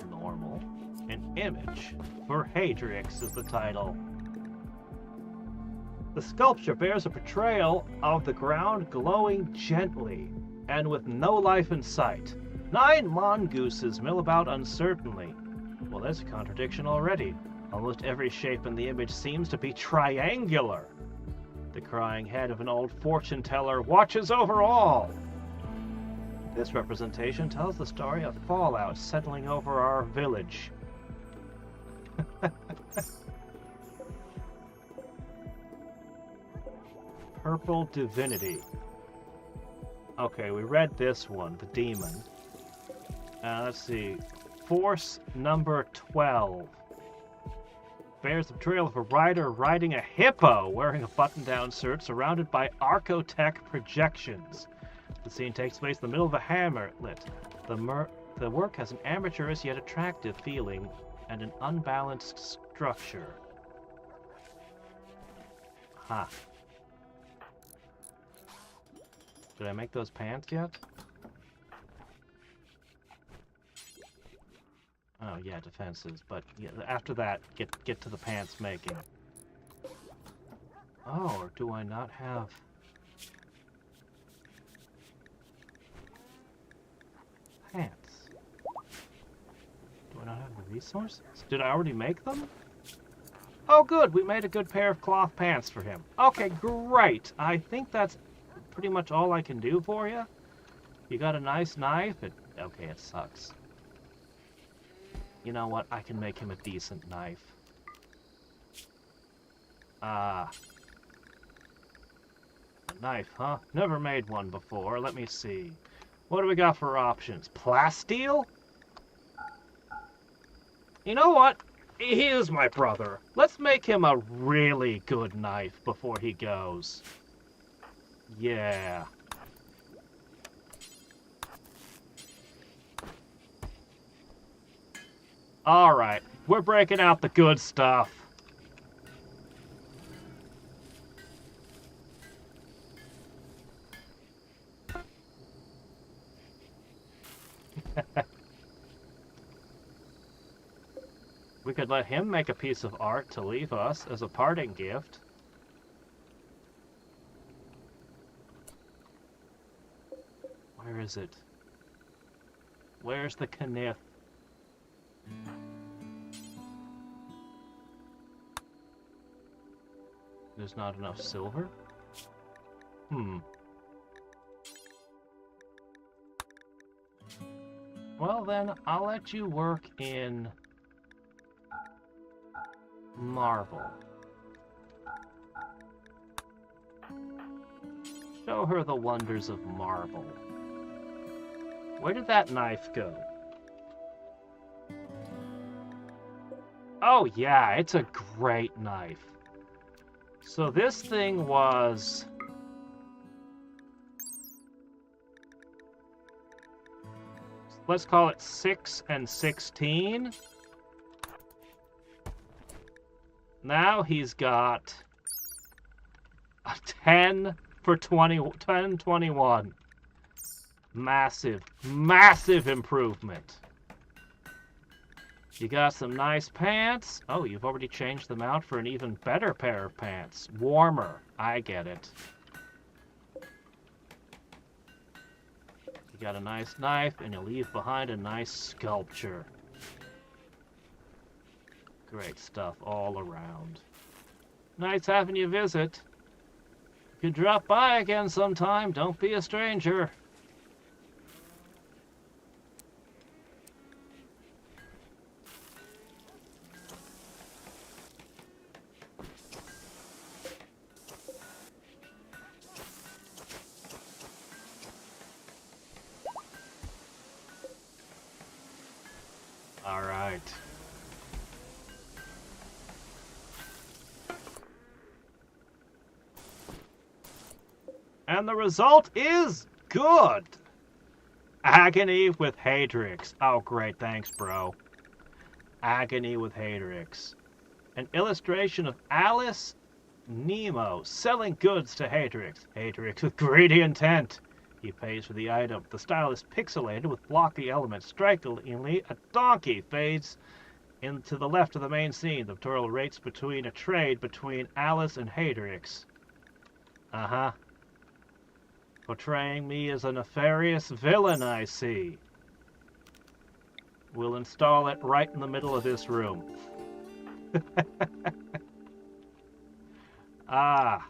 A: normal. An image for Hadrix is the title. The sculpture bears a portrayal of the ground glowing gently and with no life in sight. 9 mongooses mill about uncertainly. Well, there's a contradiction already. Almost every shape in the image seems to be triangular. The crying head of an old fortune teller watches over all. This representation tells the story of fallout settling over our village. Purple divinity. Okay, we read this one, the demon. Let's see. Force number 12. Bears the trail of a rider riding a hippo wearing a button-down shirt surrounded by Archotech projections. The scene takes place in the middle of a hamlet. The work has an amateurish yet attractive feeling and an unbalanced structure. Ha. Did I make those pants yet? Oh yeah, defenses, but yeah, after that, get to the pants making. Oh, or do I not have... pants? Do I not have the resources? Did I already make them? Oh good, we made a good pair of cloth pants for him. Okay, great. I think that's pretty much all I can do for you. You got a nice knife? Okay, it sucks. You know what? I can make him a decent knife. A knife, huh? Never made one before. Let me see. What do we got for options? Plasteel? You know what? He is my brother. Let's make him a really good knife before he goes. Yeah. Alright, we're breaking out the good stuff. We could let him make a piece of art to leave us as a parting gift. Where is it? Where's the kniff? There's not enough silver? Well then, I'll let you work in marble. Show her the wonders of marble. Where did that knife go? Oh yeah, it's a great knife. So this thing was... let's call it 6 and 16. Now he's got a 10 for 21. Massive, massive improvement. You got some nice pants. Oh, you've already changed them out for an even better pair of pants. Warmer. I get it. You got a nice knife, and you leave behind a nice sculpture. Great stuff all around. Nice having you visit. You can drop by again sometime. Don't be a stranger. All right. And the result is good. Agony with Hadrix. Oh, great. Thanks, bro. Agony with Hadrix. An illustration of Alice Nemo selling goods to Hadrix. Hadrix with greedy intent. He pays for the item. The style is pixelated with blocky elements. Strikingly, a donkey fades into the left of the main scene. The tutorial rates between a trade between Alice and Hadrix. Uh-huh. Portraying me as a nefarious villain, I see. We'll install it right in the middle of this room. Ah.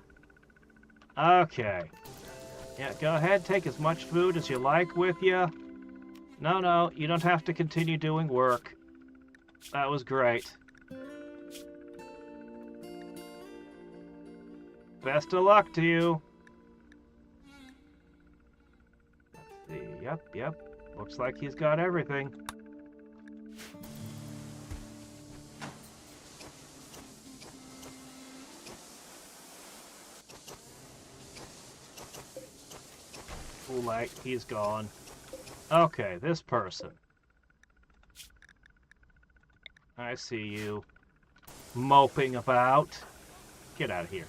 A: Okay. Yeah, go ahead, take as much food as you like with you. No, you don't have to continue doing work. That was great. Best of luck to you. Let's see. Yep. Looks like he's got everything. Too late, he's gone. Okay, this person. I see you moping about. Get out of here.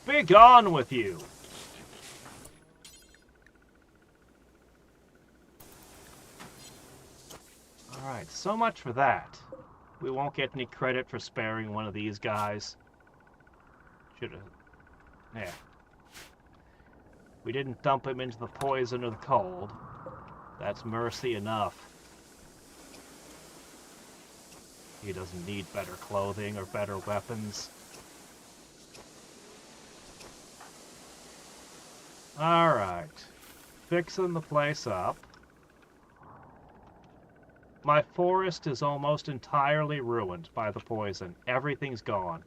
A: Be gone with you! Alright, so much for that. We won't get any credit for sparing one of these guys. Should've... Yeah. We didn't dump him into the poison or the cold. That's mercy enough. He doesn't need better clothing or better weapons. Alright. Fixing the place up. My forest is almost entirely ruined by the poison. Everything's gone.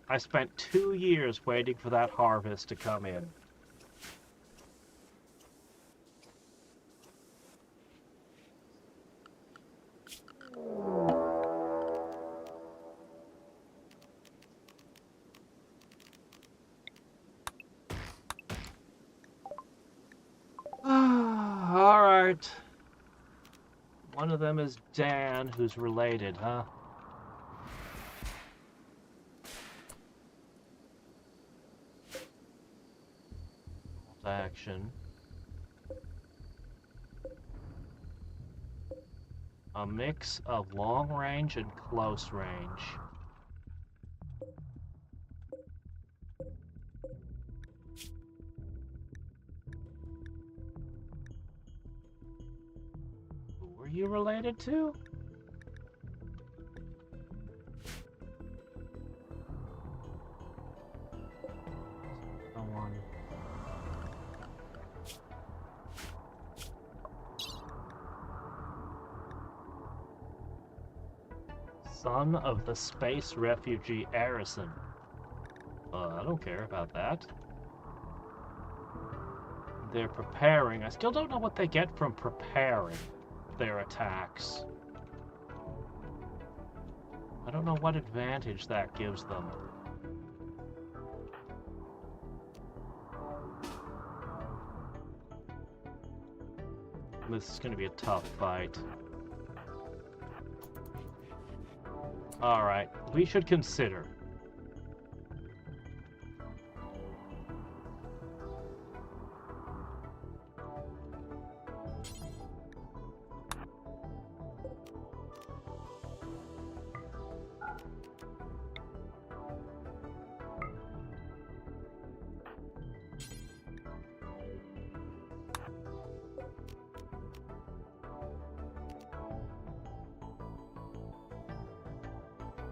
A: I spent 2 years waiting for that harvest to come in. Alright. One of them is Dan, who's related, huh? Action. A mix of long range and close range. Who were you related to? Son of the space refugee Arison. I don't care about that. They're preparing. I still don't know what they get from preparing their attacks. I don't know what advantage that gives them. This is going to be a tough fight. Alright, we should consider.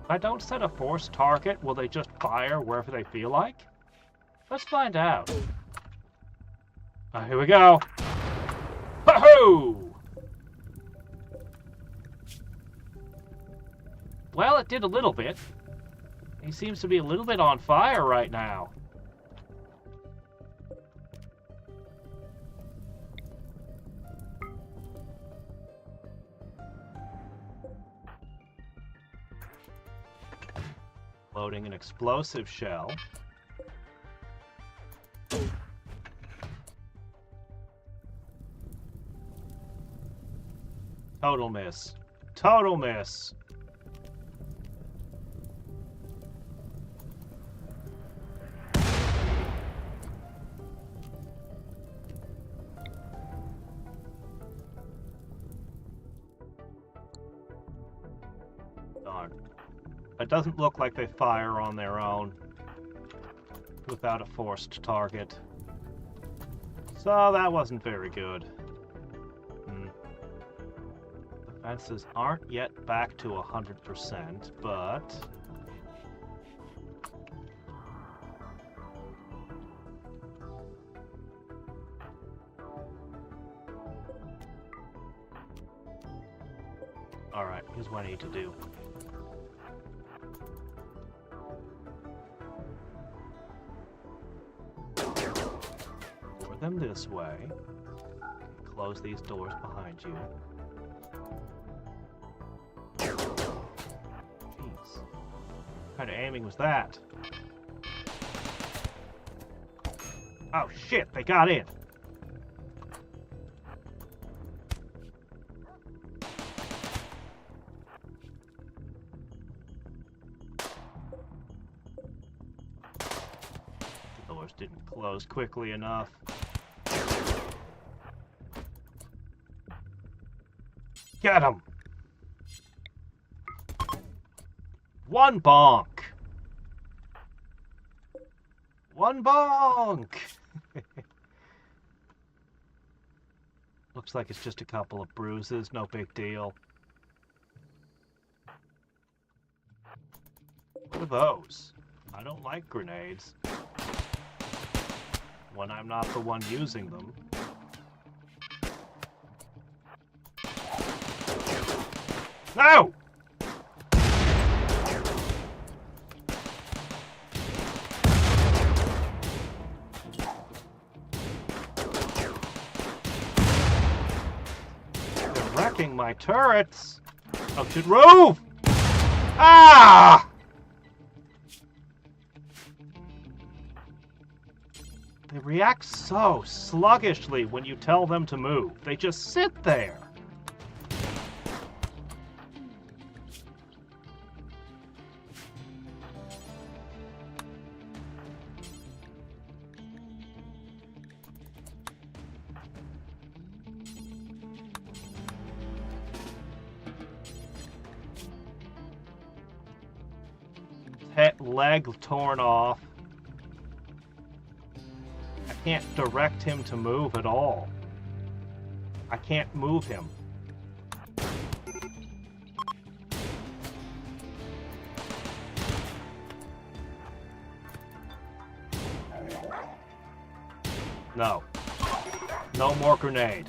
A: If I don't set a forced target, will they just fire wherever they feel like? Let's find out. Here we go. Ho-ho! Well, it did a little bit. He seems to be a little bit on fire right now. Loading an explosive shell. Total miss. Total miss. Darn. It doesn't look like they fire on their own without a forced target. So that wasn't very good. Defenses aren't yet back to 100%, but... Alright, here's what I need to do. Lure them this way. Close these doors behind you. What kind of aiming was that? Oh shit, they got in. The doors didn't close quickly enough. Get him! One bonk! One bonk! Looks like it's just a couple of bruises, no big deal. What are those? I don't like grenades. When I'm not the one using them. No! Wrecking my turrets. Oh, should move! Ah! They react so sluggishly when you tell them to move. They just sit there. Leg torn off. I can't direct him to move at all. I can't move him. No. No more grenade.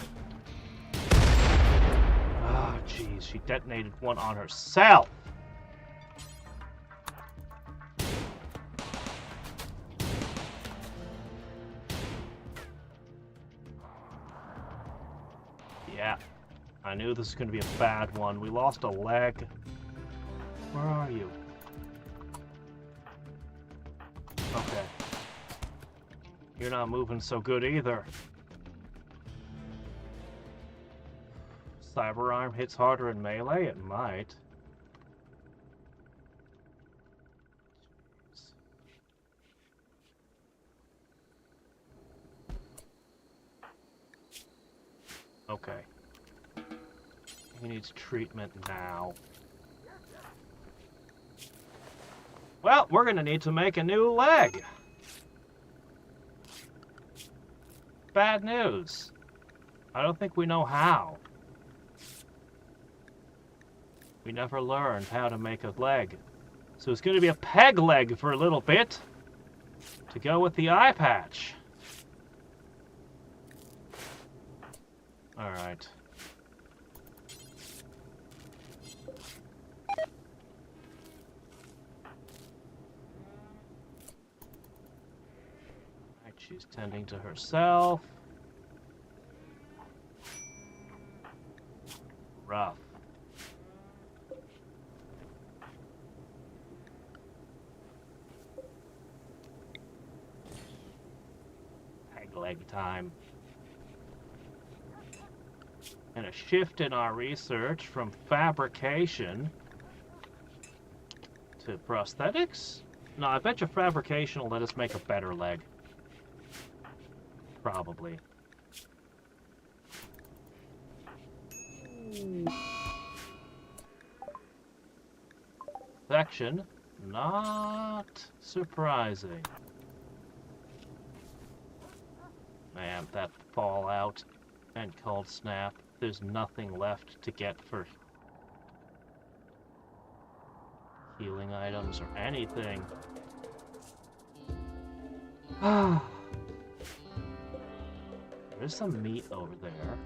A: Ah, jeez, she detonated one on herself. Yeah, I knew this was going to be a bad one. We lost a leg. Where are you? Okay. You're not moving so good either. Cyber arm hits harder in melee? It might. Okay. He needs treatment now. Well, we're gonna need to make a new leg. Bad news. I don't think we know how. We never learned how to make a leg. So it's gonna be a peg leg for a little bit to go with the eye patch. Alright. Alright, she's tending to herself. Rough. Peg leg time. And a shift in our research from fabrication to prosthetics? No, I bet you fabrication will let us make a better leg. Probably. Section, not surprising. Man, that fallout and cold snap. There's nothing left to get for healing items or anything. There's some meat over there.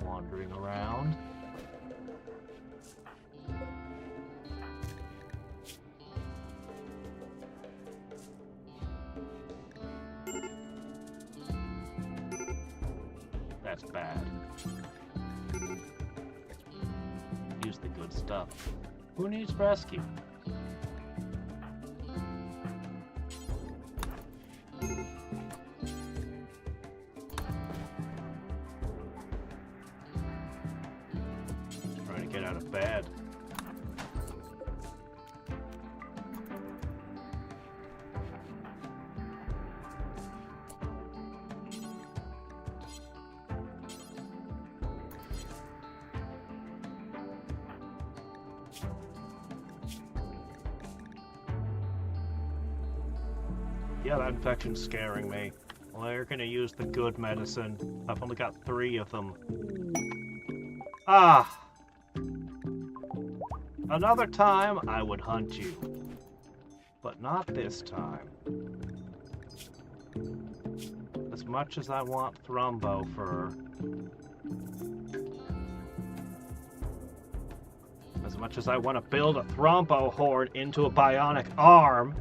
A: Wandering around. That's bad. Use the good stuff. Who needs rescue? Trying to get out of bed. Yeah, that infection's scaring me. Well, you're gonna use the good medicine. I've only got 3 of them. Ah! Another time, I would hunt you. But not this time. As much as I want Thrumbo fur. As much as I want to build a Thrumbo horn into a bionic arm.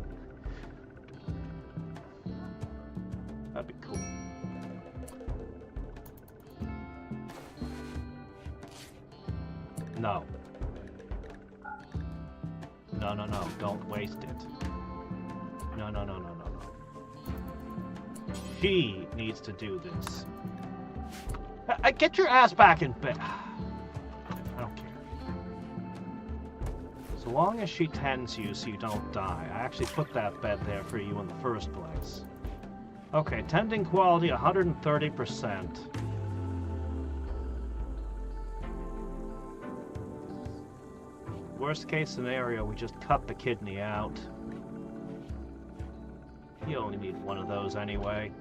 A: That'd be cool. No. No, no, no. Don't waste it. No, no, no, no, no, no. She needs to do this. Get your ass back in bed. I don't care. So long as she tends you so you don't die. I actually put that bed there for you in the first place. Okay, tending quality 130%. Worst case scenario, we just cut the kidney out. You only need one of those anyway.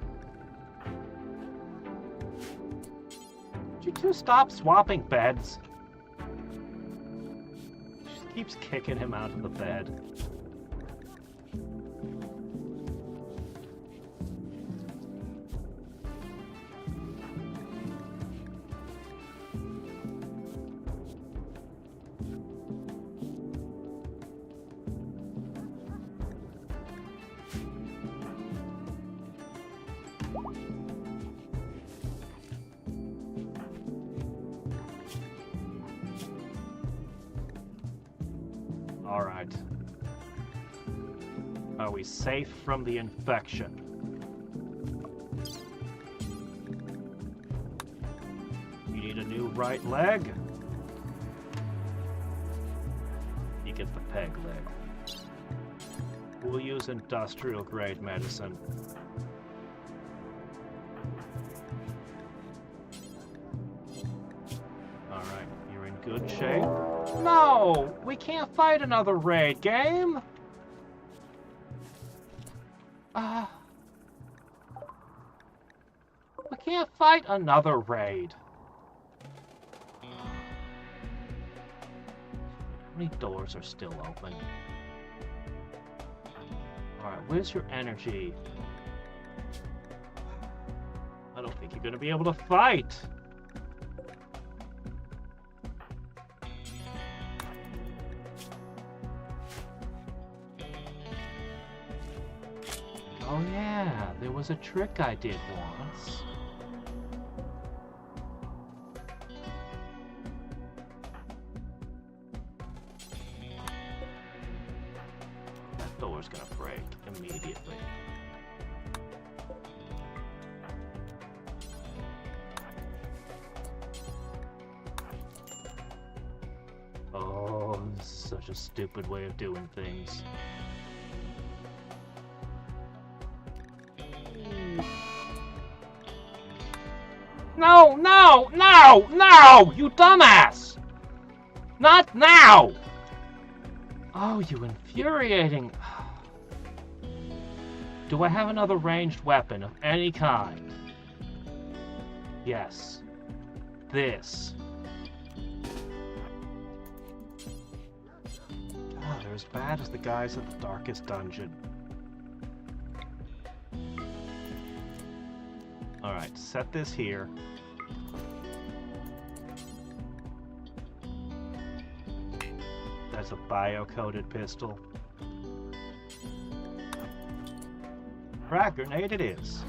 A: Would you two stop swapping beds? She just keeps kicking him out of the bed. Alright. Are we safe from the infection? You need a new right leg? You get the peg leg. We'll use industrial grade medicine. Alright, you're in good shape. No! We can't fight another raid game! We can't fight another raid. How many doors are still open? Alright, where's your energy? I don't think you're gonna be able to fight! Oh yeah, there was a trick I did once. That door's gonna break immediately. Oh, this is such a stupid way of doing things. No, no, no, no! You dumbass! Not now! Oh, you infuriating... Do I have another ranged weapon of any kind? Yes. This. Ah, they're as bad as the guys at the darkest dungeon. Alright, set this here. That's a bio-coated pistol. Frag grenade it is.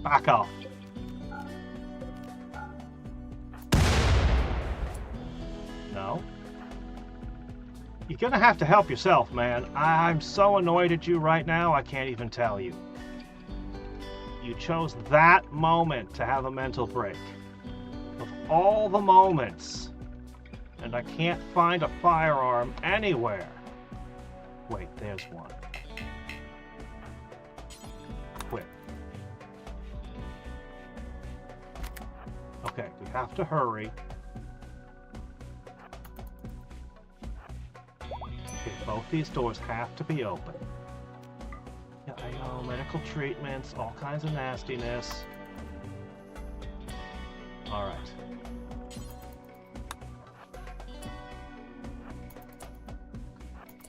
A: Back off. No. You're gonna have to help yourself, man. I'm so annoyed at you right now, I can't even tell you. You chose that moment to have a mental break. Of all the moments. And I can't find a firearm anywhere. Wait, there's one. Quit. Okay, we have to hurry. Okay, both these doors have to be open. Yeah, I know, medical treatments, all kinds of nastiness. Alright.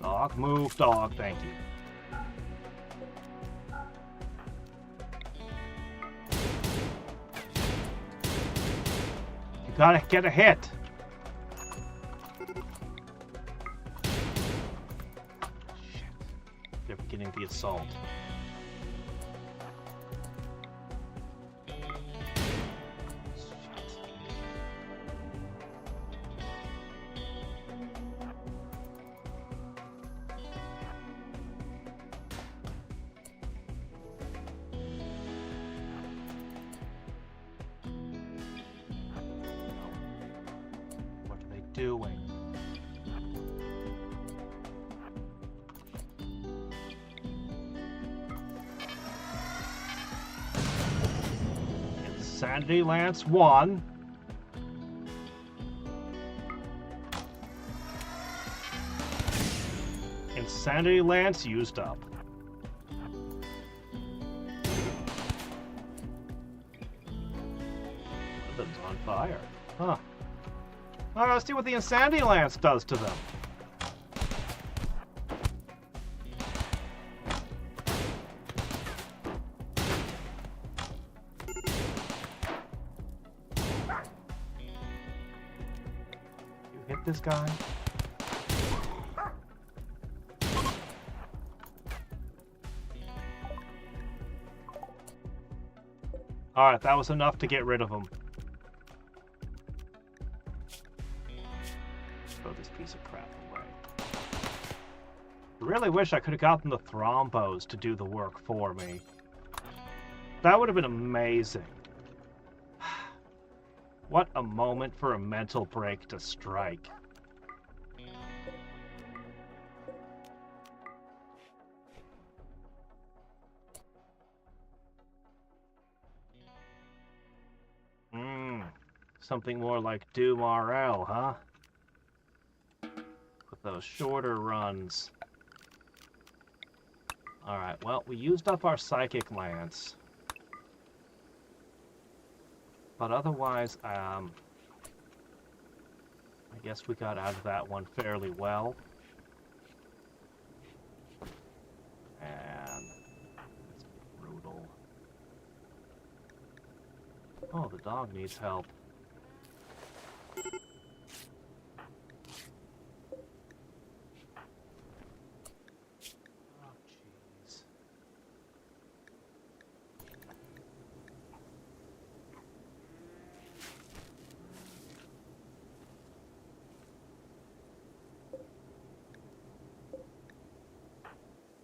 A: Dog, move, dog, thank you. You gotta get a hit! They're beginning the assault. What are they doing? Insanity Lance 1. Insanity Lance used up. That's on fire. Huh. Alright, let's see what the Insanity Lance does to them. Hit this guy. Alright, that was enough to get rid of them. Throw this piece of crap away. I really wish I could have gotten the thrombos to do the work for me. That would have been amazing. What a moment for a mental break to strike. Something more like Doom RL, huh? With those shorter runs. Alright, well, we used up our Psychic Lance. But otherwise, I guess we got out of that one fairly well. And it's brutal. Oh, the dog needs help.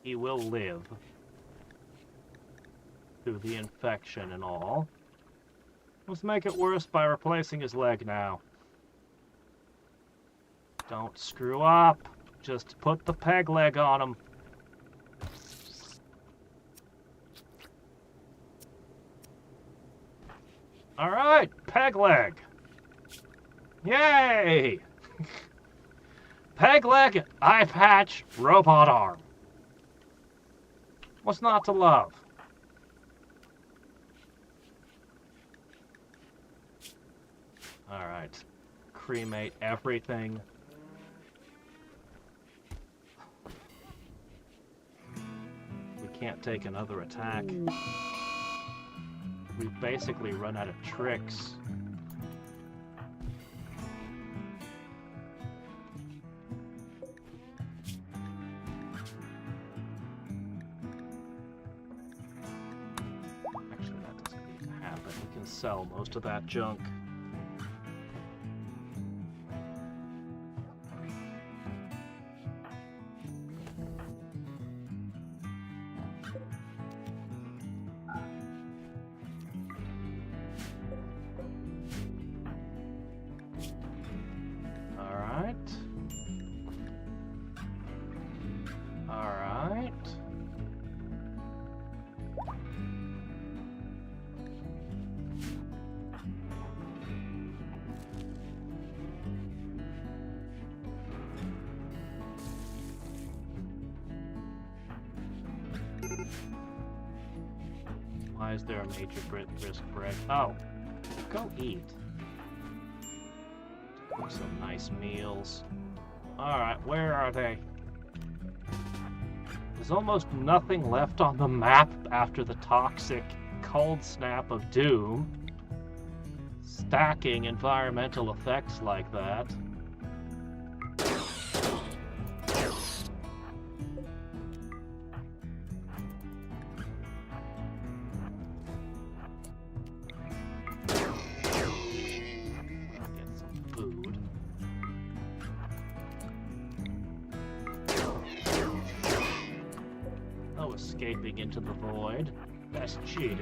A: He will live through the infection and all. Let's make it worse by replacing his leg now. Don't screw up. Just put the peg leg on him. Alright, peg leg. Yay! Peg leg, eye patch, robot arm. What's not to love? Alright. Cremate everything. We can't take another attack. We've basically run out of tricks. Sell most of that junk. All right. All right. Why is there a major risk break? Oh, go eat. Cook some nice meals. Alright, where are they? There's almost nothing left on the map after the toxic cold snap of doom. Stacking environmental effects like that. Escaping into the void. That's cheating.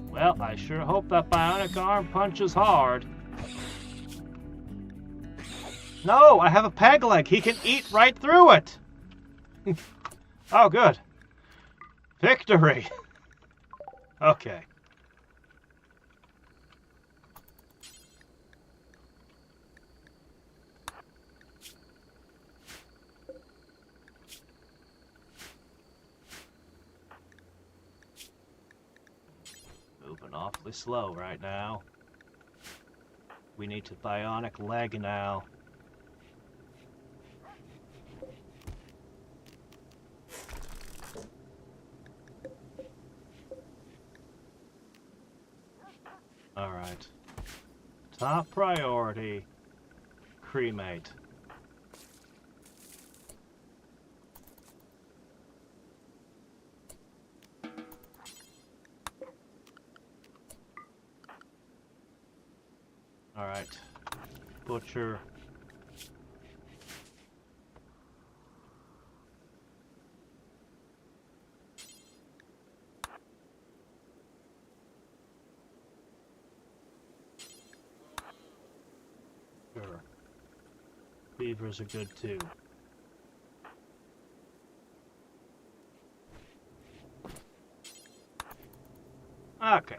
A: Well, I sure hope that bionic arm punches hard. No, I have a peg leg. He can eat right through it. Oh, good. Victory. Okay. Moving awfully slow right now. We need to bionic leg now. Alright. Top priority. cremate. Alright. Butcher. Sure. Beavers are good too. Okay.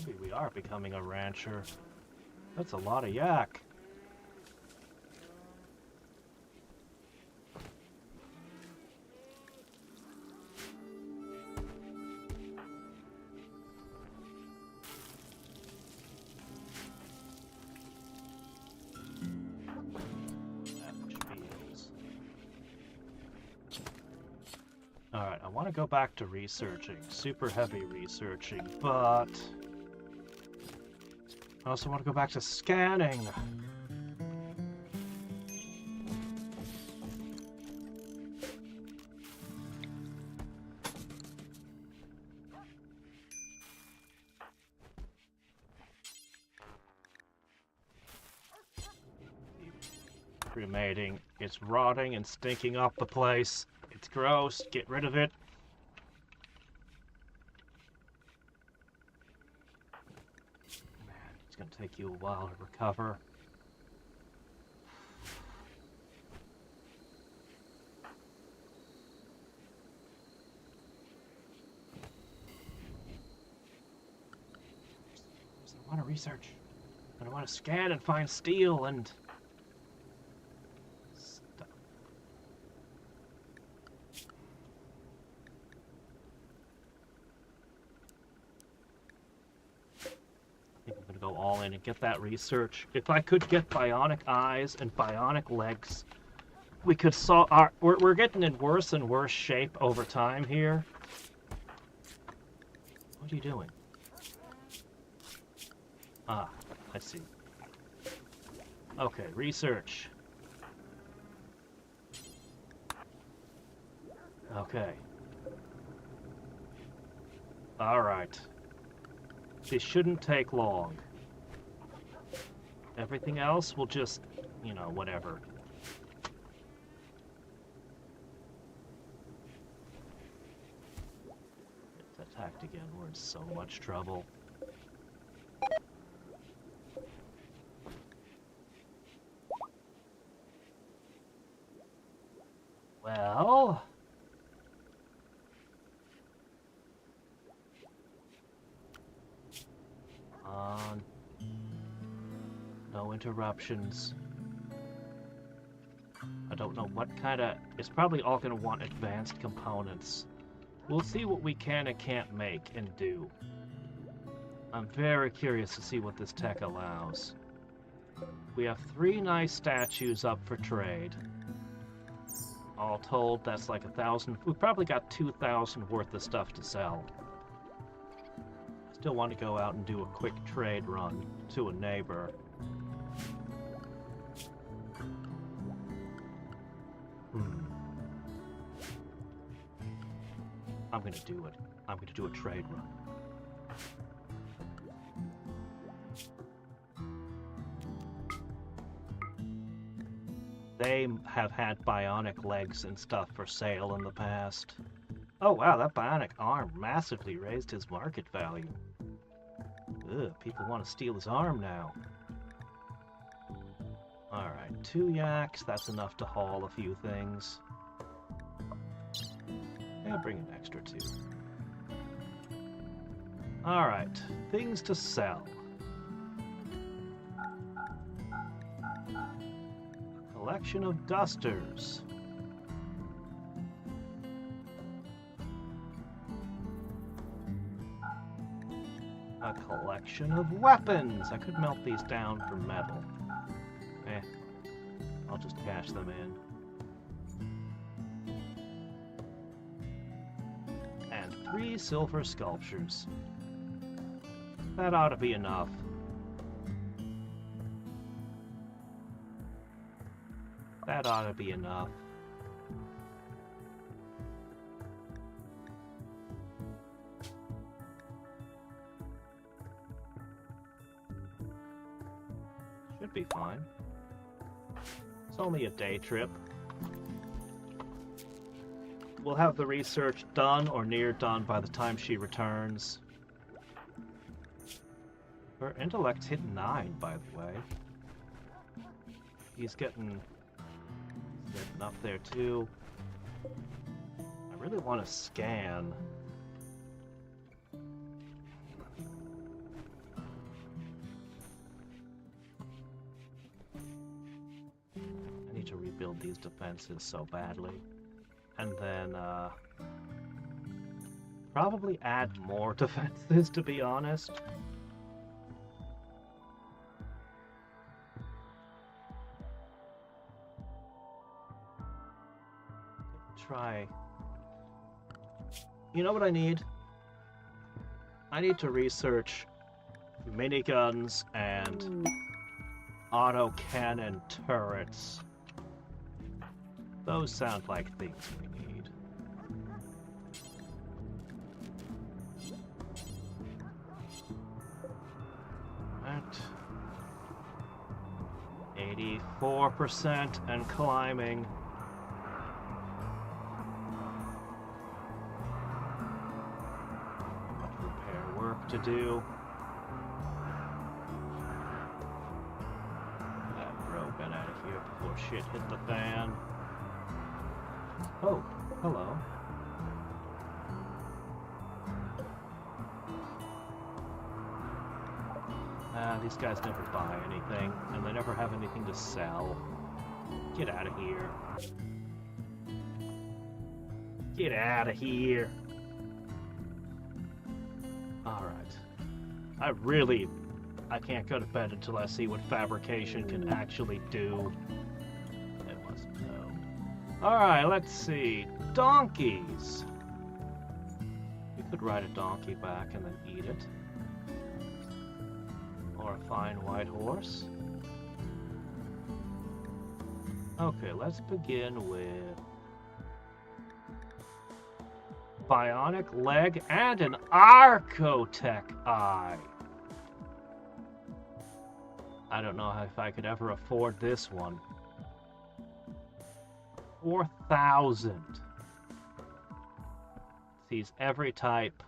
A: Maybe we are becoming a rancher. That's a lot of yak. Alright, I want to go back to researching. Super heavy researching, but I also want to go back to scanning. Cremating. It's rotting and stinking up the place. It's gross. Get rid of it. Man, it's gonna take you a while to recover. I want to research. And I want to scan and find steel and stuff. I think I'm going to go all in and get that research. If I could get bionic eyes and bionic legs, we could solve our... We're getting in worse and worse shape over time here. What are you doing? Ah, I see. Okay, research. Okay. Alright. This shouldn't take long. Everything else will just, you know, whatever. It's attacked again. We're in so much trouble. Well... no interruptions. I don't know what kind of... It's probably all going to want advanced components. We'll see what we can and can't make and do. I'm very curious to see what this tech allows. We have 3 nice statues up for trade. All told, that's like 1,000. We've probably got 2,000 worth of stuff to sell. Still want to go out and do a quick trade run to a neighbor. I'm gonna do it. I'm gonna do a trade run. They have had bionic legs and stuff for sale in the past. Oh wow, that bionic arm massively raised his market value. Ugh, people want to steal his arm now. Alright, 2 yaks, that's enough to haul a few things. Yeah, bring an extra 2. Alright, things to sell. Collection of dusters. A collection of weapons! I could melt these down for metal. I'll just cash them in. And 3 silver sculptures. That ought to be enough. That ought to be enough. Should be fine. It's only a day trip. We'll have the research done or near done by the time she returns. Her intellect's hit 9, by the way. He's getting up there too. I really want to scan. I need to rebuild these defenses so badly. And then, probably add more defenses, to be honest. Try. You know what I need? I need to research miniguns and autocannon turrets. Those sound like things we need. At 84% and climbing. To do. That rope got out of here before shit hit the fan. Oh, hello. These guys never buy anything, and they never have anything to sell. Get out of here. Get out of here. Alright. I can't go to bed until I see what fabrication can actually do. It wasn't no. Alright, let's see. Donkeys! You could ride a donkey back and then eat it. Or a fine white horse. Okay, let's begin with bionic leg and an Archotech eye. I don't know if I could ever afford this one. 4,000. Sees every type,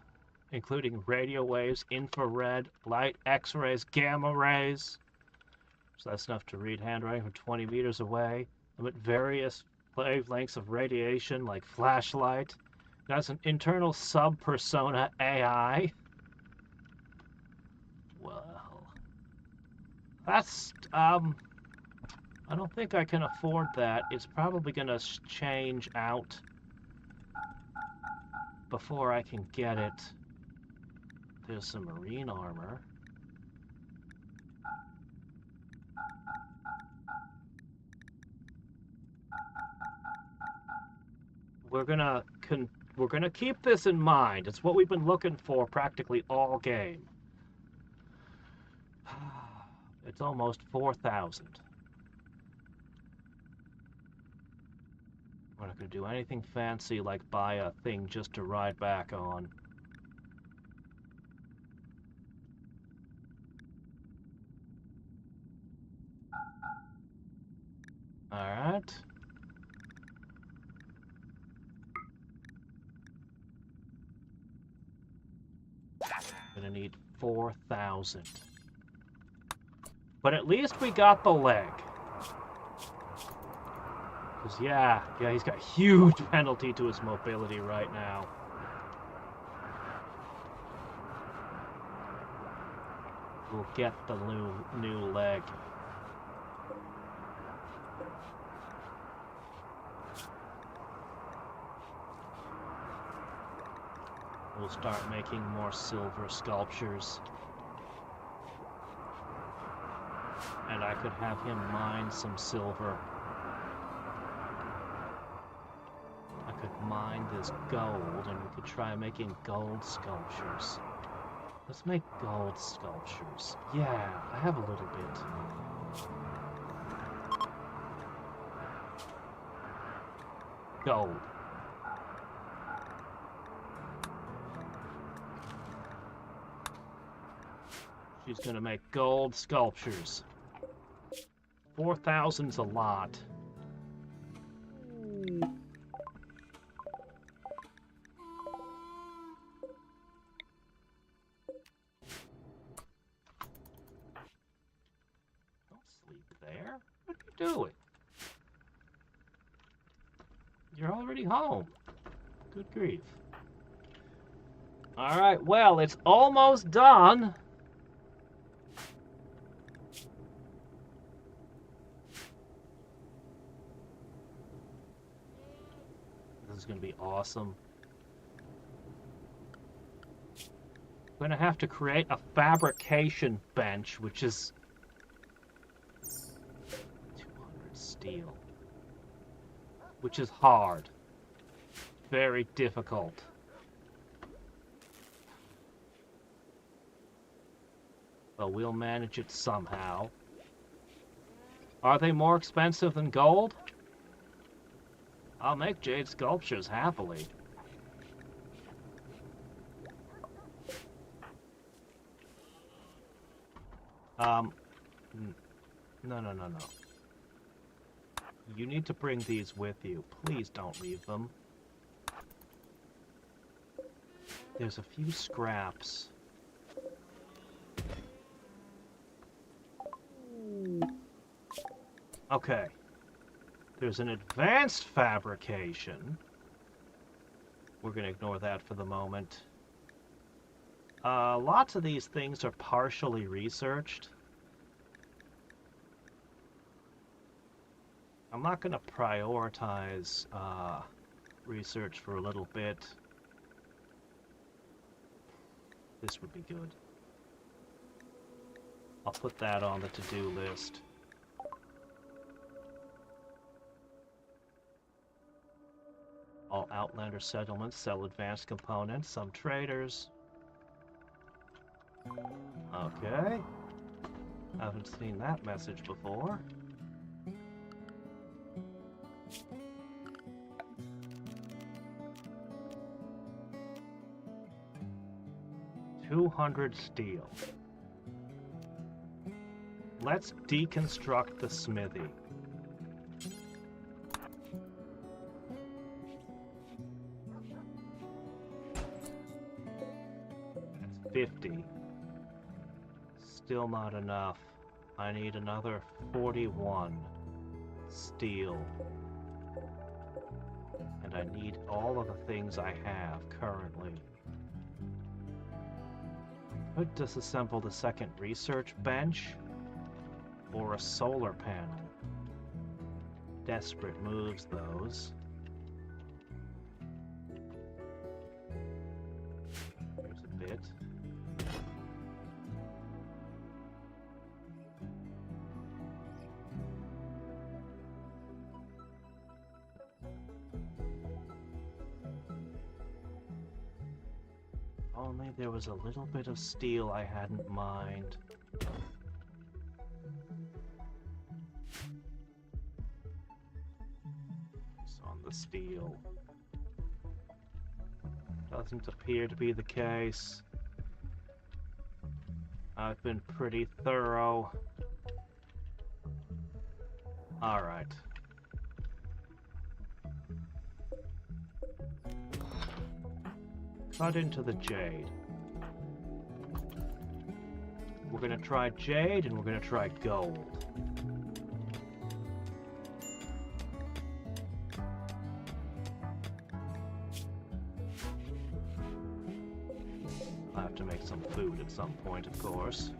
A: including radio waves, infrared, light, X-rays, gamma rays. So that's enough to read handwriting from 20 meters away. Emit various wavelengths of radiation like flashlight. It has an internal sub-persona AI. Well, that's, I don't think I can afford that. It's probably gonna change out before I can get it. There's some marine armor. We're gonna keep this in mind. It's what we've been looking for practically all game. It's almost 4,000. We're not gonna do anything fancy like buy a thing just to ride back on. Alright. Gonna need 4,000. But at least we got the leg. Because, yeah, he's got a huge penalty to his mobility right now. We'll get the new leg. We'll start making more silver sculptures. could have him mine some silver. I could mine this gold, and we could try making gold sculptures. Let's make gold sculptures. Yeah, I have a little bit. Gold. She's gonna make gold sculptures. 4,000's a lot. Don't sleep there. What are you doing? You're already home. Good grief. Alright, well, it's almost done. This is going to be awesome. I'm going to have to create a fabrication bench, which is 200 steel. Which is hard. Very difficult. But we'll manage it somehow. Are they more expensive than gold? I'll make jade sculptures happily. No. You need to bring these with you. Please don't leave them. There's a few scraps. Okay. There's an advanced fabrication. We're going to ignore that for the moment. Lots of these things are partially researched. I'm not going to prioritize research for a little bit. This would be good. I'll put that on the to-do list. All Outlander settlements sell advanced components. Some traders. Okay. Haven't seen that message before. $200 steel. Let's deconstruct the smithy. That's 50. Still not enough. I need another 41 steel. And I need all of the things I have currently. Could disassemble the second research bench or a solar panel. Desperate moves, those. Here's a bit. Only there was a little bit of steel I hadn't mined. It's on the steel. Doesn't appear to be the case. I've been pretty thorough. Alright. Cut into the jade. We're gonna try jade and we're gonna try gold. I have to make some food at some point, of course.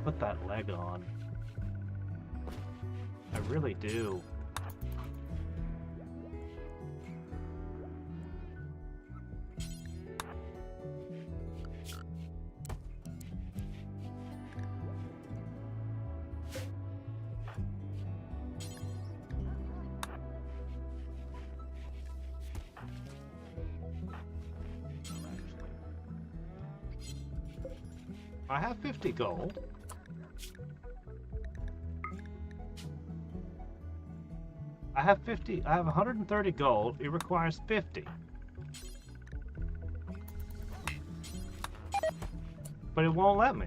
A: put that leg on. I really do. I have 50 gold. I have 130 gold. It requires 50. But it won't let me.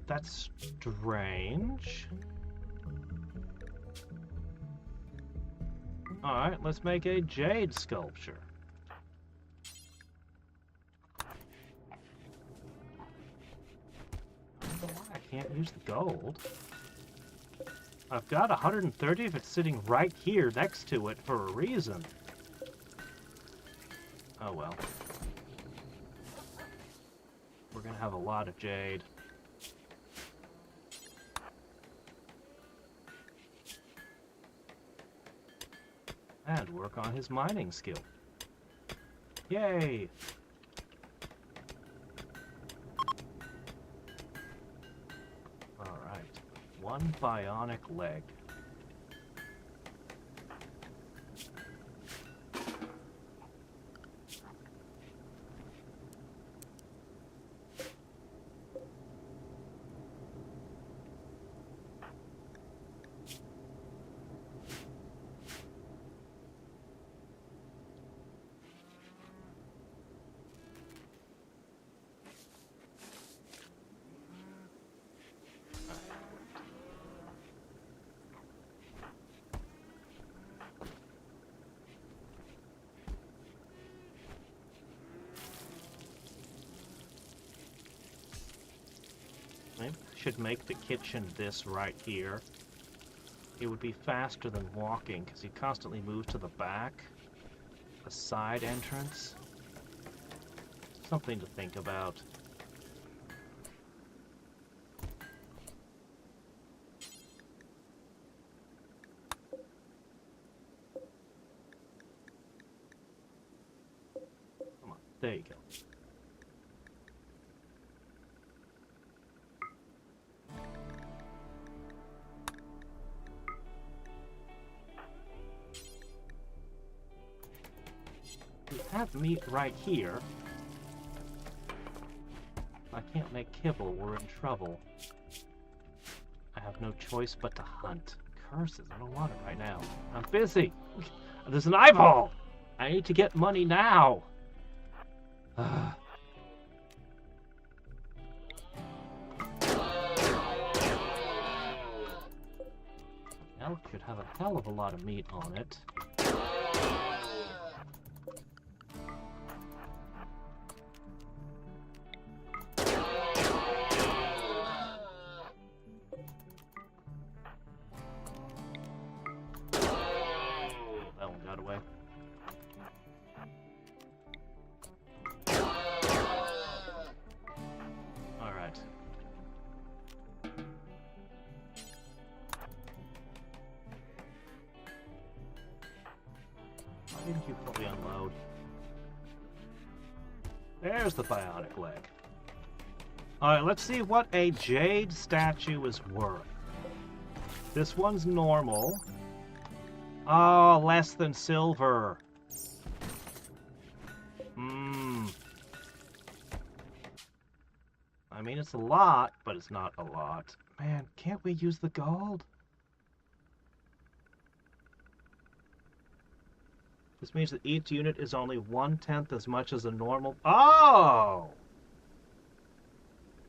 A: That's strange. Alright, let's make a jade sculpture. I can't use the gold. I've got 130 if it's sitting right here next to it for a reason. Oh well. We're gonna have a lot of jade. And work on his mining skill. Yay! Alright. One bionic leg. I should make the kitchen this right here. It would be faster than walking because he constantly moves to the back. A side entrance. Something to think about. Come on, there you go. We have meat right here. If I can't make kibble, we're in trouble. I have no choice but to hunt. Curses, I don't want it right now. I'm busy. There's an eyeball! I need to get money now. Elk should have a hell of a lot of meat on it. That one got away. Alright. Why didn't you fully unload? There's the bionic leg. Alright, let's see what a jade statue is worth. This one's normal. Oh, less than silver. I mean, it's a lot, but it's not a lot. Man, can't we use the gold? This means that each unit is only 1/10 as much as a normal... Oh!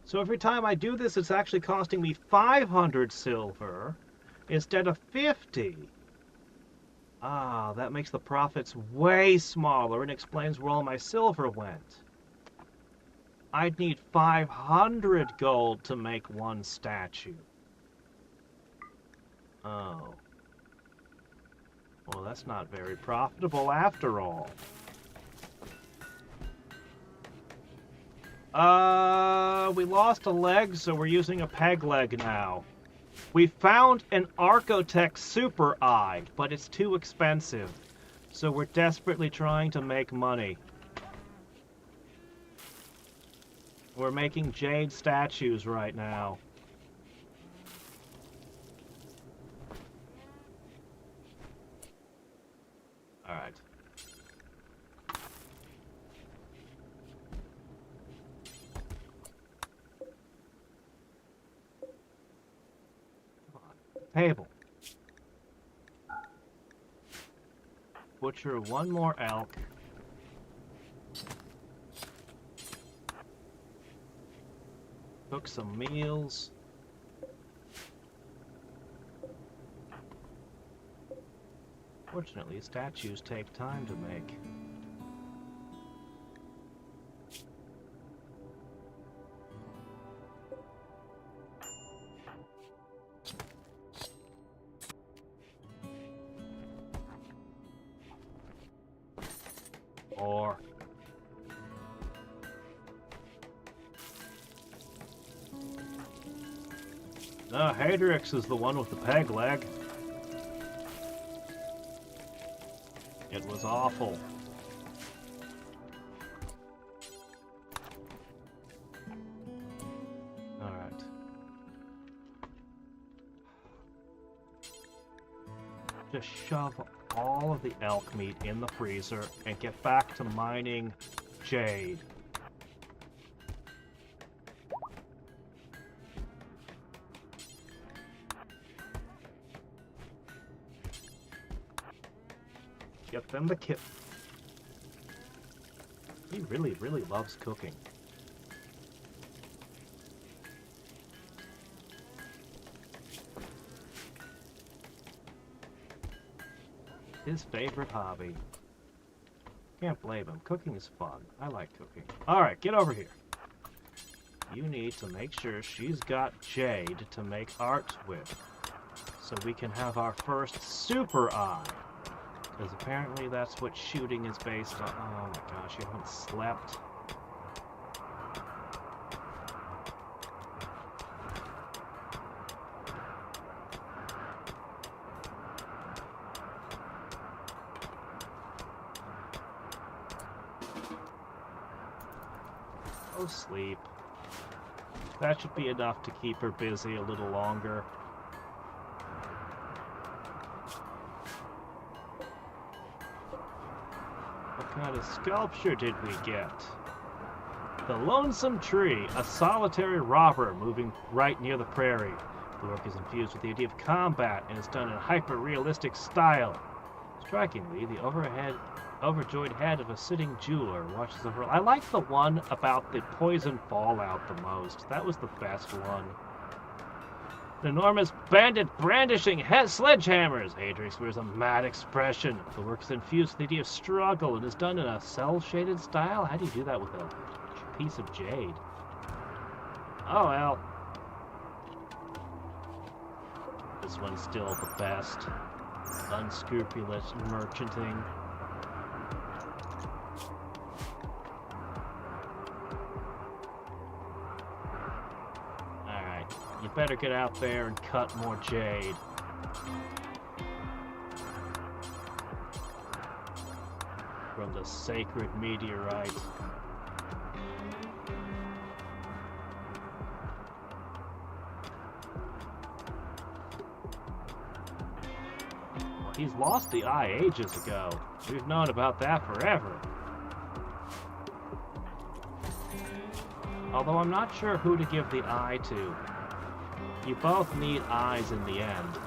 A: So every time I do this, it's actually costing me 500 silver instead of 50. Ah, that makes the profits way smaller and explains where all my silver went. I'd need 500 gold to make one statue. Oh. Well, that's not very profitable after all. We lost a leg, so we're using a peg leg now. We found an Archotech Super Eye, but it's too expensive. So we're desperately trying to make money. We're making jade statues right now. Alright. Table. Butcher one more elk. Cook some meals. Fortunately, statues take time to make. Or no, Hadrix is the one with the peg leg. It was awful. Alright. Just shove all of the elk meat in the freezer and get back to mining jade. Get them the kit. He really, really loves cooking. His favorite hobby. Can't blame him. Cooking is fun. I like cooking. Alright, get over here. You need to make sure she's got jade to make art with. So we can have our first super eye. Because apparently that's what shooting is based on. Oh my gosh, you haven't slept. Go sleep. That should be enough to keep her busy a little longer. What kind of sculpture did we get? The Lonesome Tree, a solitary robber moving right near the prairie. The work is infused with the idea of combat and is done in hyper-realistic style. Strikingly, the overjoyed head of a sitting jeweler watches over. I like the one about the poison fallout the most. That was the best one. An enormous bandit brandishing sledgehammers. Hadrix wears a mad expression. The work is infused with the idea of struggle and is done in a cel-shaded style. How do you do that with a piece of jade? Oh well. This one's still the best. Unscrupulous merchanting. Alright, you better get out there and cut more jade. From the sacred meteorite. He's lost the eye ages ago. We've known about that forever. Although I'm not sure who to give the eye to. You both need eyes in the end.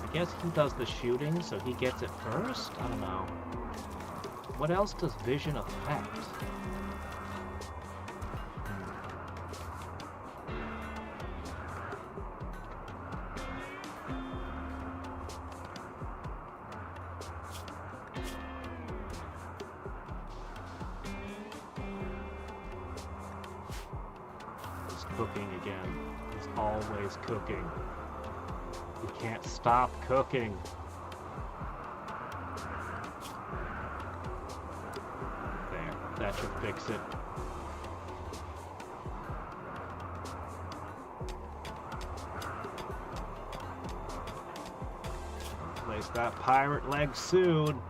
A: I guess he does the shooting, so he gets it first? I don't know. What else does vision affect? Cooking again. He's always cooking. You can't stop cooking. There. should fix it. Place that pirate leg soon.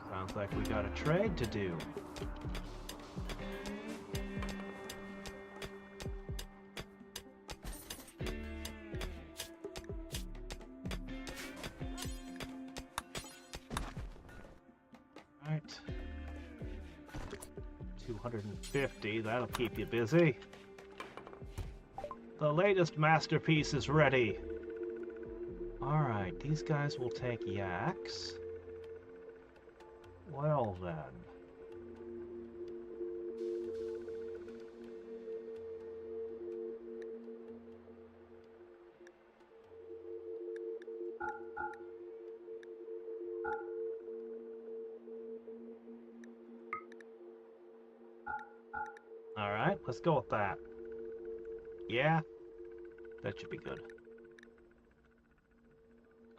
A: Sounds like we got a trade to do. Right. 250, that'll keep you busy. The latest masterpiece is ready. Alright, these guys will take yaks. Well then. Alright, let's go with that. Yeah, that should be good.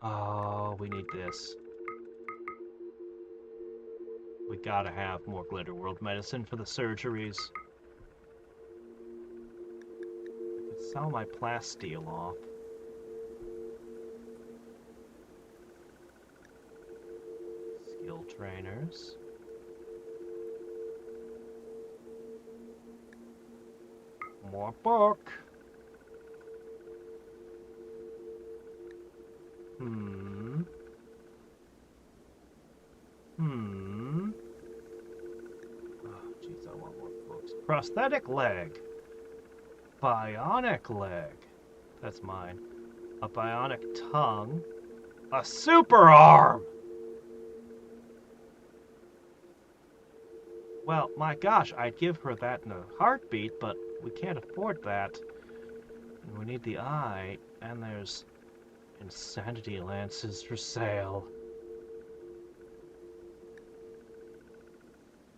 A: Oh, we need this. We gotta have more Glitterworld medicine for the surgeries. I could sell my plasteel off. Skill trainers. More book. Oh, jeez, I want more books. Prosthetic leg. Bionic leg. That's mine. A bionic tongue. A super arm! Well, my gosh, I'd give her that in a heartbeat, but we can't afford that. And we need the eye, and there's insanity lances for sale.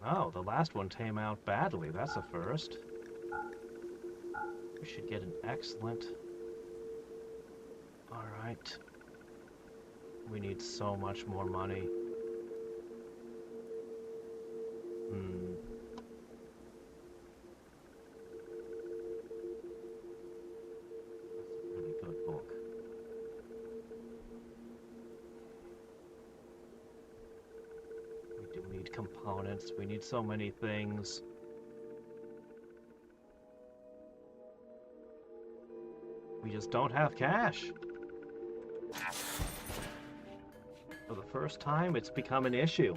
A: Oh, the last one came out badly. That's a first. We should get an excellent. Alright. We need so much more money. That's a really good book. We do need components. We need so many things. We just don't have cash. For the first time, it's become an issue.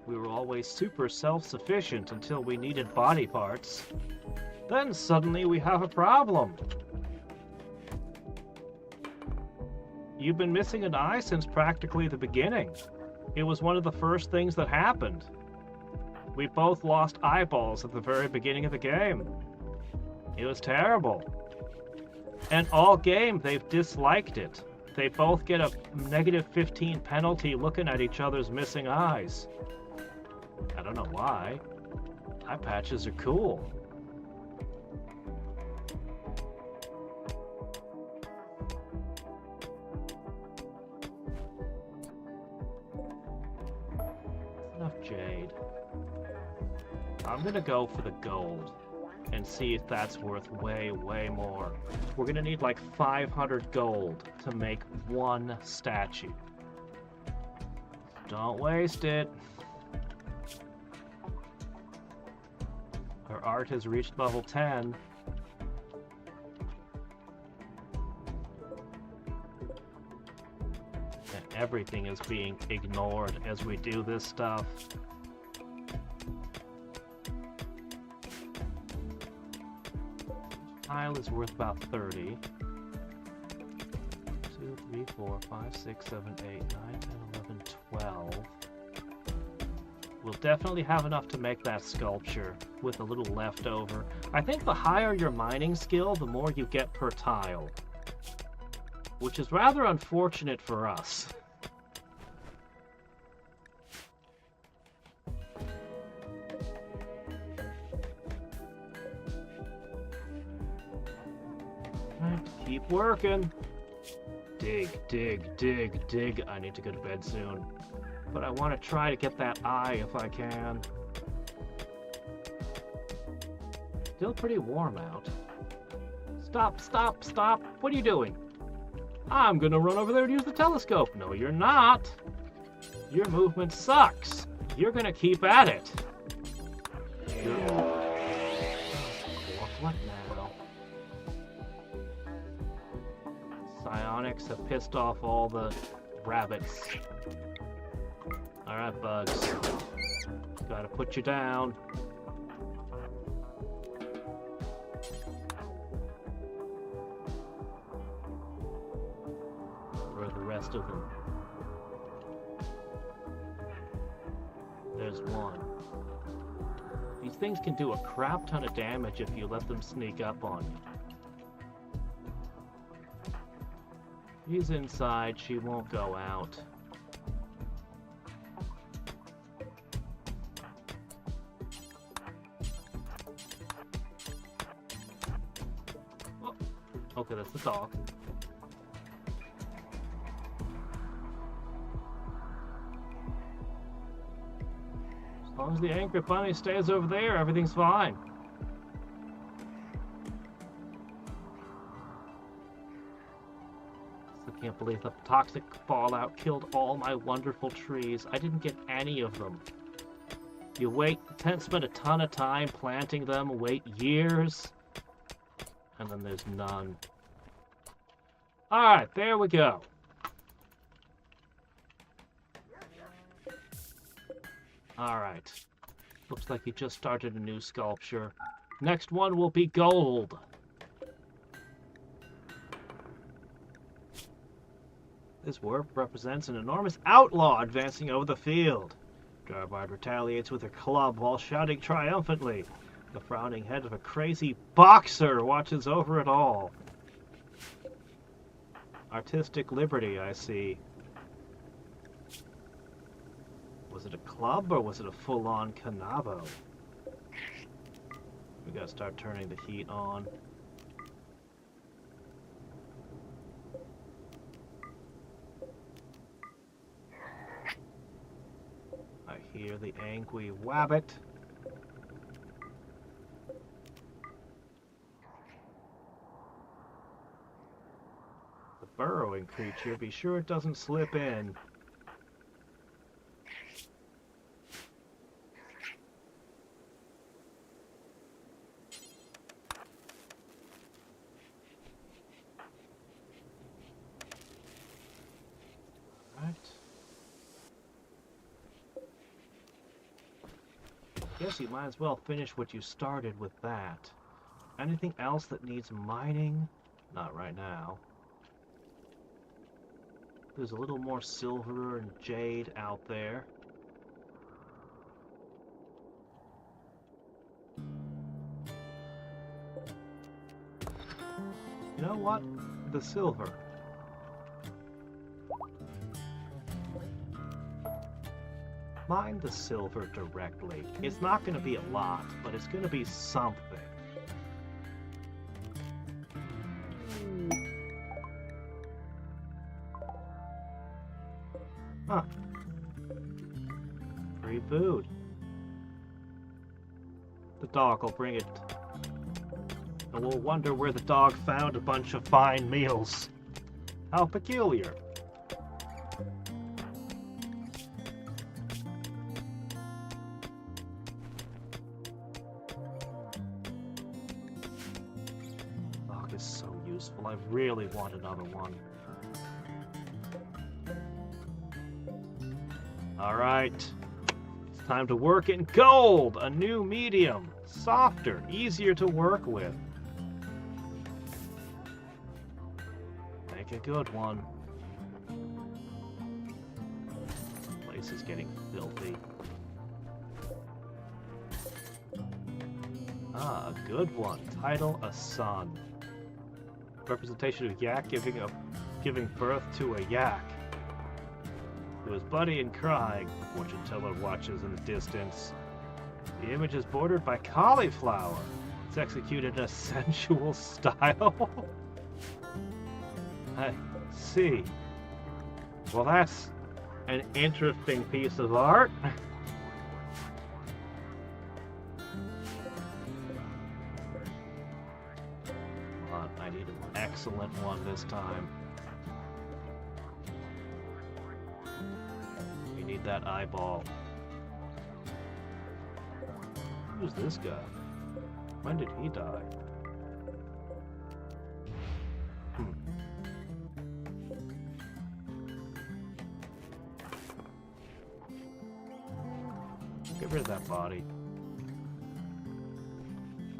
A: We were always super self-sufficient until we needed body parts. Then suddenly we have a problem. You've been missing an eye since practically the beginning. It was one of the first things that happened. We both lost eyeballs at the very beginning of the game. It was terrible. And all game, they've disliked it. They both get a -15 penalty looking at each other's missing eyes. I don't know why. Eye patches are cool. Enough jade. I'm gonna go for the gold and see if that's worth way, way more. We're gonna need like 500 gold to make one statue. Don't waste it. Our art has reached level 10. And everything is being ignored as we do this stuff. Tile is worth about 30. 2, 3, 4, 5, 6, 7, 8, 9, 10, 11, 12. We'll definitely have enough to make that sculpture with a little leftover. I think the higher your mining skill, the more you get per tile. Which is rather unfortunate for us. Alright, keep working. Dig, dig, dig, dig. I need to go to bed soon. But I want to try to get that eye if I can. Still pretty warm out. Stop, stop, stop. What are you doing? I'm gonna run over there and use the telescope. No, you're not. Your movement sucks. You're gonna keep at it. What now? Psionics have pissed off all the rabbits. Alright, Bugs. Gotta put you down. Where are the rest of them? There's one. These things can do a crap ton of damage if you let them sneak up on you. She's inside, she won't go out. Oh, okay, that's the dog. As long as the angry bunny stays over there, everything's fine. I can't believe the toxic fallout killed all my wonderful trees. I didn't get any of them. You spend a ton of time planting them, wait years, and then there's none. Alright, there we go. Alright. Looks like he just started a new sculpture. Next one will be gold. This warp represents an enormous outlaw advancing over the field. Darbard retaliates with her club while shouting triumphantly. The frowning head of a crazy boxer watches over it all. Artistic liberty, I see. Was it a club or was it a full-on canavo? We gotta start turning the heat on. I hear the angry wabbit. The burrowing creature, be sure it doesn't slip in. Guess you might as well finish what you started with that. Anything else that needs mining? Not right now. There's a little more silver and jade out there. You know what? The silver. Mine the silver directly. It's not going to be a lot, but it's going to be something. Huh. Free food. The dog will bring it. And we'll wonder where the dog found a bunch of fine meals. How peculiar. Is so useful. I really want another one. Alright. It's time to work in gold! A new medium. Softer, easier to work with. Make a good one. The place is getting filthy. Ah, a good one. Title, a son. Representation of yak giving birth to a yak. It was bloody and crying. The fortune teller watches in the distance. The image is bordered by cauliflower. It's executed in a sensual style. I see. Well, that's an interesting piece of art. I need an excellent one this time. We need that eyeball. Who's this guy? When did he die? Get rid of that body.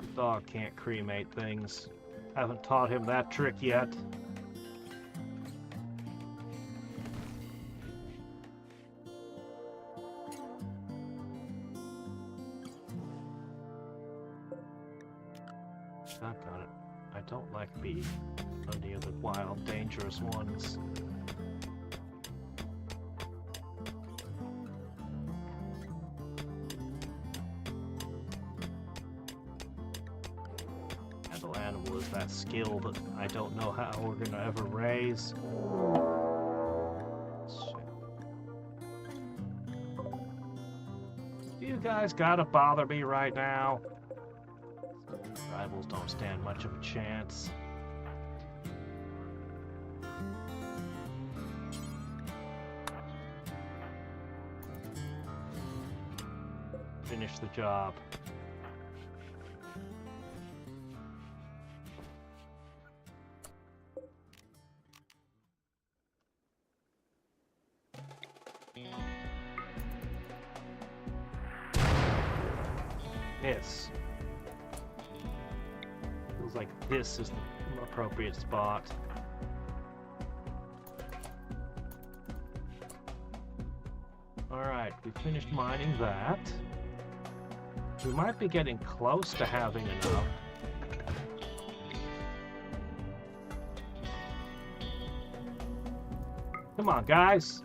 A: The dog can't cremate things. Haven't taught him that trick yet. Doggone it. I don't like beef. Any of the wild, dangerous ones. Handle animal is that skill that I don't know how we're gonna ever raise. Shit. You guys gotta bother me right now. Rivals don't stand much of a chance. Finish the job. This. Feels like this is the appropriate spot. Alright, we finished mining that. We might be getting close to having enough. Come on, guys!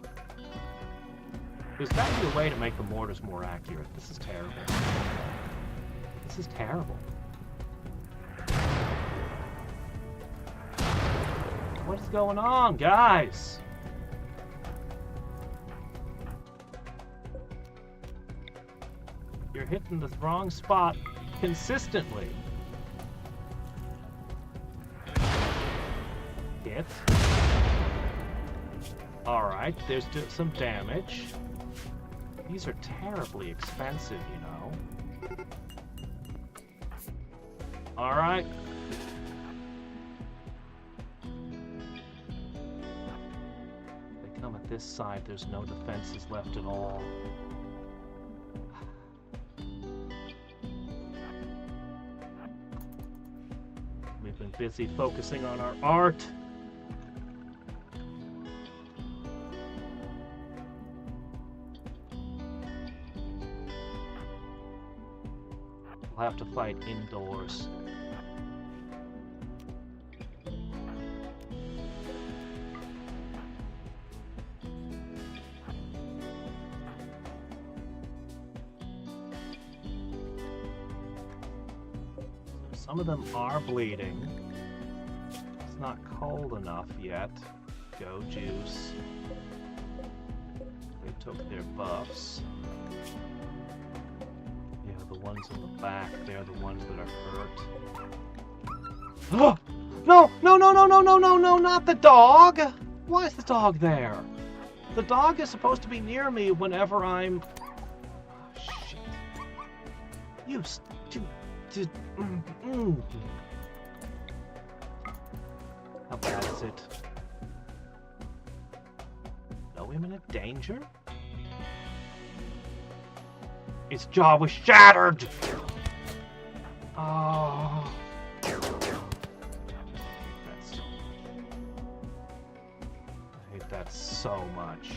A: There's got to be a way to make the mortars more accurate. This is terrible. This is terrible. What is going on, guys? You're hitting the wrong spot consistently. Hit. Alright, there's some damage. These are terribly expensive, you know. Alright. They come at this side, there's no defenses left at all. We've been busy focusing on our art. We'll have to fight indoors. Some of them are bleeding. It's not cold enough yet. Go juice. They took their buffs. Yeah, the ones in the back, they're the ones that are hurt. Oh! No! No, no, no, no, no, no, no, not the dog! Why is the dog there? The dog is supposed to be near me whenever I'm... Oh, shit. You How bad is it? No imminent danger? Its jaw was shattered! Oh. I hate that so much.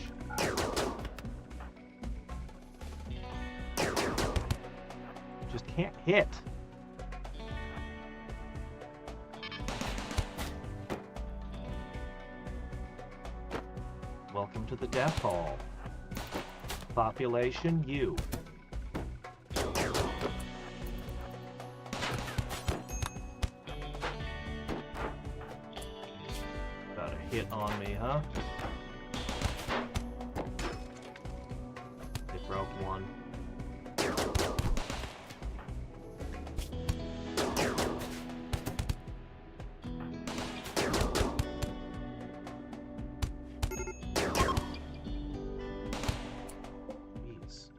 A: Just can't hit. Welcome to the Death Hall. Population U. Gotta hit on me, huh? They broke one. Jeez.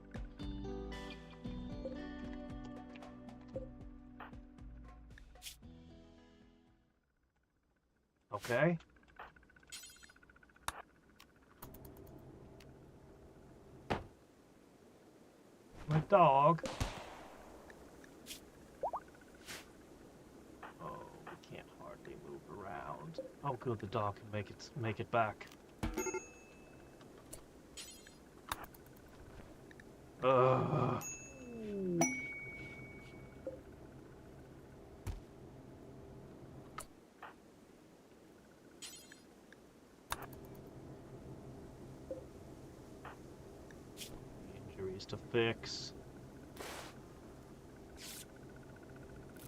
A: Okay. My dog. Oh, we can't hardly move around. Oh, good, the dog can make it back. Ugh. Injuries to fix.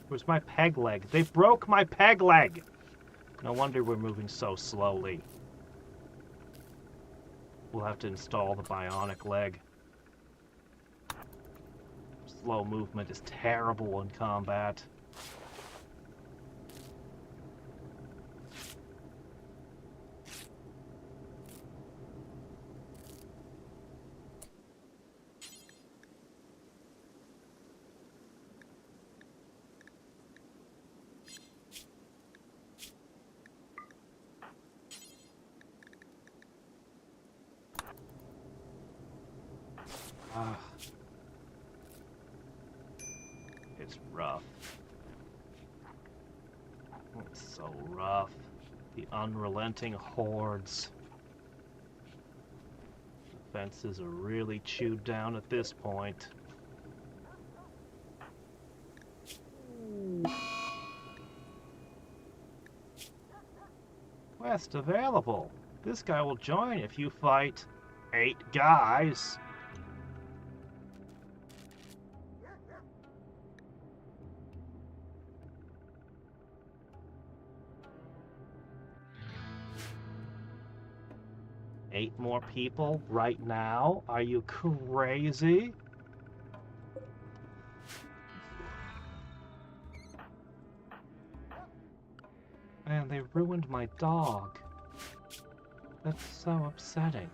A: Where's my peg leg? They broke my peg leg! No wonder we're moving so slowly. We'll have to install the bionic leg. Slow movement is terrible in combat. It's rough. It's so rough. The unrelenting hordes. The fences are really chewed down at this point. Quest available. This guy will join if you fight 8 guys. Eight more people right now? Are you crazy? Man, they ruined my dog. That's so upsetting.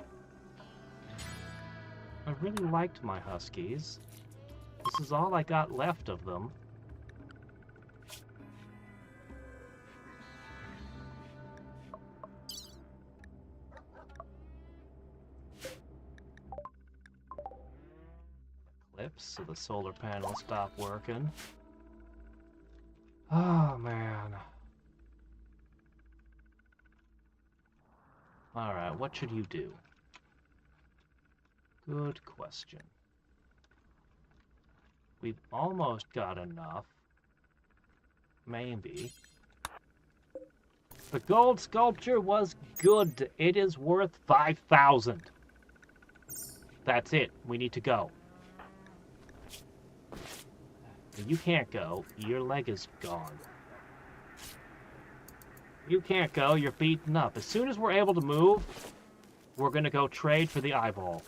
A: I really liked my huskies. This is all I got left of them. Clips so the solar panels stop working. Oh man. Alright, what should you do? Good question. We've almost got enough. Maybe. The gold sculpture was good. It is worth 5,000. That's it. We need to go. You can't go. Your leg is gone. You can't go. You're beaten up. As soon as we're able to move, we're going to go trade for the eyeball.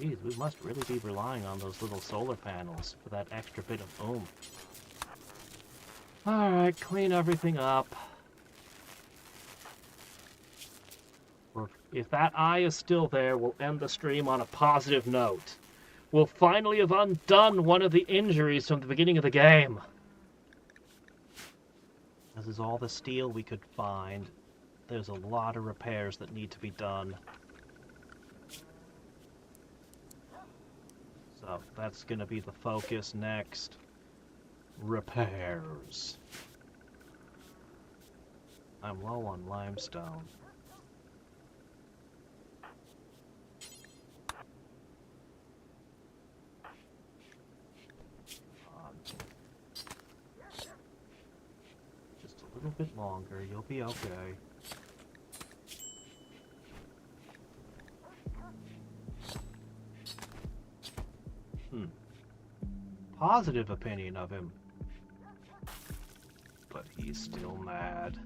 A: Geez, we must really be relying on those little solar panels for that extra bit of oomph. Alright, clean everything up. If that eye is still there, we'll end the stream on a positive note. We'll finally have undone one of the injuries from the beginning of the game. This is all the steel we could find. There's a lot of repairs that need to be done. So that's going to be the focus next. Repairs. I'm low on limestone. Just a little bit longer, you'll be okay. Positive opinion of him. but he's still mad.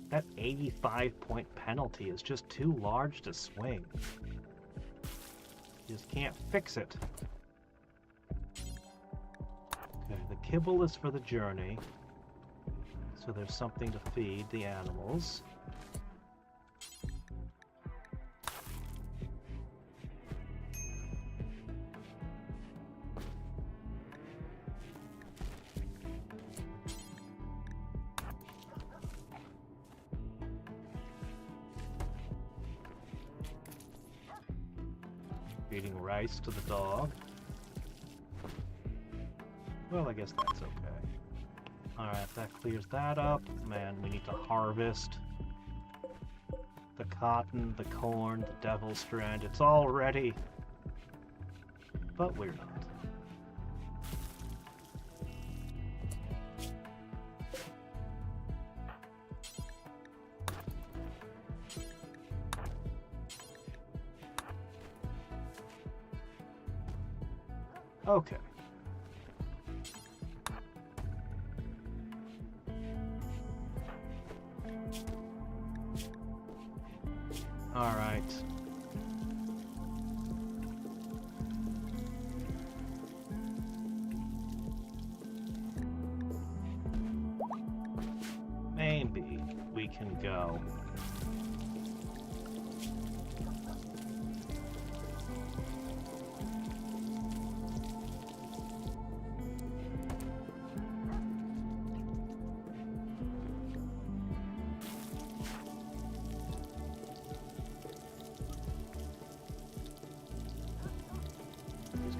A: That 85-point penalty is just too large to swing. You just can't fix it. Okay, the kibble is for the journey, so there's something to feed the animals. Feeding rice to the dog. Well, I guess that's okay. Alright, that clears that up. Man, we need to harvest the cotton, the corn, the devil strand. It's all ready. But we're not. Okay. All right. Maybe we can go.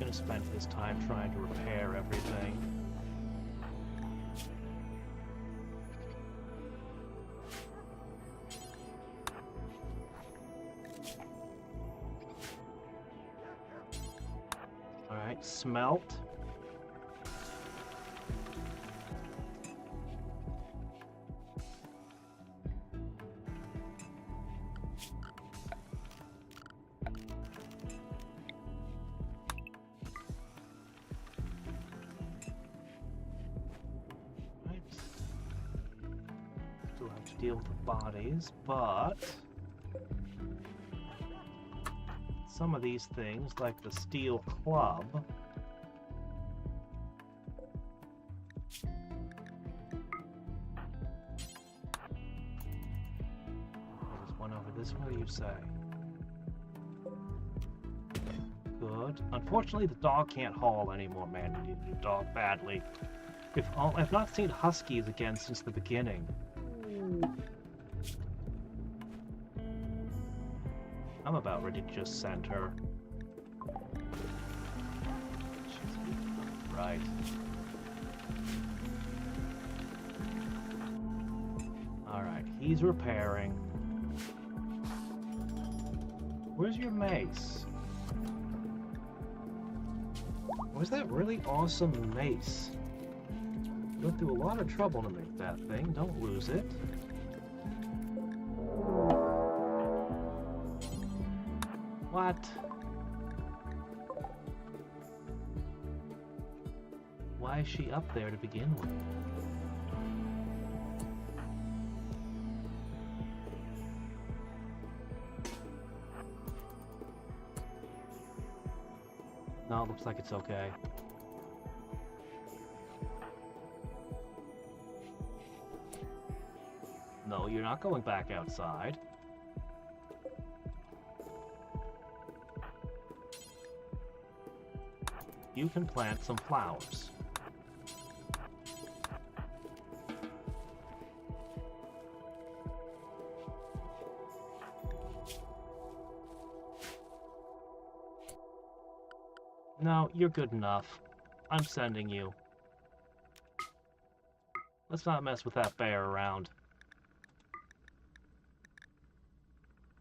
A: Spent his time trying to repair everything. All right, smelt. Still have to deal with the bodies, but some of these things, like the steel club, there's one over this way, you say? Good. Unfortunately, the dog can't haul anymore, man. You need the dog badly. I've not seen huskies again since the beginning. I'm about ready to just send her. Right. Alright, he's repairing. Where's your mace? Where's that really awesome mace? You went through a lot of trouble to make that thing. Don't lose it. What? Why is she up there to begin with? No, it looks like it's okay. No, you're not going back outside. You can plant some flowers. No, you're good enough. I'm sending you. Let's not mess with that bear around.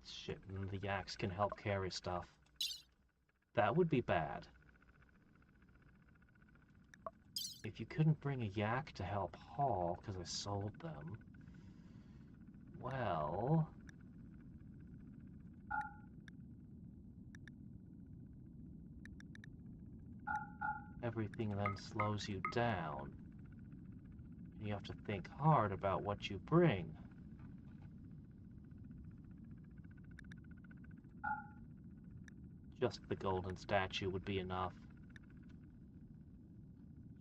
A: Shit, and the yaks can help carry stuff. That would be bad. If you couldn't bring a yak to help haul because I sold them, well... everything then slows you down. You have to think hard about what you bring. Just the golden statue would be enough.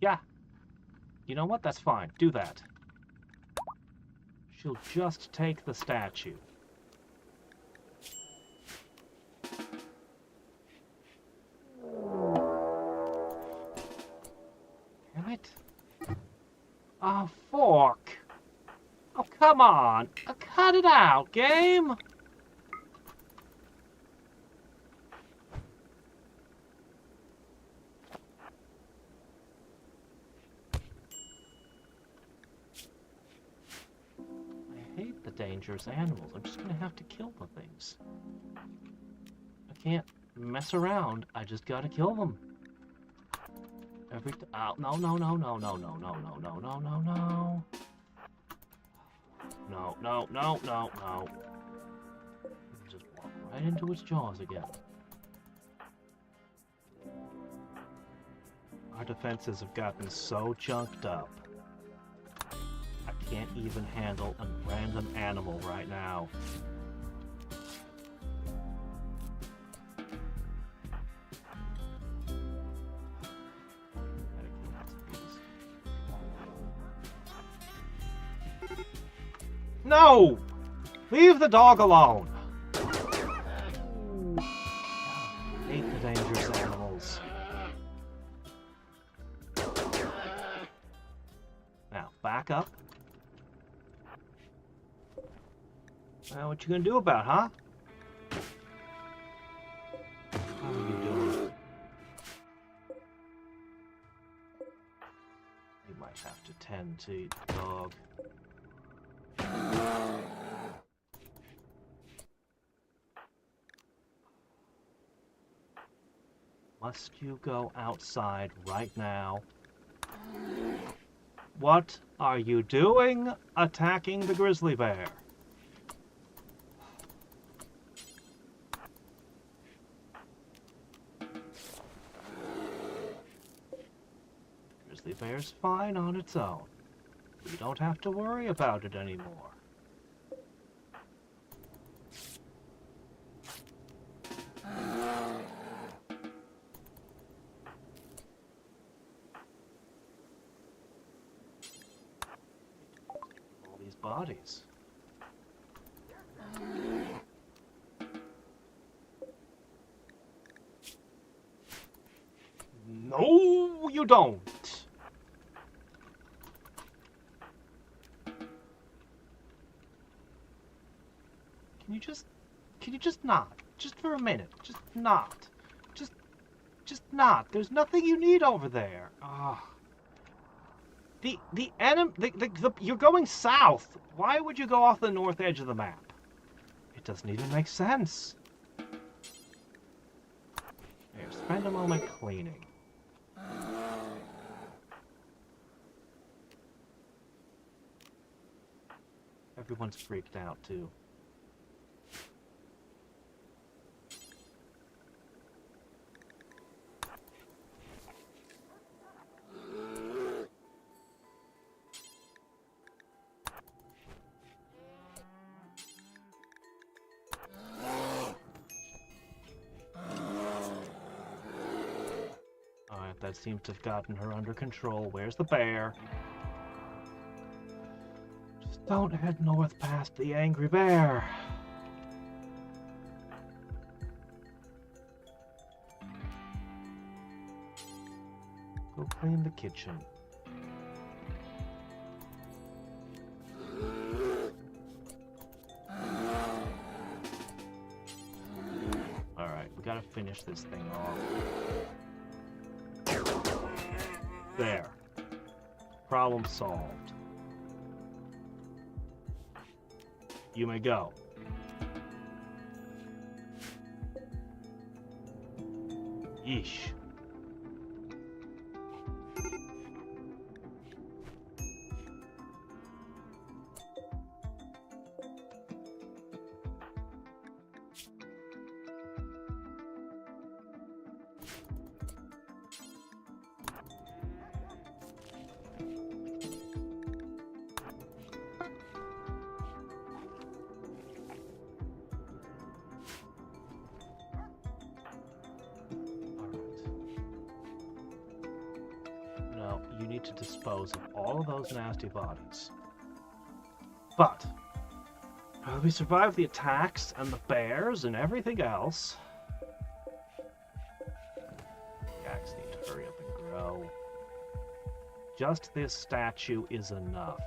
A: Yeah. You know what? That's fine. Do that. She'll just take the statue. Damn it. Oh, fork. Oh, come on. Cut it out, game. I hate the dangerous animals. I'm just gonna have to kill the things. I can't mess around. I just gotta kill them. Oh, no, no, no, no, no, no, no, no, no, no, no, no. No, no, no, no, no. Just walk right into its jaws again. Our defenses have gotten so junked up. I can't even handle a random animal right now. No! Leave the dog alone! I hate the dangerous animals. Now, back up. Well, what you gonna do about it, huh? How are you doing? You might have to tend to the dog. Must you go outside right now? What are you doing attacking the grizzly bear? Grizzly bear's fine on its own. We don't have to worry about it anymore. All these bodies. No, you don't. Can you just not? Just for a minute. Just not. Just not. There's nothing you need over there. Ah. The enemy, you're going south. Why would you go off the north edge of the map? It doesn't even make sense. Here, spend a moment cleaning. Everyone's freaked out too. That seems to have gotten her under control. Where's the bear? Just don't head north past the angry bear. Go clean the kitchen. Alright, we gotta finish this thing off. There. Problem solved. You may go. Yeesh. you need to dispose of all of those nasty bodies. But we survived the attacks and the bears and everything else. The axe need to hurry up and grow. Just this statue is enough.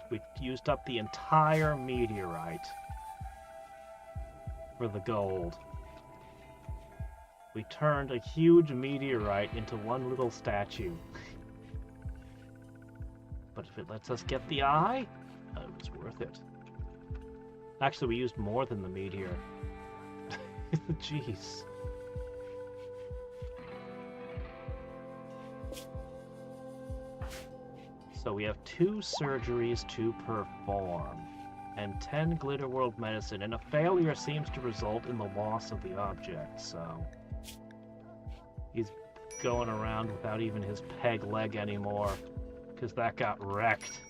A: We used up the entire meteorite for the gold. We turned a huge meteorite into one little statue. But if it lets us get the eye, it was worth it. Actually, we used more than the meteor. Jeez. So we have 2 surgeries to perform, and 10 Glitterworld medicine, and a failure seems to result in the loss of the object, so... He's going around without even his peg leg anymore, because that got wrecked.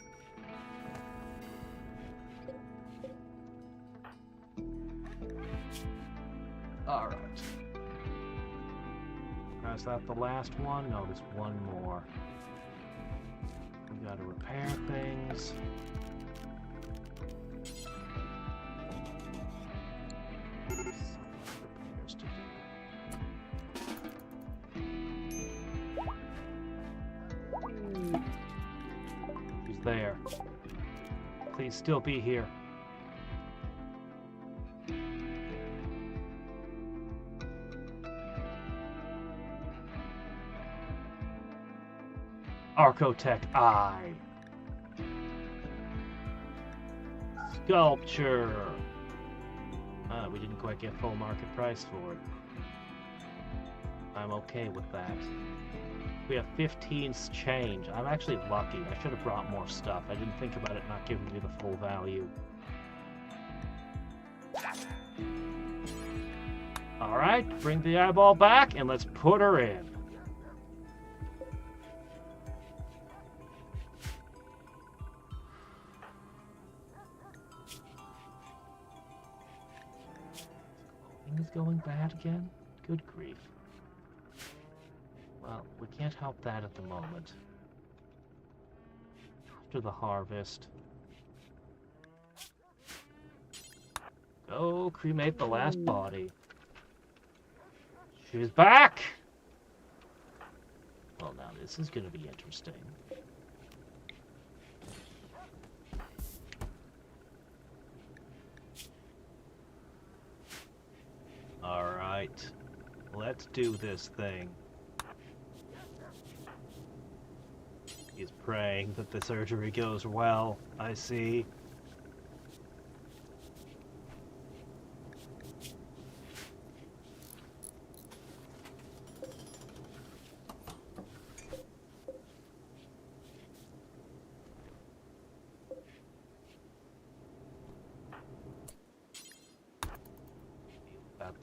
A: Alright. Is that the last one? No, there's one more. We gotta repair things. Repairs to do. Who's there? Please still be here. Archotech Eye. Sculpture. We didn't quite get full market price for it. I'm okay with that. We have 15 change. I'm actually lucky. I should have brought more stuff. I didn't think about it not giving me the full value. Alright, bring the eyeball back and let's put her in. Is going bad again? Good grief. Well, we can't help that at the moment. After the harvest. Go cremate the last body. She's back! Well, now this is gonna be interesting. Alright, let's do this thing. He's praying that the surgery goes well, I see.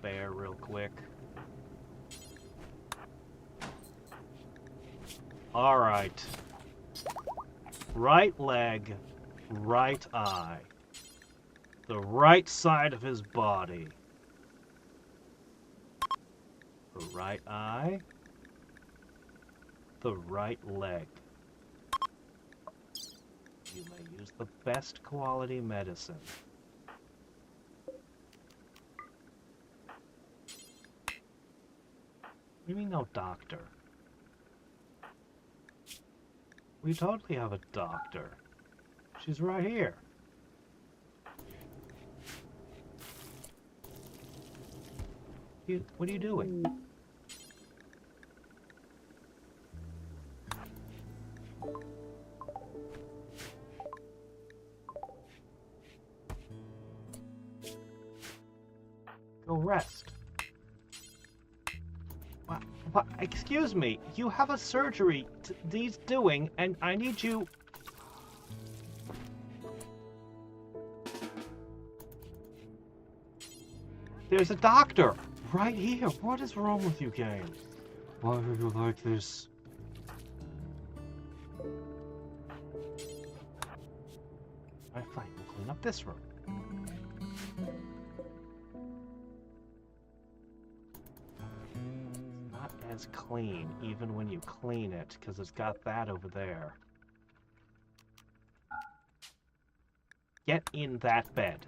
A: Bear real quick. All right. Right leg, right eye. The right side of his body. The right eye. The right leg. You may use the best quality medicine. What do you mean no doctor? We totally have a doctor. She's right here. What are you doing? Go rest. What? Excuse me, you have a surgery he's doing, and I need you... There's a doctor right here. What is wrong with you, game? Why are you like this? Alright, fine. We'll clean up this room. it's clean, even when you clean it, because it's got that over there. Get in that bed.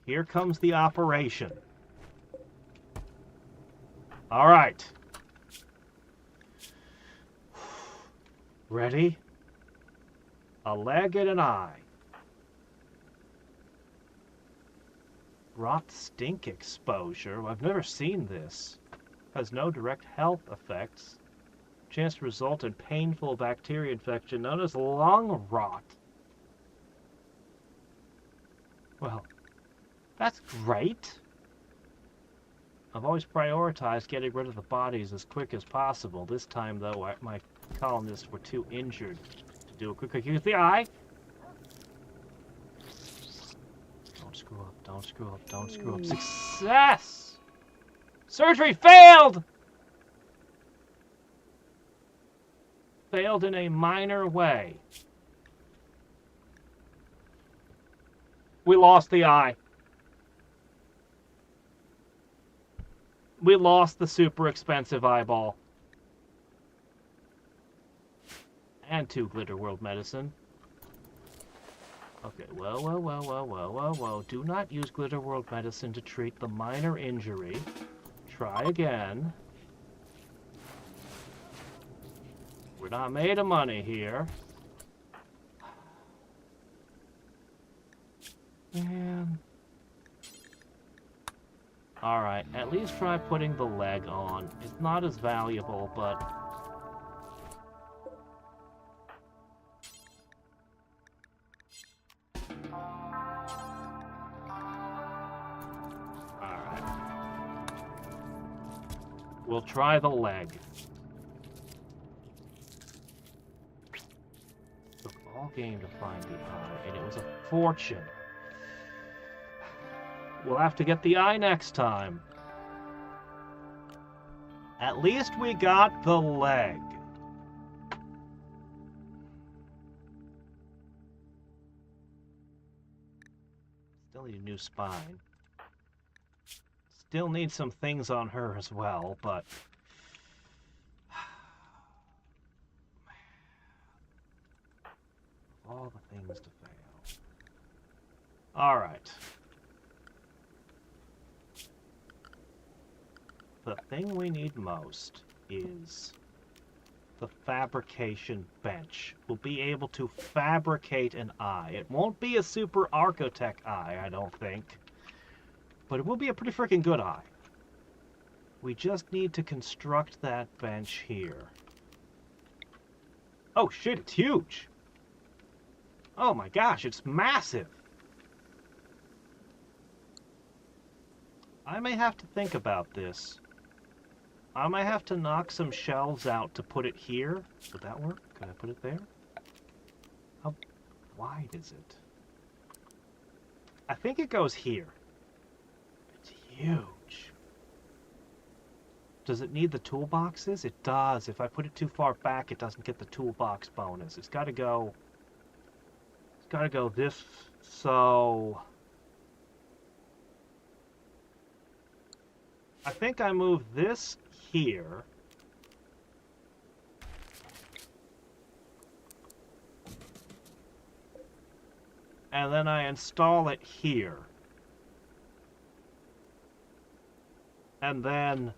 A: Here comes the operation. All right. Ready? A leg and an eye. Rot stink exposure. I've never seen this. Has no direct health effects. Chance to result in painful bacteria infection known as lung rot. Well, that's great. I've always prioritized getting rid of the bodies as quick as possible. This time, though, my colonists were too injured to do a quick use the eye. Don't screw up, don't screw up, don't screw up. Success! Surgery failed! Failed in a minor way. We lost the eye. We lost the super expensive eyeball. And 2 Glitter World medicine. Okay, whoa. Do not use Glitter World medicine to treat the minor injury. Try again. We're not made of money here. Man. Alright, at least try putting the leg on. It's not as valuable, but... Alright. We'll try the leg. Took all game to find the eye, and it was a fortune. We'll have to get the eye next time. At least we got the leg. Still need a new spine. Still need some things on her as well, but... all the things to fail. Alright. The thing we need most is the fabrication bench. We'll be able to fabricate an eye. It won't be a super Archotech eye, I don't think. But it will be a pretty freaking good eye. We just need to construct that bench here. Oh shit, it's huge! Oh my gosh, it's massive! I may have to think about this. I might have to knock some shelves out to put it here. Would that work? Could I put it there? How wide is it? I think it goes here. It's huge. Does it need the toolboxes? It does. If I put it too far back, it doesn't get the toolbox bonus. It's got to go... it's got to go this... so... I think I move this here. And then I install it here. And then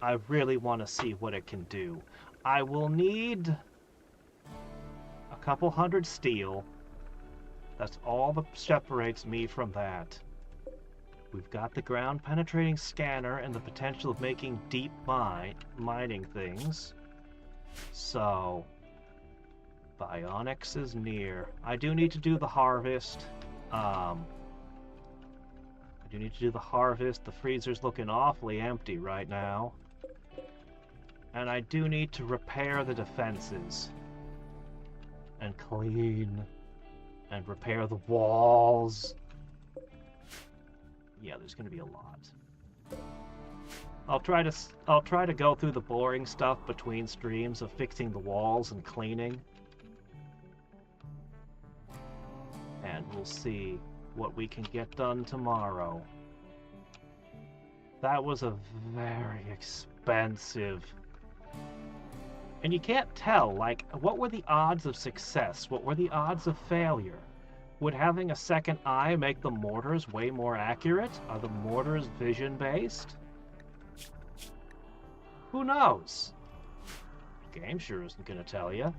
A: I really want to see what it can do. I will need a couple hundred steel. That's all that separates me from that. We've got the ground-penetrating scanner and the potential of making deep mining things. So, Bionics is near. I do need to do the harvest. I do need to do the harvest. The freezer's looking awfully empty right now. And I do need to repair the defenses. And clean. And repair the walls. Yeah, there's going to be a lot. I'll try to go through the boring stuff between streams of fixing the walls and cleaning. And we'll see what we can get done tomorrow. That was a very expensive. And you can't tell, like, what were the odds of success? What were the odds of failure? Would having a second eye make the mortars way more accurate? Are the mortars vision-based? Who knows? The game sure isn't gonna tell you.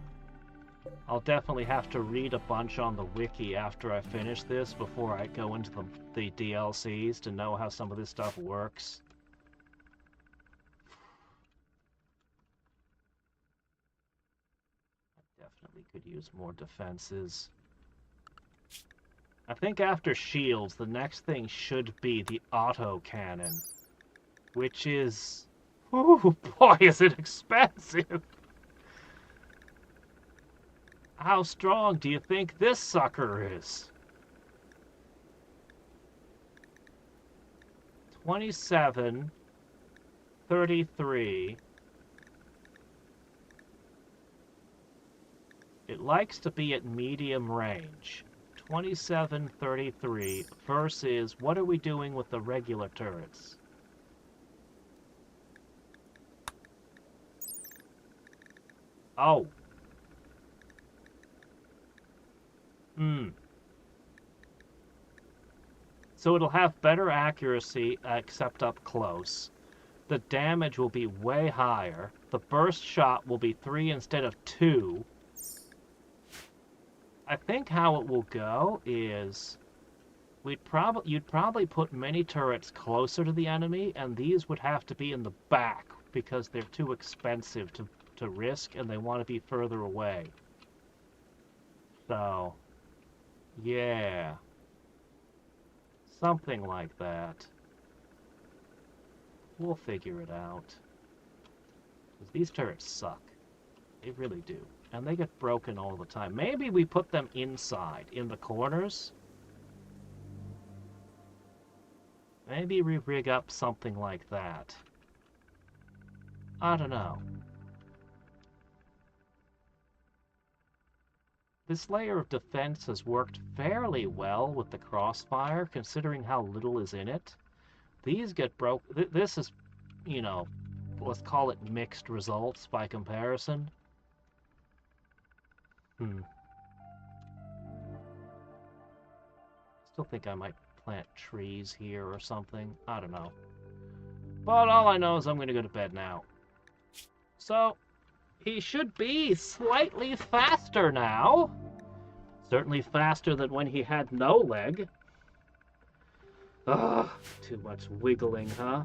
A: I'll definitely have to read a bunch on the wiki after I finish this before I go into the DLCs to know how some of this stuff works. I definitely could use more defenses. I think after shields, the next thing should be the auto cannon, which is... Ooh, boy, is it expensive! How strong do you think this sucker is? 27, 33. It likes to be at medium range. 27, 33 versus what are we doing with the regular turrets? Oh. So it'll have better accuracy, except up close. The damage will be way higher. The burst shot will be 3 instead of 2. I think how it will go is you'd probably put many turrets closer to the enemy, and these would have to be in the back because they're too expensive to risk, and they want to be further away. So, yeah. Something like that. We'll figure it out. 'Cause these turrets suck. They really do. And they get broken all the time. Maybe we put them inside, in the corners. Maybe we rig up something like that. I don't know. This layer of defense has worked fairly well with the crossfire, considering how little is in it. These get broke. This is, you know, let's call it mixed results by comparison. Still think I might plant trees here or something. I don't know. But all I know is I'm going to go to bed now. So, he should be slightly faster now. Certainly faster than when he had no leg. Ugh, too much wiggling, huh?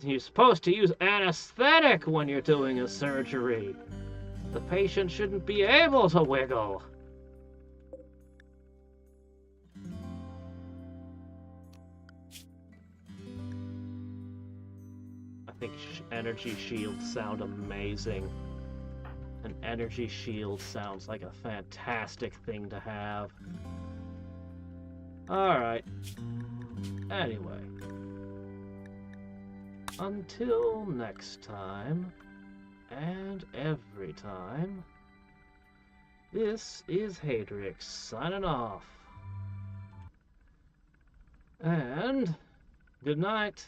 A: You're supposed to use anesthetic when you're doing a surgery. The patient shouldn't be able to wiggle. I think energy shields sound amazing. An energy shield sounds like a fantastic thing to have. Alright. Anyway. Until next time, and every time, this is Hadrix signing off. And good night.